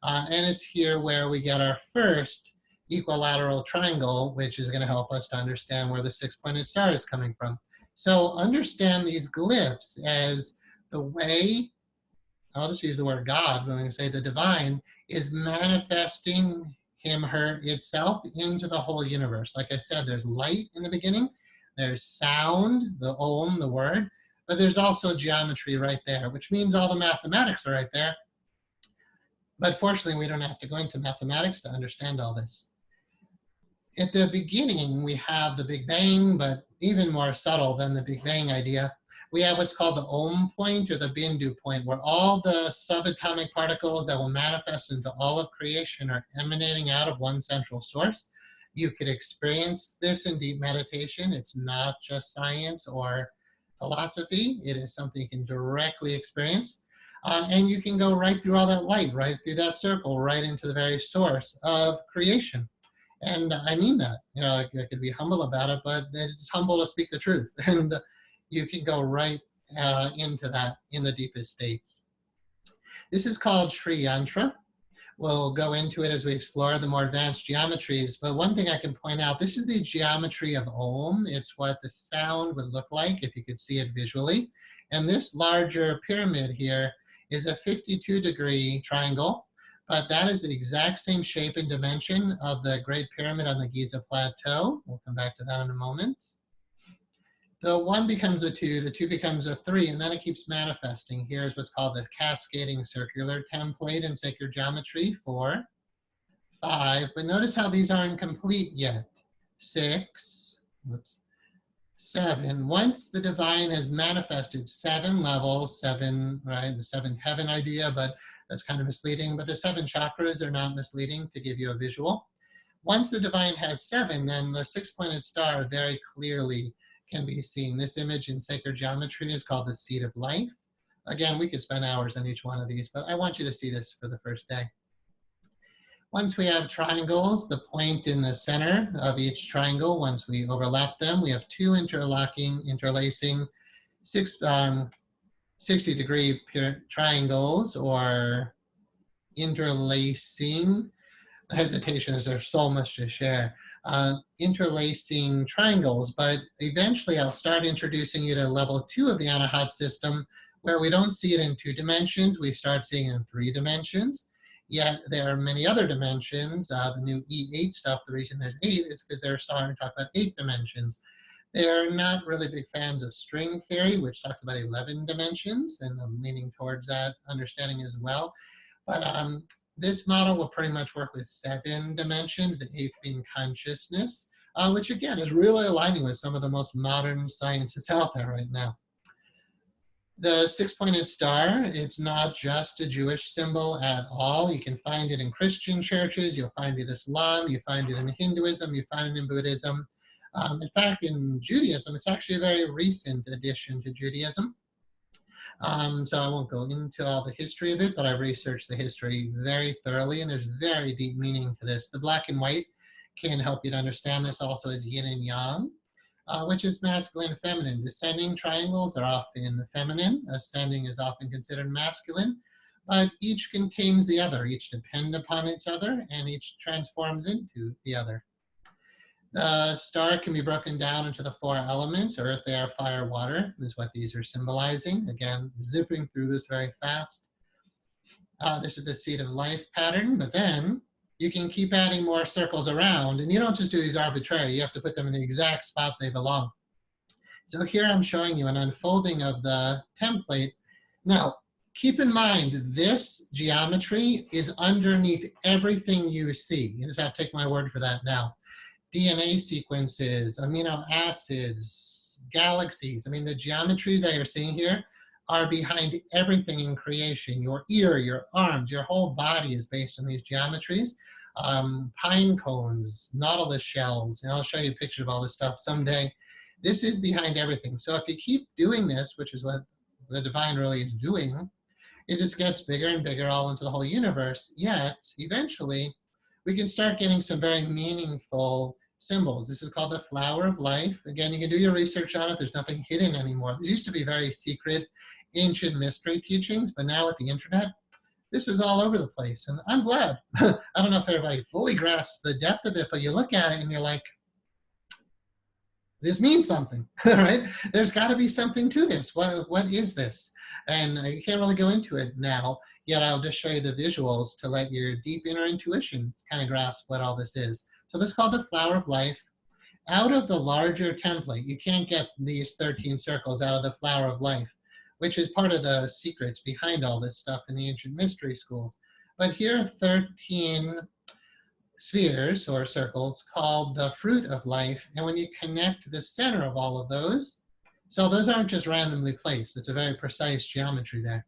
And it's here where we get our first equilateral triangle, which is going to help us to understand where the six-pointed star is coming from. So understand these glyphs as the way, I'll just use the word God when we say the divine, is manifesting him, her, itself into the whole universe. Like I said, there's light in the beginning, there's sound, the Om, the word, but there's also geometry right there, which means all the mathematics are right there. But fortunately, we don't have to go into mathematics to understand all this. At the beginning, we have the Big Bang, but even more subtle than the Big Bang idea, we have what's called the Om point or the Bindu point, where all the subatomic particles that will manifest into all of creation are emanating out of one central source. You could experience this in deep meditation. It's not just science or philosophy. It is something you can directly experience. And you can go right through all that light, right through that circle, right into the very source of creation. And I mean that. I could be humble about it, but it's humble to speak the truth. And you can go right into that in the deepest states. This is called Sri Yantra. We'll go into it as we explore the more advanced geometries. But one thing I can point out, this is the geometry of Om. It's what the sound would look like if you could see it visually. And this larger pyramid here is a 52-degree triangle, but that is the exact same shape and dimension of the Great Pyramid on the Giza Plateau. We'll come back to that in a moment. The one becomes a two, the two becomes a three, and then it keeps manifesting. Here's what's called the cascading circular template in sacred geometry, 4, 5, but notice how these aren't complete yet. 6, 7. Once the divine has manifested 7 levels, 7, right, the seventh heaven idea, but that's kind of misleading, but the 7 chakras are not misleading to give you a visual. Once the divine has 7, then the six-pointed star very clearly can be seen. This image in sacred geometry is called the seed of life. Again, we could spend hours on each one of these, but I want you to see this for the first day. Once we have triangles, the point in the center of each triangle, once we overlap them, we have 2 interlacing 60-degree triangles, or interlacing, hesitation is there's so much to share, interlacing triangles, but eventually I'll start introducing you to level 2 of the Anahat system, where we don't see it in 2 dimensions, we start seeing it in 3 dimensions. Yet there are many other dimensions. The new E8 stuff, the reason there's 8 is because they're starting to talk about 8 dimensions. They're not really big fans of string theory, which talks about 11 dimensions, and I'm leaning towards that understanding as well. But this model will pretty much work with 7 dimensions, the 8th being consciousness, which again is really aligning with some of the most modern sciences out there right now. The six-pointed star, it's not just a Jewish symbol at all. You can find it in Christian churches, you'll find it in Islam, you find it in Hinduism, you find it in Buddhism. In fact, in Judaism, it's actually a very recent addition to Judaism. So I won't go into all the history of it, but I've researched the history very thoroughly, and there's very deep meaning to this. The black and white can help you to understand this also as yin and yang. which is masculine and feminine. Descending triangles are often feminine. Ascending is often considered masculine. But each contains the other. Each depend upon each other, and each transforms into the other. The star can be broken down into the 4 elements: earth, air, fire, water, is what these are symbolizing. Again, zipping through this very fast. This is the seed of life pattern, but then you can keep adding more circles around, and you don't just do these arbitrarily. You have to put them in the exact spot they belong. So here I'm showing you an unfolding of the template. Now, keep in mind, this geometry is underneath everything you see. You just have to take my word for that now. DNA sequences, amino acids, galaxies. I mean, the geometries that you're seeing here are behind everything in creation. Your ear, your arms, your whole body is based on these geometries. Pine cones, nautilus shells, and I'll show you a picture of all this stuff someday. This is behind everything. So if you keep doing this, which is what the divine really is doing, it just gets bigger and bigger all into the whole universe. Yet, eventually, we can start getting some very meaningful symbols. This is called the flower of life. Again, you can do your research on it. There's nothing hidden anymore. These used to be very secret, ancient mystery teachings, but now with the internet, this is all over the place. And I'm glad. I don't know if everybody fully grasps the depth of it, but you look at it and you're like, this means something, right? There's got to be something to this. What is this? And you can't really go into it now, yet I'll just show you the visuals to let your deep inner intuition kind of grasp what all this is. So this is called the flower of life. Out of the larger template, you can't get these 13 circles out of the flower of life, which is part of the secrets behind all this stuff in the ancient mystery schools. But here are 13 spheres or circles called the fruit of life. And when you connect the center of all of those, so those aren't just randomly placed, it's a very precise geometry there,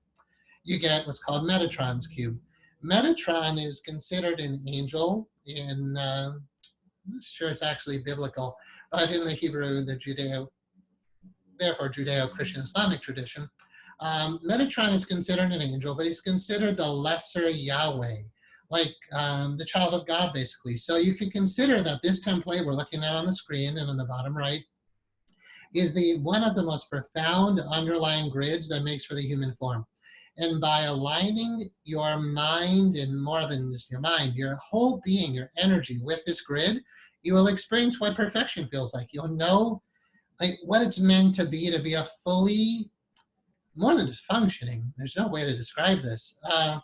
you get what's called Metatron's cube. Metatron is considered an angel in, I'm not sure it's actually biblical, but in the Hebrew, the therefore Judeo-Christian Islamic tradition, Metatron is considered an angel, but he's considered the lesser Yahweh, like the child of God, basically. So you can consider that this template we're looking at on the screen and on the bottom right is one of the most profound underlying grids that makes for the human form. And by aligning your mind, and more than just your mind, your whole being, your energy with this grid, you will experience what perfection feels like. You'll know like what it's meant to be a fully, more than just functioning. There's no way to describe this. I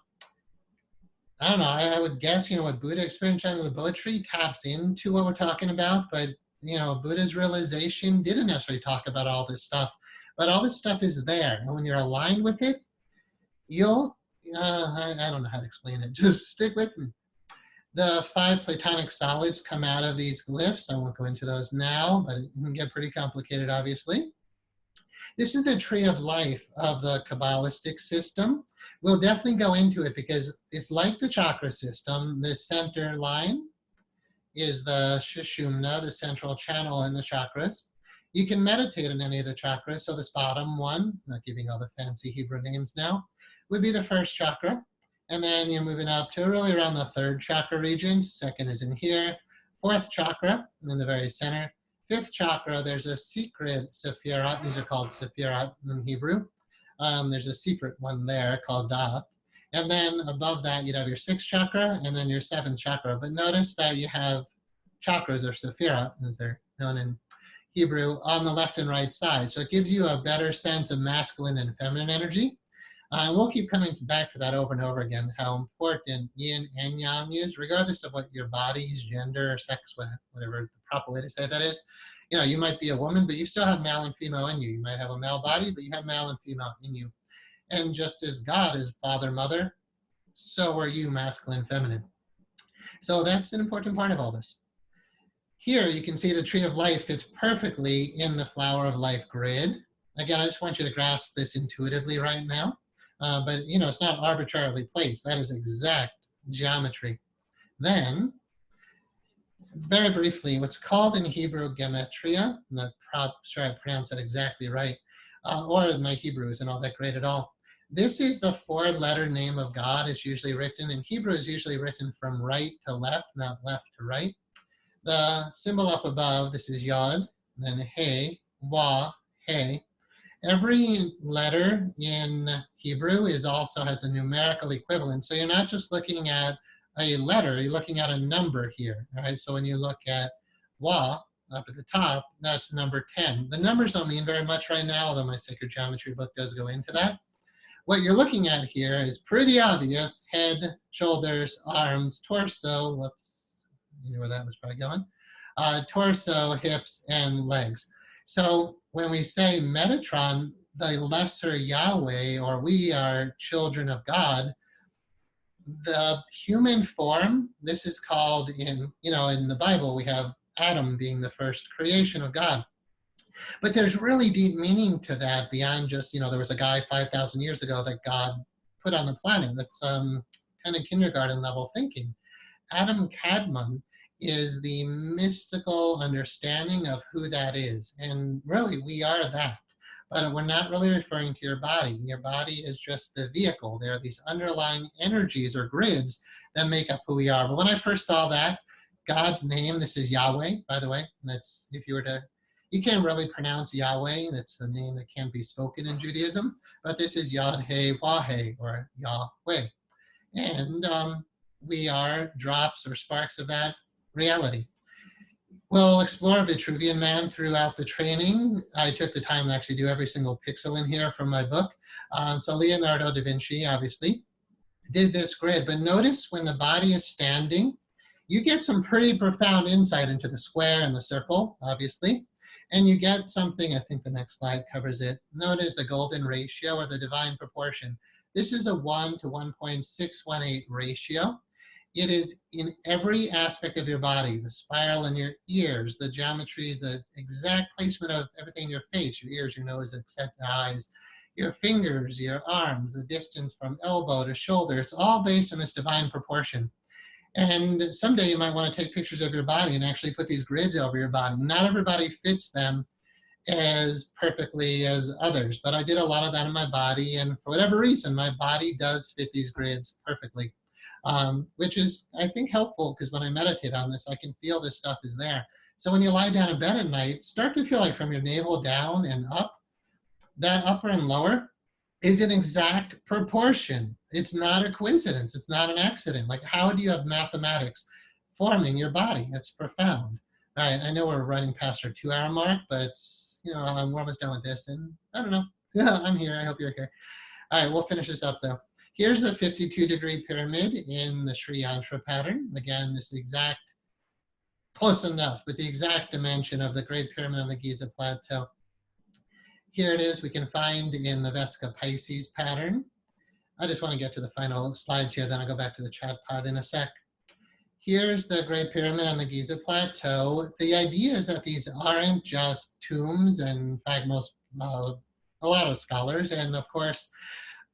don't know, I would guess, what Buddha experienced under the Bodhi tree taps into what we're talking about, but, Buddha's realization didn't necessarily talk about all this stuff, but all this stuff is there. And when you're aligned with it, you'll, I don't know how to explain it, just stick with me. The 5 Platonic solids come out of these glyphs. I won't go into those now, but it can get pretty complicated, obviously. This is the tree of life of the Kabbalistic system. We'll definitely go into it because it's like the chakra system. The center line is the Sushumna, the central channel in the chakras. You can meditate in any of the chakras. So this bottom one, not giving all the fancy Hebrew names now, would be the first chakra. And then you're moving up to really around the 3rd chakra region. 2nd is in here. 4th chakra in the very center. 5th chakra, there's a secret sephirot. These are called sephirot in Hebrew. There's a secret one there called Da'at. And then above that, you'd have your 6th chakra and then your 7th chakra. But notice that you have chakras, or sephirot, as they're known in Hebrew, on the left and right side. So it gives you a better sense of masculine and feminine energy. We'll keep coming back to that over and over again, how important yin and yang is, regardless of what your body's gender or sex, whatever the proper way to say that is. You might be a woman, but you still have male and female in you. You might have a male body, but you have male and female in you. And just as God is father, mother, so are you, masculine, feminine. So that's an important part of all this. Here you can see the tree of life fits perfectly in the flower of life grid. Again, I just want you to grasp this intuitively right now. But it's not arbitrarily placed. That is exact geometry. Then, very briefly, what's called in Hebrew gematria, I'm not sure I pronounced that exactly right, or my Hebrew isn't all that great at all. This is the 4-letter name of God. It's usually written, in Hebrew is usually written from right to left, not left to right. The symbol up above, this is Yod, then He, Wa, He. Every letter in Hebrew also has a numerical equivalent. So you're not just looking at a letter, you're looking at a number here. All right, so when you look at Wa up at the top, that's number 10. The numbers don't mean very much right now, although my sacred geometry book does go into that. What you're looking at here is pretty obvious: head, shoulders, arms, torso, whoops, you know where that was probably going, torso, hips, and legs. So when we say Metatron, the lesser Yahweh, or we are children of God, the human form, this is called in the Bible, we have Adam being the first creation of God. But there's really deep meaning to that beyond just, there was a guy 5,000 years ago that God put on the planet. That's kind of kindergarten level thinking. Adam Kadmon is the mystical understanding of who that is. And really, we are that. But we're not really referring to your body. Your body is just the vehicle. There are these underlying energies or grids that make up who we are. But when I first saw that, God's name, this is Yahweh, by the way. That's, if you were to, you can't really pronounce Yahweh. That's a name that can't be spoken in Judaism. But this is Yod-He-Wah-He, or Yahweh. And we are drops or sparks of that reality. We'll explore Vitruvian Man throughout the training. I took the time to actually do every single pixel in here from my book. So Leonardo da Vinci, obviously, did this grid. But notice when the body is standing, you get some pretty profound insight into the square and the circle, obviously. And you get something, I think the next slide covers it. Notice the golden ratio, or the divine proportion. This is a 1 to 1.618 ratio. It is in every aspect of your body: the spiral in your ears, the geometry, the exact placement of everything in your face, your ears, your nose, except the eyes, your fingers, your arms, the distance from elbow to shoulder. It's all based on this divine proportion. And someday you might want to take pictures of your body and actually put these grids over your body. Not everybody fits them as perfectly as others, but I did a lot of that in my body, and for whatever reason, my body does fit these grids perfectly. Which is, I think, helpful, because when I meditate on this, I can feel this stuff is there. So when you lie down in bed at night, start to feel like from your navel down and up, that upper and lower is an exact proportion. It's not a coincidence. It's not an accident. Like, how do you have mathematics forming your body? It's profound. All right, I know we're running past our 2-hour mark, but we're almost done with this, and I don't know. Yeah, I'm here. I hope you're here. All right, we'll finish this up though. Here's the 52-degree pyramid in the Sri Yantra pattern. Again, this exact, close enough, but the exact dimension of the Great Pyramid on the Giza Plateau. Here it is, we can find in the Vesica Pisces pattern. I just want to get to the final slides here, then I'll go back to the chat pod in a sec. Here's the Great Pyramid on the Giza Plateau. The idea is that these aren't just tombs, and in fact, a lot of scholars, and of course,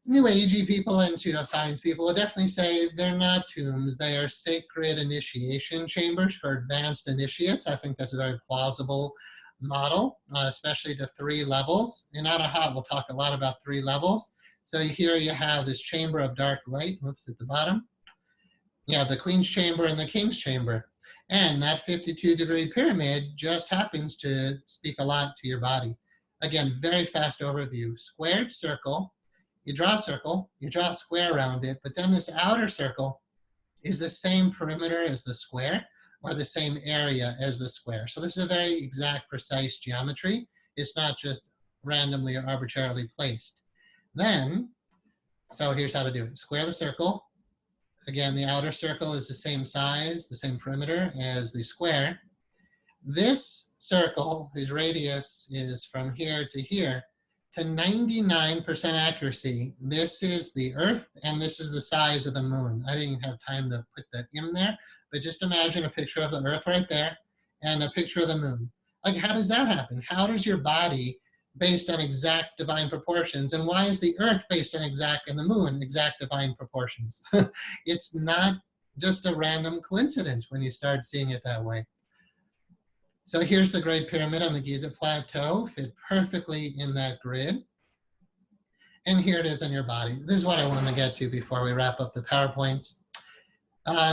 New Agey people and pseudoscience people will definitely say they're not tombs. They are sacred initiation chambers for advanced initiates. I think that's a very plausible model, especially the 3 levels. In Anahat, we'll talk a lot about 3 levels. So here you have this chamber of dark light, whoops, at the bottom. You have the Queen's Chamber and the King's Chamber. And that 52-degree pyramid just happens to speak a lot to your body. Again, very fast overview. Squared circle. You draw a circle, you draw a square around it, but then this outer circle is the same perimeter as the square, or the same area as the square. So this is a very exact, precise geometry. It's not just randomly or arbitrarily placed. Then, so here's how to do it. Square the circle. Again, the outer circle is the same size, the same perimeter as the square. This circle, whose radius is from here to here, to 99% accuracy, this is the Earth, and this is the size of the moon. I didn't have time to put that in there, but just imagine a picture of the Earth right there, and a picture of the moon. Like, how does that happen? How does your body, based on exact divine proportions, and why is the Earth based on exact, and the moon exact divine proportions? It's not just a random coincidence when you start seeing it that way. So here's the Great Pyramid on the Giza Plateau, fit perfectly in that grid. And here it is on your body. This is what I want to get to before we wrap up the PowerPoints.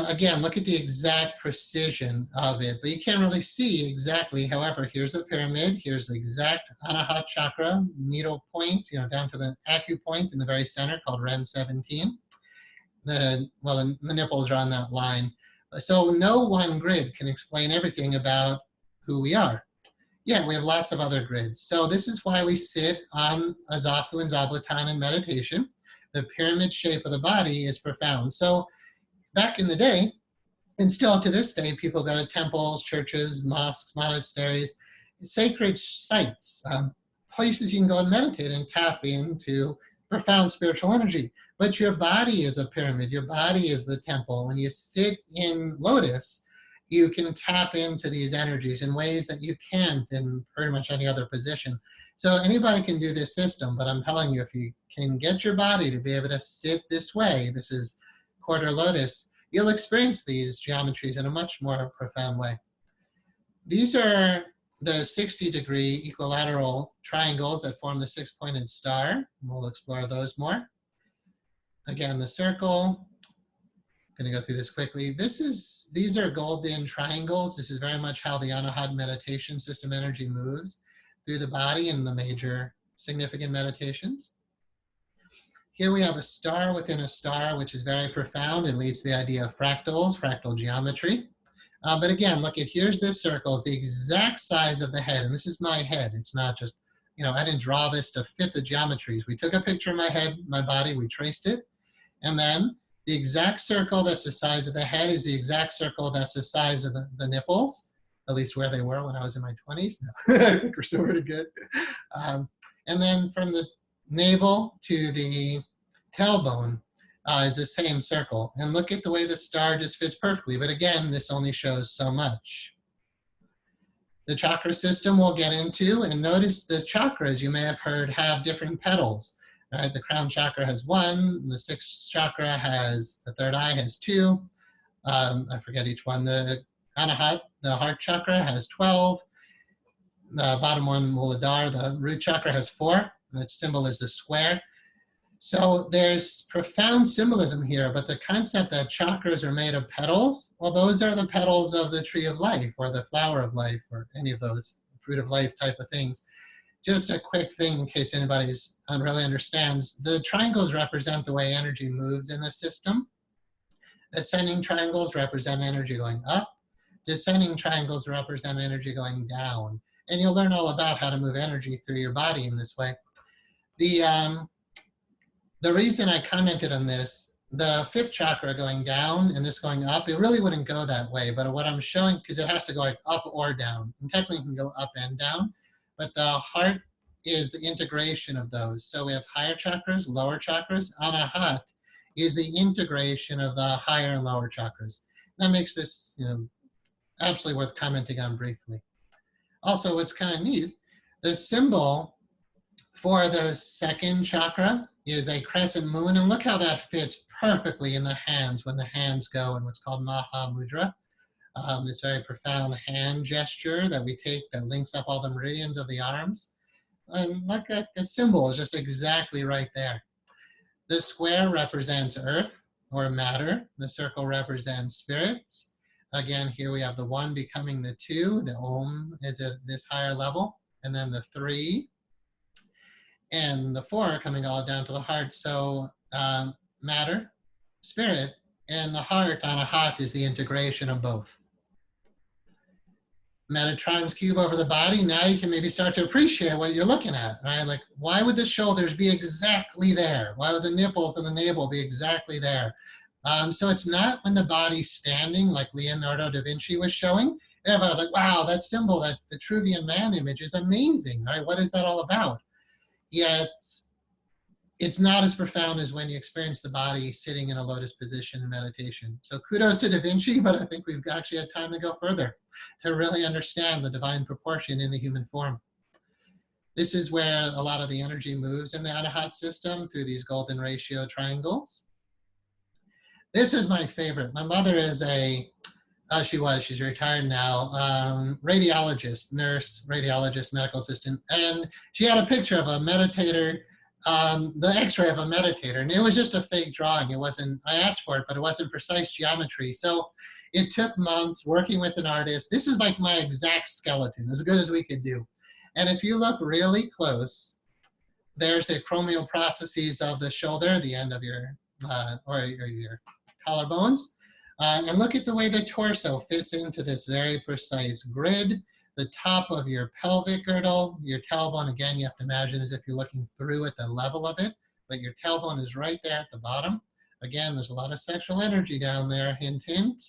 Again, look at the exact precision of it, but you can't really see exactly. However, here's a pyramid. Here's the exact Anahat chakra, needle point, down to the acupoint in the very center called REM 17. The nipples are on that line. So no one grid can explain everything about who we are. Yeah, we have lots of other grids. So this is why we sit on a Zafu and Zabuton in meditation. The pyramid shape of the body is profound. So back in the day, and still to this day, people go to temples, churches, mosques, monasteries, sacred sites, places you can go and meditate and tap into profound spiritual energy. But your body is a pyramid. Your body is the temple. When you sit in lotus, you can tap into these energies in ways that you can't in pretty much any other position. So anybody can do this system, but I'm telling you, if you can get your body to be able to sit this way, this is quarter lotus, you'll experience these geometries in a much more profound way. These are the 60-degree equilateral triangles that form the six-pointed star. We'll explore those more. Again, the circle. I'm going to go through this quickly. These are golden triangles. This is very much how the Anahat meditation system energy moves through the body in the major significant meditations. Here we have a star within a star, which is very profound. It leads to the idea of fractals, fractal geometry. But again, look at, here's this circle. It's the exact size of the head. And this is my head. It's not just, I didn't draw this to fit the geometries. We took a picture of my head, my body, we traced it. And then the exact circle that's the size of the head is the exact circle that's the size of the nipples, at least where they were when I was in my 20s. No, I think we're still pretty good. And then from the navel to the tailbone is the same circle. And look at the way the star just fits perfectly. But again, this only shows so much. The chakra system we'll get into, and notice the chakras you may have heard have different petals. Right? The crown chakra has one, the sixth chakra has, the third eye has two. I forget each one. The Anahat, the heart chakra, has 12. The bottom one, Muladhara, the root chakra, has 4. Its symbol is the square. So there's profound symbolism here, but the concept that chakras are made of petals, well, those are the petals of the tree of life or the flower of life or any of those fruit of life type of things. Just a quick thing in case anybody's really understands. The triangles represent the way energy moves in the system. Ascending triangles represent energy going up. Descending triangles represent energy going down. And you'll learn all about how to move energy through your body in this way. The reason I commented on this, the fifth chakra going down and this going up, it really wouldn't go that way. But what I'm showing, because it has to go like up or down, and technically it can go up and down, but the heart is the integration of those. So we have higher chakras, lower chakras. Anahat is the integration of the higher and lower chakras. That makes this absolutely worth commenting on briefly. Also, what's kind of neat, the symbol for the second chakra is a crescent moon, and look how that fits perfectly in the hands when the hands go in what's called Maha Mudra. This very profound hand gesture that we take that links up all the meridians of the arms. And like a symbol is just exactly right there. The square represents earth or matter. The circle represents spirits. Again, here we have the 1 becoming the 2. The Om is at this higher level. And then the 3 and the 4 coming all down to the heart. So matter, spirit, and the heart, Anahat, is the integration of both. Metatron's cube over the body. Now you can maybe start to appreciate what you're looking at, right? Like, why would the shoulders be exactly there? Why would the nipples and the navel be exactly there? So it's not when the body's standing, like Leonardo da Vinci was showing. Everybody was like, wow, that symbol, that Vitruvian man image is amazing, right? What is that all about? Yet it's not as profound as when you experience the body sitting in a lotus position in meditation. So kudos to Da Vinci, but I think we've actually had time to go further to really understand the divine proportion in the human form. This is where a lot of the energy moves in the Anahat system through these golden ratio triangles. This is my favorite. My mother is she's retired now, radiologist, nurse, radiologist, medical assistant. And she had a picture of a meditator the x-ray of a meditator, and it was just a fake drawing. It wasn't, I asked for it, but it wasn't precise geometry. So it took months working with an artist. This is like my exact skeleton, as good as we could do. And if you look really close, there's a chromial processes of the shoulder, the end of your, or your collarbones. And look at the way the torso fits into this very precise grid. The top of your pelvic girdle, your tailbone, again, you have to imagine as if you're looking through at the level of it, but your tailbone is right there at the bottom. Again, there's a lot of sexual energy down there, hint, hint.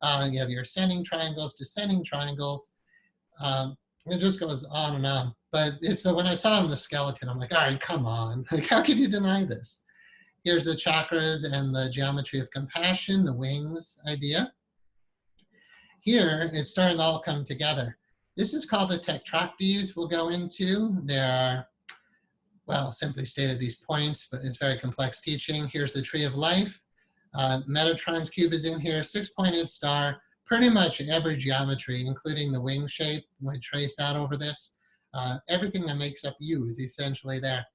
You have your ascending triangles, descending triangles. It just goes on and on. But it's when I saw the skeleton, I'm like, all right, come on. Like, how could you deny this? Here's the chakras and the geometry of compassion, the wings idea. Here, it's starting to all come together. This is called the tetracties we'll go into. There are, well, simply stated these points, but it's very complex teaching. Here's the tree of life. Metatron's cube is in here, 6-pointed star, pretty much every geometry, including the wing shape, we trace out over this. Everything that makes up you is essentially there.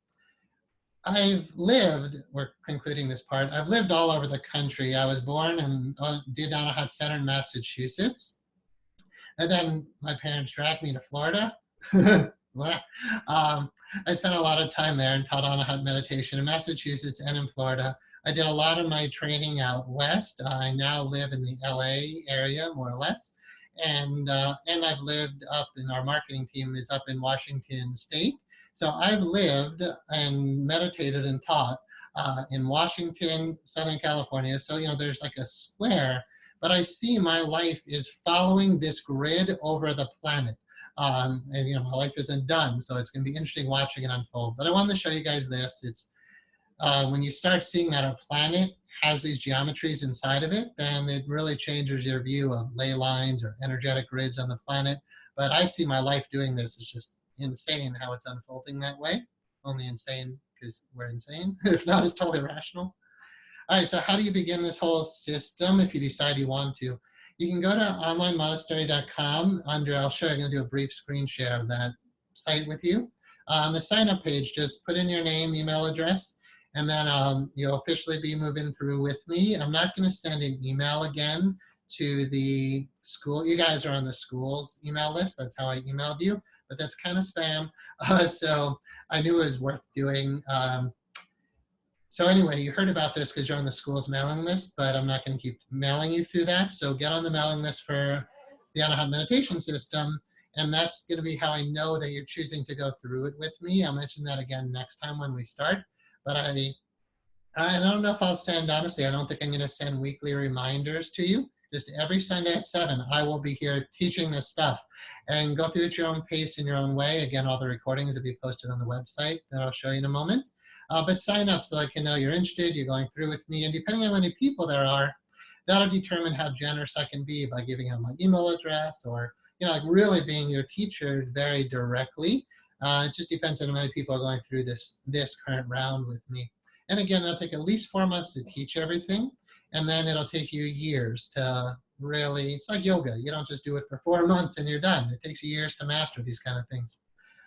I've lived, we're concluding this part, I've lived all over the country. I was born and did Anahat Center in Massachusetts. And then my parents dragged me to Florida. I spent a lot of time there and taught Anahat meditation in Massachusetts and in Florida. I did a lot of my training out west. I now live in the LA area, more or less. And I've lived up in, our marketing team is up in Washington State. So I've lived and meditated and taught in Washington, Southern California. So, you know, there's like a square, but I see my life is following this grid over the planet. And, you know, my life isn't done, so it's going to be interesting watching it unfold. But I wanted to show you guys this. It's when you start seeing that a planet has these geometries inside of it, then it really changes your view of ley lines or energetic grids on the planet. But I see my life doing this. It's just insane how it's unfolding that way. Only insane because we're insane. If not, it's totally rational. All right, so how do you begin this whole system if you decide you want to? You can go to onlinemonastery.com under, I'll show you, I'm going to do a brief screen share of that site with you. On the sign up page, just put in your name, email address, and then you'll officially be moving through with me. I'm not going to send an email again to the school. You guys are on the school's email list. That's how I emailed you, but that's kind of spam. So I knew it was worth doing. So anyway, you heard about this because you're on the school's mailing list, but I'm not going to keep mailing you through that. So get on the mailing list for the Anahat meditation system. And that's going to be how I know that you're choosing to go through it with me. I'll mention that again next time when we start. But I don't know if I'll send, honestly, I don't think I'm going to send weekly reminders to you. Just every Sunday at 7, I will be here teaching this stuff. And go through it at your own pace in your own way. Again, all the recordings will be posted on the website that I'll show you in a moment. But sign up so I can know you're interested, you're going through with me. And depending on how many people there are, that'll determine how generous I can be by giving out my email address or, you know, like really being your teacher very directly. It just depends on how many people are going through this current round with me. And again, it'll take at least 4 months to teach everything. And then it'll take you years to really, it's like yoga. You don't just do it for 4 months and you're done. It takes you years to master these kind of things.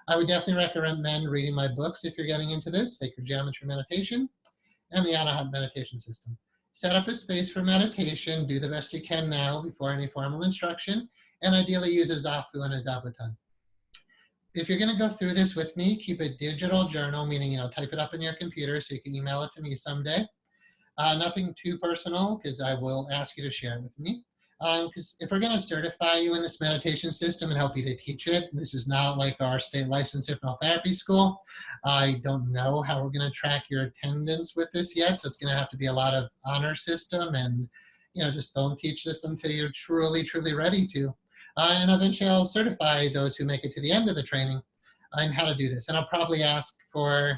I would definitely recommend reading my books if you're getting into this, Sacred Geometry Meditation and the Anahat Meditation System. Set up a space for meditation, do the best you can now before any formal instruction, and ideally use a zafu and a zabuton. If you're gonna go through this with me, keep a digital journal, meaning, you know, type it up in your computer so you can email it to me someday. Nothing too personal, because I will ask you to share it with me. Because if we're going to certify you in this meditation system and help you to teach it, this is not like our state licensed hypnotherapy school. I don't know how we're going to track your attendance with this yet, so it's going to have to be a lot of honor system, and, you know, just don't teach this until you're truly, truly ready to. And eventually I'll certify those who make it to the end of the training on how to do this. And I'll probably ask for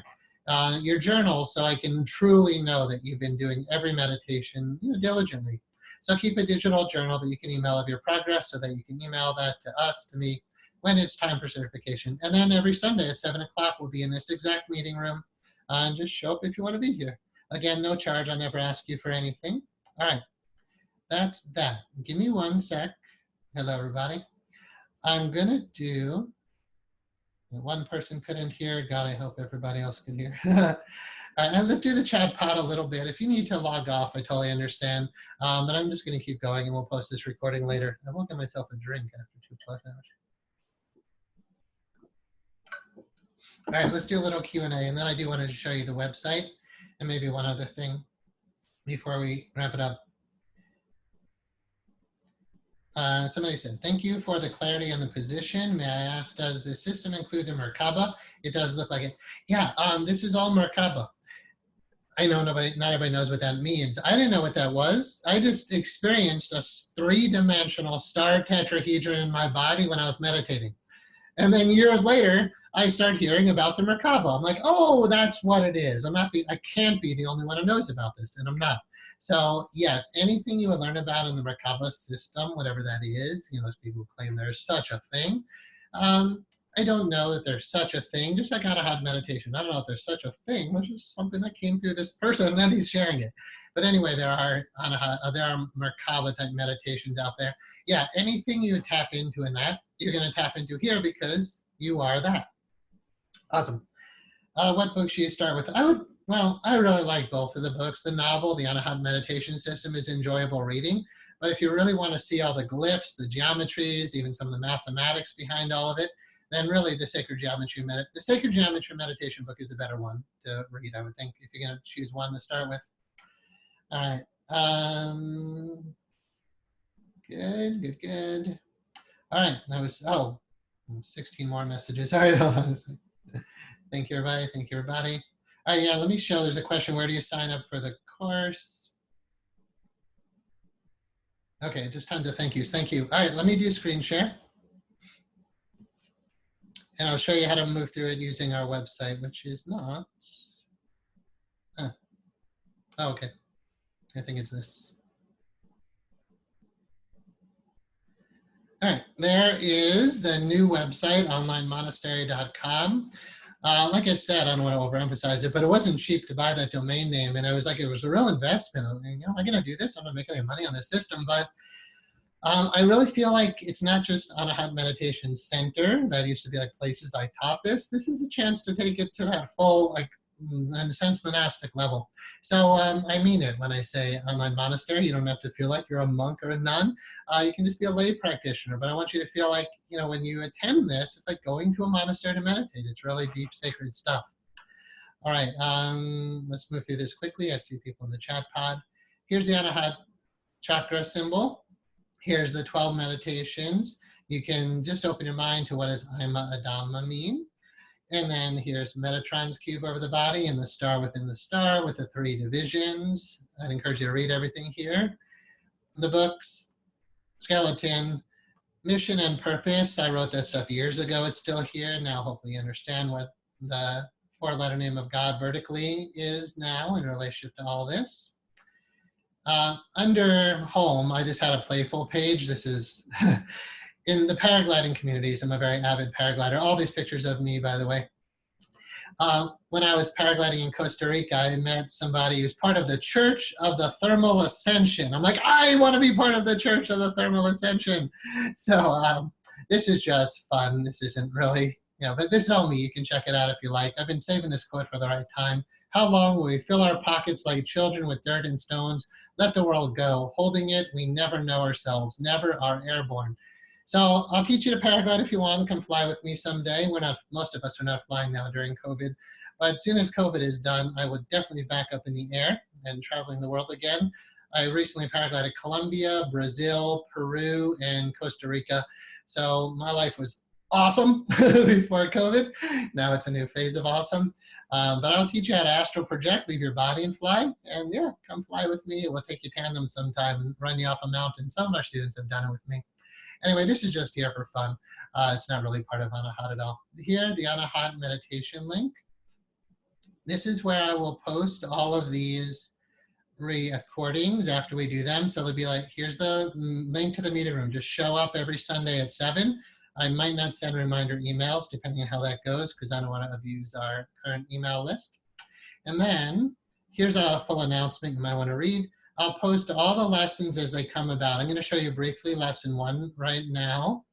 your journal so I can truly know that you've been doing every meditation, you know, diligently. So keep a digital journal that you can email of your progress so that you can email that to us, to me, when it's time for certification. And then every Sunday at 7 o'clock, we'll be in this exact meeting room. And just show up if you want to be here. Again, no charge. I never ask you for anything. All right. That's that. Give me 1 sec. Hello, everybody. I'm going to do One person couldn't hear. God, I hope everybody else could hear. All right, and let's do the chat pod a little bit. If you need to log off, I totally understand. But I'm just going to keep going, and we'll post this recording later. I won't get myself a drink after 2+ hours. All right, let's do a little Q&A, and then I do want to show you the website and maybe one other thing before we wrap it up. Somebody said, thank you for the clarity on the position. May I ask, does the system include the Merkaba? It does look like it. Yeah, this is all Merkaba. I know not everybody knows what that means. I didn't know what that was. I just experienced a 3-dimensional star tetrahedron in my body when I was meditating. And then years later, I start hearing about the Merkaba. I'm like, oh, that's what it is. I can't be the only one who knows about this, and I'm not. So yes, anything you would learn about in the Merkaba system, whatever that is, those people who claim there's such a thing. I don't know that there's such a thing, just like Anahat meditation. I don't know if there's such a thing, which is something that came through this person and he's sharing it. But anyway, there are Merkaba type meditations out there. Yeah, anything you tap into in that, you're going to tap into here because you are that. Awesome. What book should you start with? I really like both of the books. The novel, The Anahat Meditation System, is enjoyable reading. But if you really want to see all the glyphs, the geometries, even some of the mathematics behind all of it, then really the Sacred Geometry Meditation book is a better one to read, I would think, if you're going to choose one to start with. All right. Good. All right. That was, 16 more messages. All right, hold on a second. Thank you, everybody. All right, yeah, let me show. There's a question. Where do you sign up for the course? Okay, just tons of thank yous. Thank you. All right, let me do screen share. And I'll show you how to move through it using our website, which is not. Oh, okay. I think it's this. All right, there is the new website, onlinemonastery.com. Like I said, I don't want to overemphasize it, but it wasn't cheap to buy that domain name. And it was a real investment. I was like, am I going to do this? I'm not making any money on this system. But I really feel like it's not just Anahat Meditation Center. That used to be like places I taught this. This is a chance to take it to that full, in a sense, monastic level. So I mean it when I say online monastery. You don't have to feel like you're a monk or a nun. You can just be a lay practitioner. But I want you to feel like, when you attend this, it's like going to a monastery to meditate. It's really deep, sacred stuff. All right, let's move through this quickly. I see people in the chat pod. Here's the Anahat chakra symbol. Here's the 12 meditations. You can just open your mind to what does Aima Adama mean. And then here's Metatron's cube over the body and the star within the star with the 3 divisions. I'd encourage you to read everything here. The books, skeleton, mission and purpose. I wrote that stuff years ago. It's still here. Now hopefully you understand what the 4-letter name of God vertically is now in relationship to all this. Under home, I just had a playful page. This is in the paragliding communities. I'm a very avid paraglider. All these pictures of me, by the way. When I was paragliding in Costa Rica, I met somebody who's part of the Church of the Thermal Ascension. I'm like, I want to be part of the Church of the Thermal Ascension. So this is just fun. This isn't really, but this is all me. You can check it out if you like. I've been saving this quote for the right time. How long will we fill our pockets like children with dirt and stones? Let the world go. Holding it, we never know ourselves, never are airborne. So I'll teach you to paraglide if you want. Come fly with me someday. Most of us are not flying now during COVID. But as soon as COVID is done, I would definitely back up in the air and traveling the world again. I recently paraglided Colombia, Brazil, Peru, and Costa Rica. So my life was awesome before COVID. Now it's a new phase of awesome. But I'll teach you how to astral project, leave your body and fly. And yeah, come fly with me. We'll take you tandem sometime and run you off a mountain. Some of our students have done it with me. Anyway, this is just here for fun. It's not really part of Anahat at all. Here, the Anahat meditation link. This is where I will post all of these recordings after we do them. So they'll be like, here's the link to the meeting room. Just show up every Sunday at 7. I might not send reminder emails depending on how that goes because I don't want to abuse our current email list. And then here's a full announcement you might want to read. I'll post all the lessons as they come about. I'm going to show you briefly lesson 1 right now.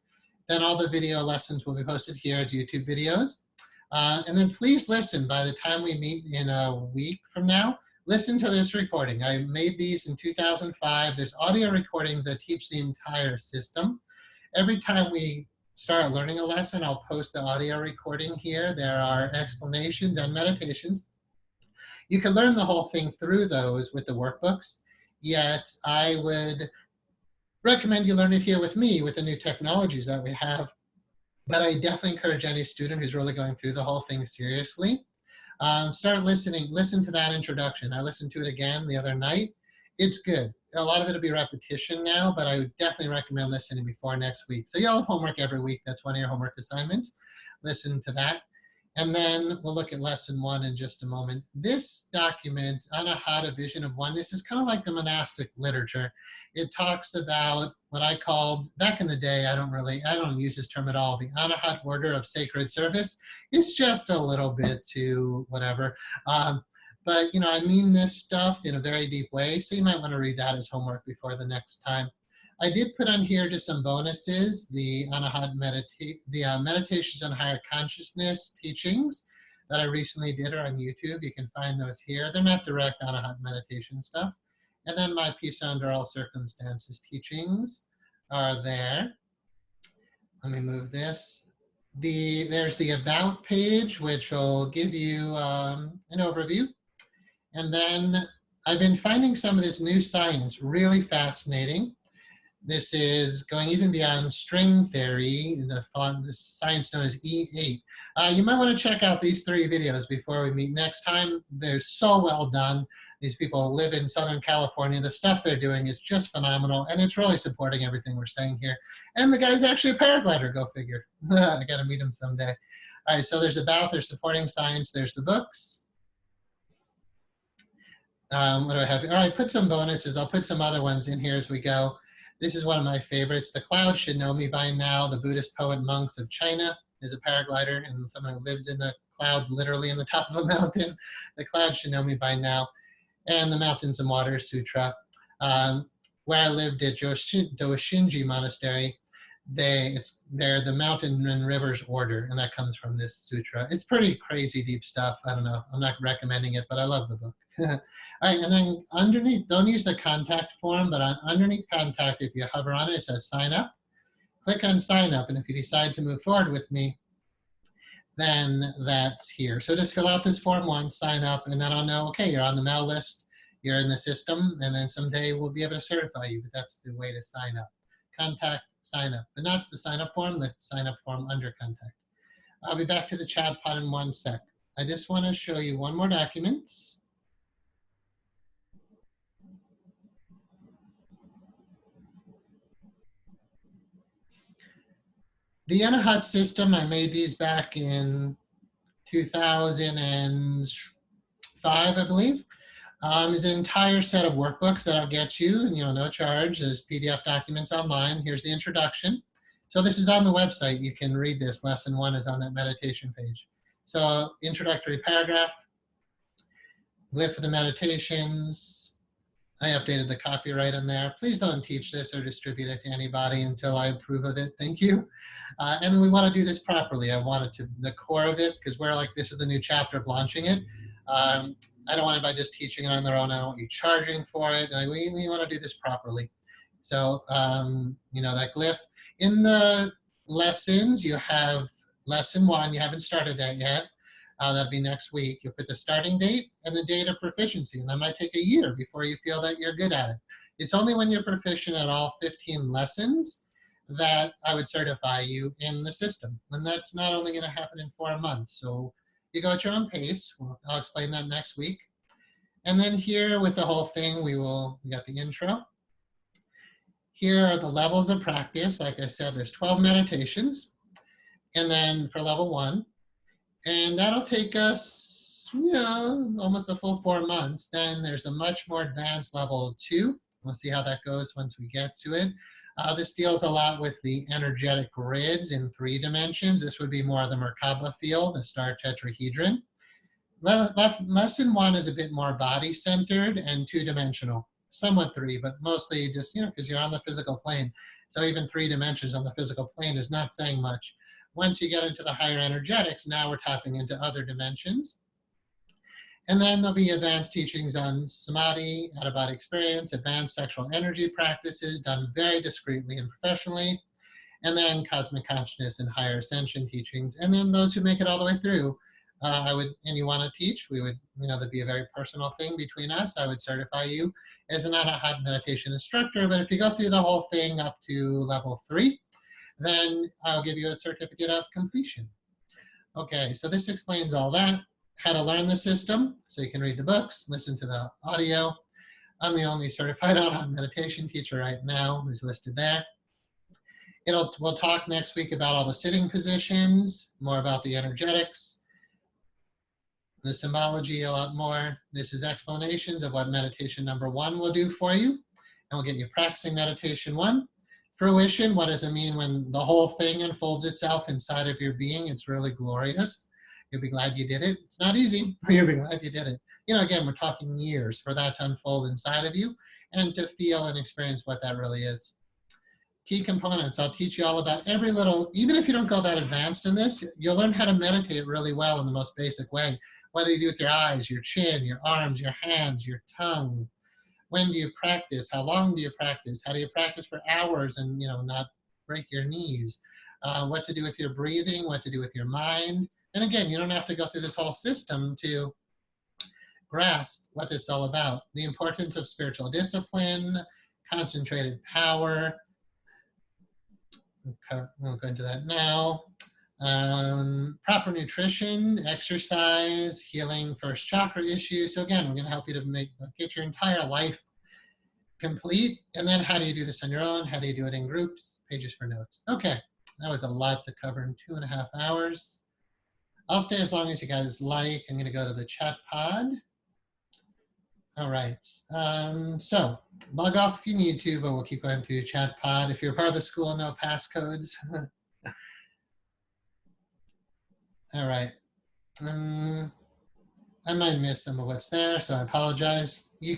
Then all the video lessons will be posted here as YouTube videos. And then please listen by the time we meet in a week from now. Listen to this recording. I made these in 2005. There's audio recordings that teach the entire system. Every time we start learning a lesson, I'll post the audio recording here. There are explanations and meditations. You can learn the whole thing through those with the workbooks, yet I would recommend you learn it here with me with the new technologies that we have. But I definitely encourage any student who's really going through the whole thing seriously, start listening, listen to that introduction. I listened to it again the other night. It's good. A lot of it will be repetition now, but I would definitely recommend listening before next week. So you'll have homework every week. That's one of your homework assignments. Listen to that. And then we'll look at lesson 1 in just a moment. This document, Anahat, A Vision of Oneness, is kind of like the monastic literature. It talks about what I called, back in the day, I don't use this term at all, the Anahat order of sacred service. It's just a little bit too whatever. But I mean this stuff in a very deep way, so you might want to read that as homework before the next time. I did put on here just some bonuses, the Anahat Meditations on Higher Consciousness teachings that I recently did are on YouTube. You can find those here. They're not direct Anahat meditation stuff. And then my Peace Under All Circumstances teachings are there. Let me move this. There's the About page, which will give you an overview. And then I've been finding some of this new science really fascinating. This is going even beyond string theory, the science known as E8. You might want to check out these 3 videos before we meet next time. They're so well done. These people live in Southern California. The stuff they're doing is just phenomenal, and it's really supporting everything we're saying here. And the guy's actually a paraglider, go figure. I got to meet him someday. All right, so there's supporting science, there's the books. What do I have? All right, put some bonuses. I'll put some other ones in here as we go. This is one of my favorites. The Clouds Should Know Me by Now. The Buddhist poet monks of China is a paraglider and someone who lives in the clouds, literally in the top of a mountain. The Clouds Should Know Me by Now. And the Mountains and Water Sutra. Where I lived at Doshinji Monastery, they're the mountain and rivers order, and that comes from this sutra. It's pretty crazy deep stuff. I don't know. I'm not recommending it, but I love the book. All right, and then underneath, don't use the contact form, but underneath contact, if you hover on it, it says sign up. Click on sign up, and if you decide to move forward with me, then that's here. So just fill out this form 1, sign up, and then I'll know, okay, you're on the mail list, you're in the system, and then someday we'll be able to certify you, but that's the way to sign up. Contact, sign up. But not the sign up form, the sign up form under contact. I'll be back to the chat pod in 1 sec. I just want to show you one more document. The Anahat system, I made these back in 2005, I believe. Is an entire set of workbooks that I'll get you, no charge. There's PDF documents online. Here's the introduction. So this is on the website. You can read this. Lesson 1 is on that meditation page. So introductory paragraph, glyph for the meditations. I updated the copyright on there. Please don't teach this or distribute it to anybody until I approve of it. Thank you. And we want to do this properly. I want it to, the core of it, because we're like, this is the new chapter of launching it. I don't want anybody just teaching it on their own. I don't want you charging for it. We want to do this properly. So, that glyph. In the lessons, you have lesson 1. You haven't started that yet. That'll be next week. You'll put the starting date and the date of proficiency. And that might take a year before you feel that you're good at it. It's only when you're proficient at all 15 lessons that I would certify you in the system. And that's not only going to happen in 4 months. So you go at your own pace. I'll explain that next week. And then here with the whole thing, we got the intro. Here are the levels of practice. Like I said, there's 12 meditations. And then for level 1, and that'll take us, almost a full 4 months. Then there's a much more advanced level 2. We'll see how that goes once we get to it. This deals a lot with the energetic grids in 3 dimensions. This would be more of the Merkaba field, the star tetrahedron. Lesson 1 is a bit more body-centered and 2-dimensional. Somewhat 3, but mostly just, because you're on the physical plane. So even 3 dimensions on the physical plane is not saying much. Once you get into the higher energetics, now we're tapping into other dimensions. And then there'll be advanced teachings on samadhi, out-of-body experience, advanced sexual energy practices done very discreetly and professionally, and then cosmic consciousness and higher ascension teachings. And then those who make it all the way through, and you want to teach, we would, there'd be a very personal thing between us. I would certify you as an Anahat meditation instructor. But if you go through the whole thing up to level 3, then I'll give you a certificate of completion. Okay, so this explains all that, how to learn the system, so you can read the books, listen to the audio. I'm the only certified Anahat meditation teacher right now who's listed there. We'll talk next week about all the sitting positions, more about the energetics, the symbology a lot more. This is explanations of what meditation number 1 will do for you. And we'll get you practicing meditation 1. Fruition, what does it mean when the whole thing unfolds itself inside of your being? It's really glorious. You'll be glad you did it. It's not easy, but you'll be glad you did it. Again, we're talking years for that to unfold inside of you and to feel and experience what that really is. Key components, I'll teach you all about every little, even if you don't go that advanced in this, you'll learn how to meditate really well in the most basic way. Whether you do with your eyes, your chin, your arms, your hands, your tongue. When do you practice? How long do you practice? How do you practice for hours and not break your knees? What to do with your breathing, what to do with your mind. And again, you don't have to go through this whole system to grasp what this is all about. The importance of spiritual discipline, concentrated power. Okay, we'll go into that now. Proper nutrition, exercise, healing first chakra issues. So again, we're going to help you to get your entire life complete. And then how do you do this on your own? How do you do it in groups? Pages for notes. Okay, that was a lot to cover in 2.5 hours. I'll stay as long as you guys like. I'm going to go to the chat pod. All right, so log off if you need to, but we'll keep going through the chat pod. If you're part of the school, no passcodes. All right. I might miss some of what's there, so I apologize. I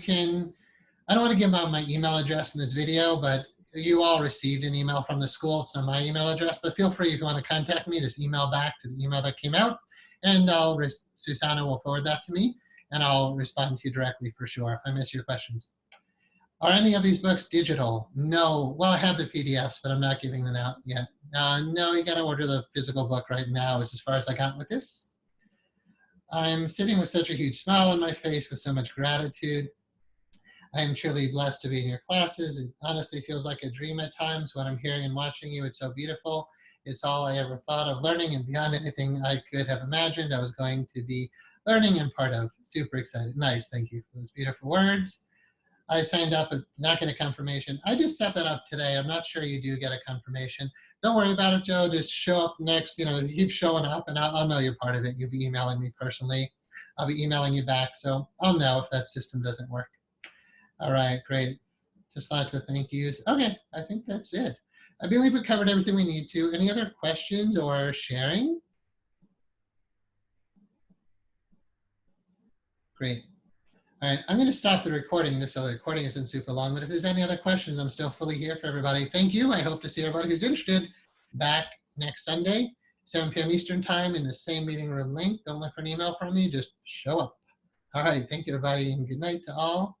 don't want to give out my email address in this video, but you all received an email from the school. It's not my email address, but feel free if you want to contact me, just email back to the email that came out, and Susanna will forward that to me, and I'll respond to you directly for sure if I miss your questions. Are any of these books digital? No. Well, I have the PDFs, but I'm not giving them out yet. No, you got to order the physical book right now is as far as I got with this. I'm sitting with such a huge smile on my face with so much gratitude. I am truly blessed to be in your classes. It honestly feels like a dream at times when I'm hearing and watching you. It's so beautiful. It's all I ever thought of learning and beyond anything I could have imagined I was going to be learning and part of. Super excited. Nice. Thank you for those beautiful words. I signed up, but not get a confirmation. I just set that up today. I'm not sure you do get a confirmation. Don't worry about it, Joe. Just show up next. Keep showing up, and I'll know you're part of it. You'll be emailing me personally. I'll be emailing you back, so I'll know if that system doesn't work. All right, great. Just lots of thank yous. Okay, I think that's it. I believe we covered everything we need to. Any other questions or sharing? Great. All right, I'm going to stop the recording just so the recording isn't super long, but if there's any other questions, I'm still fully here for everybody. Thank you. I hope to see everybody who's interested back next Sunday, 7 p.m. Eastern time in the same meeting room link. Don't look for an email from me, just show up. All right, thank you, everybody, and good night to all.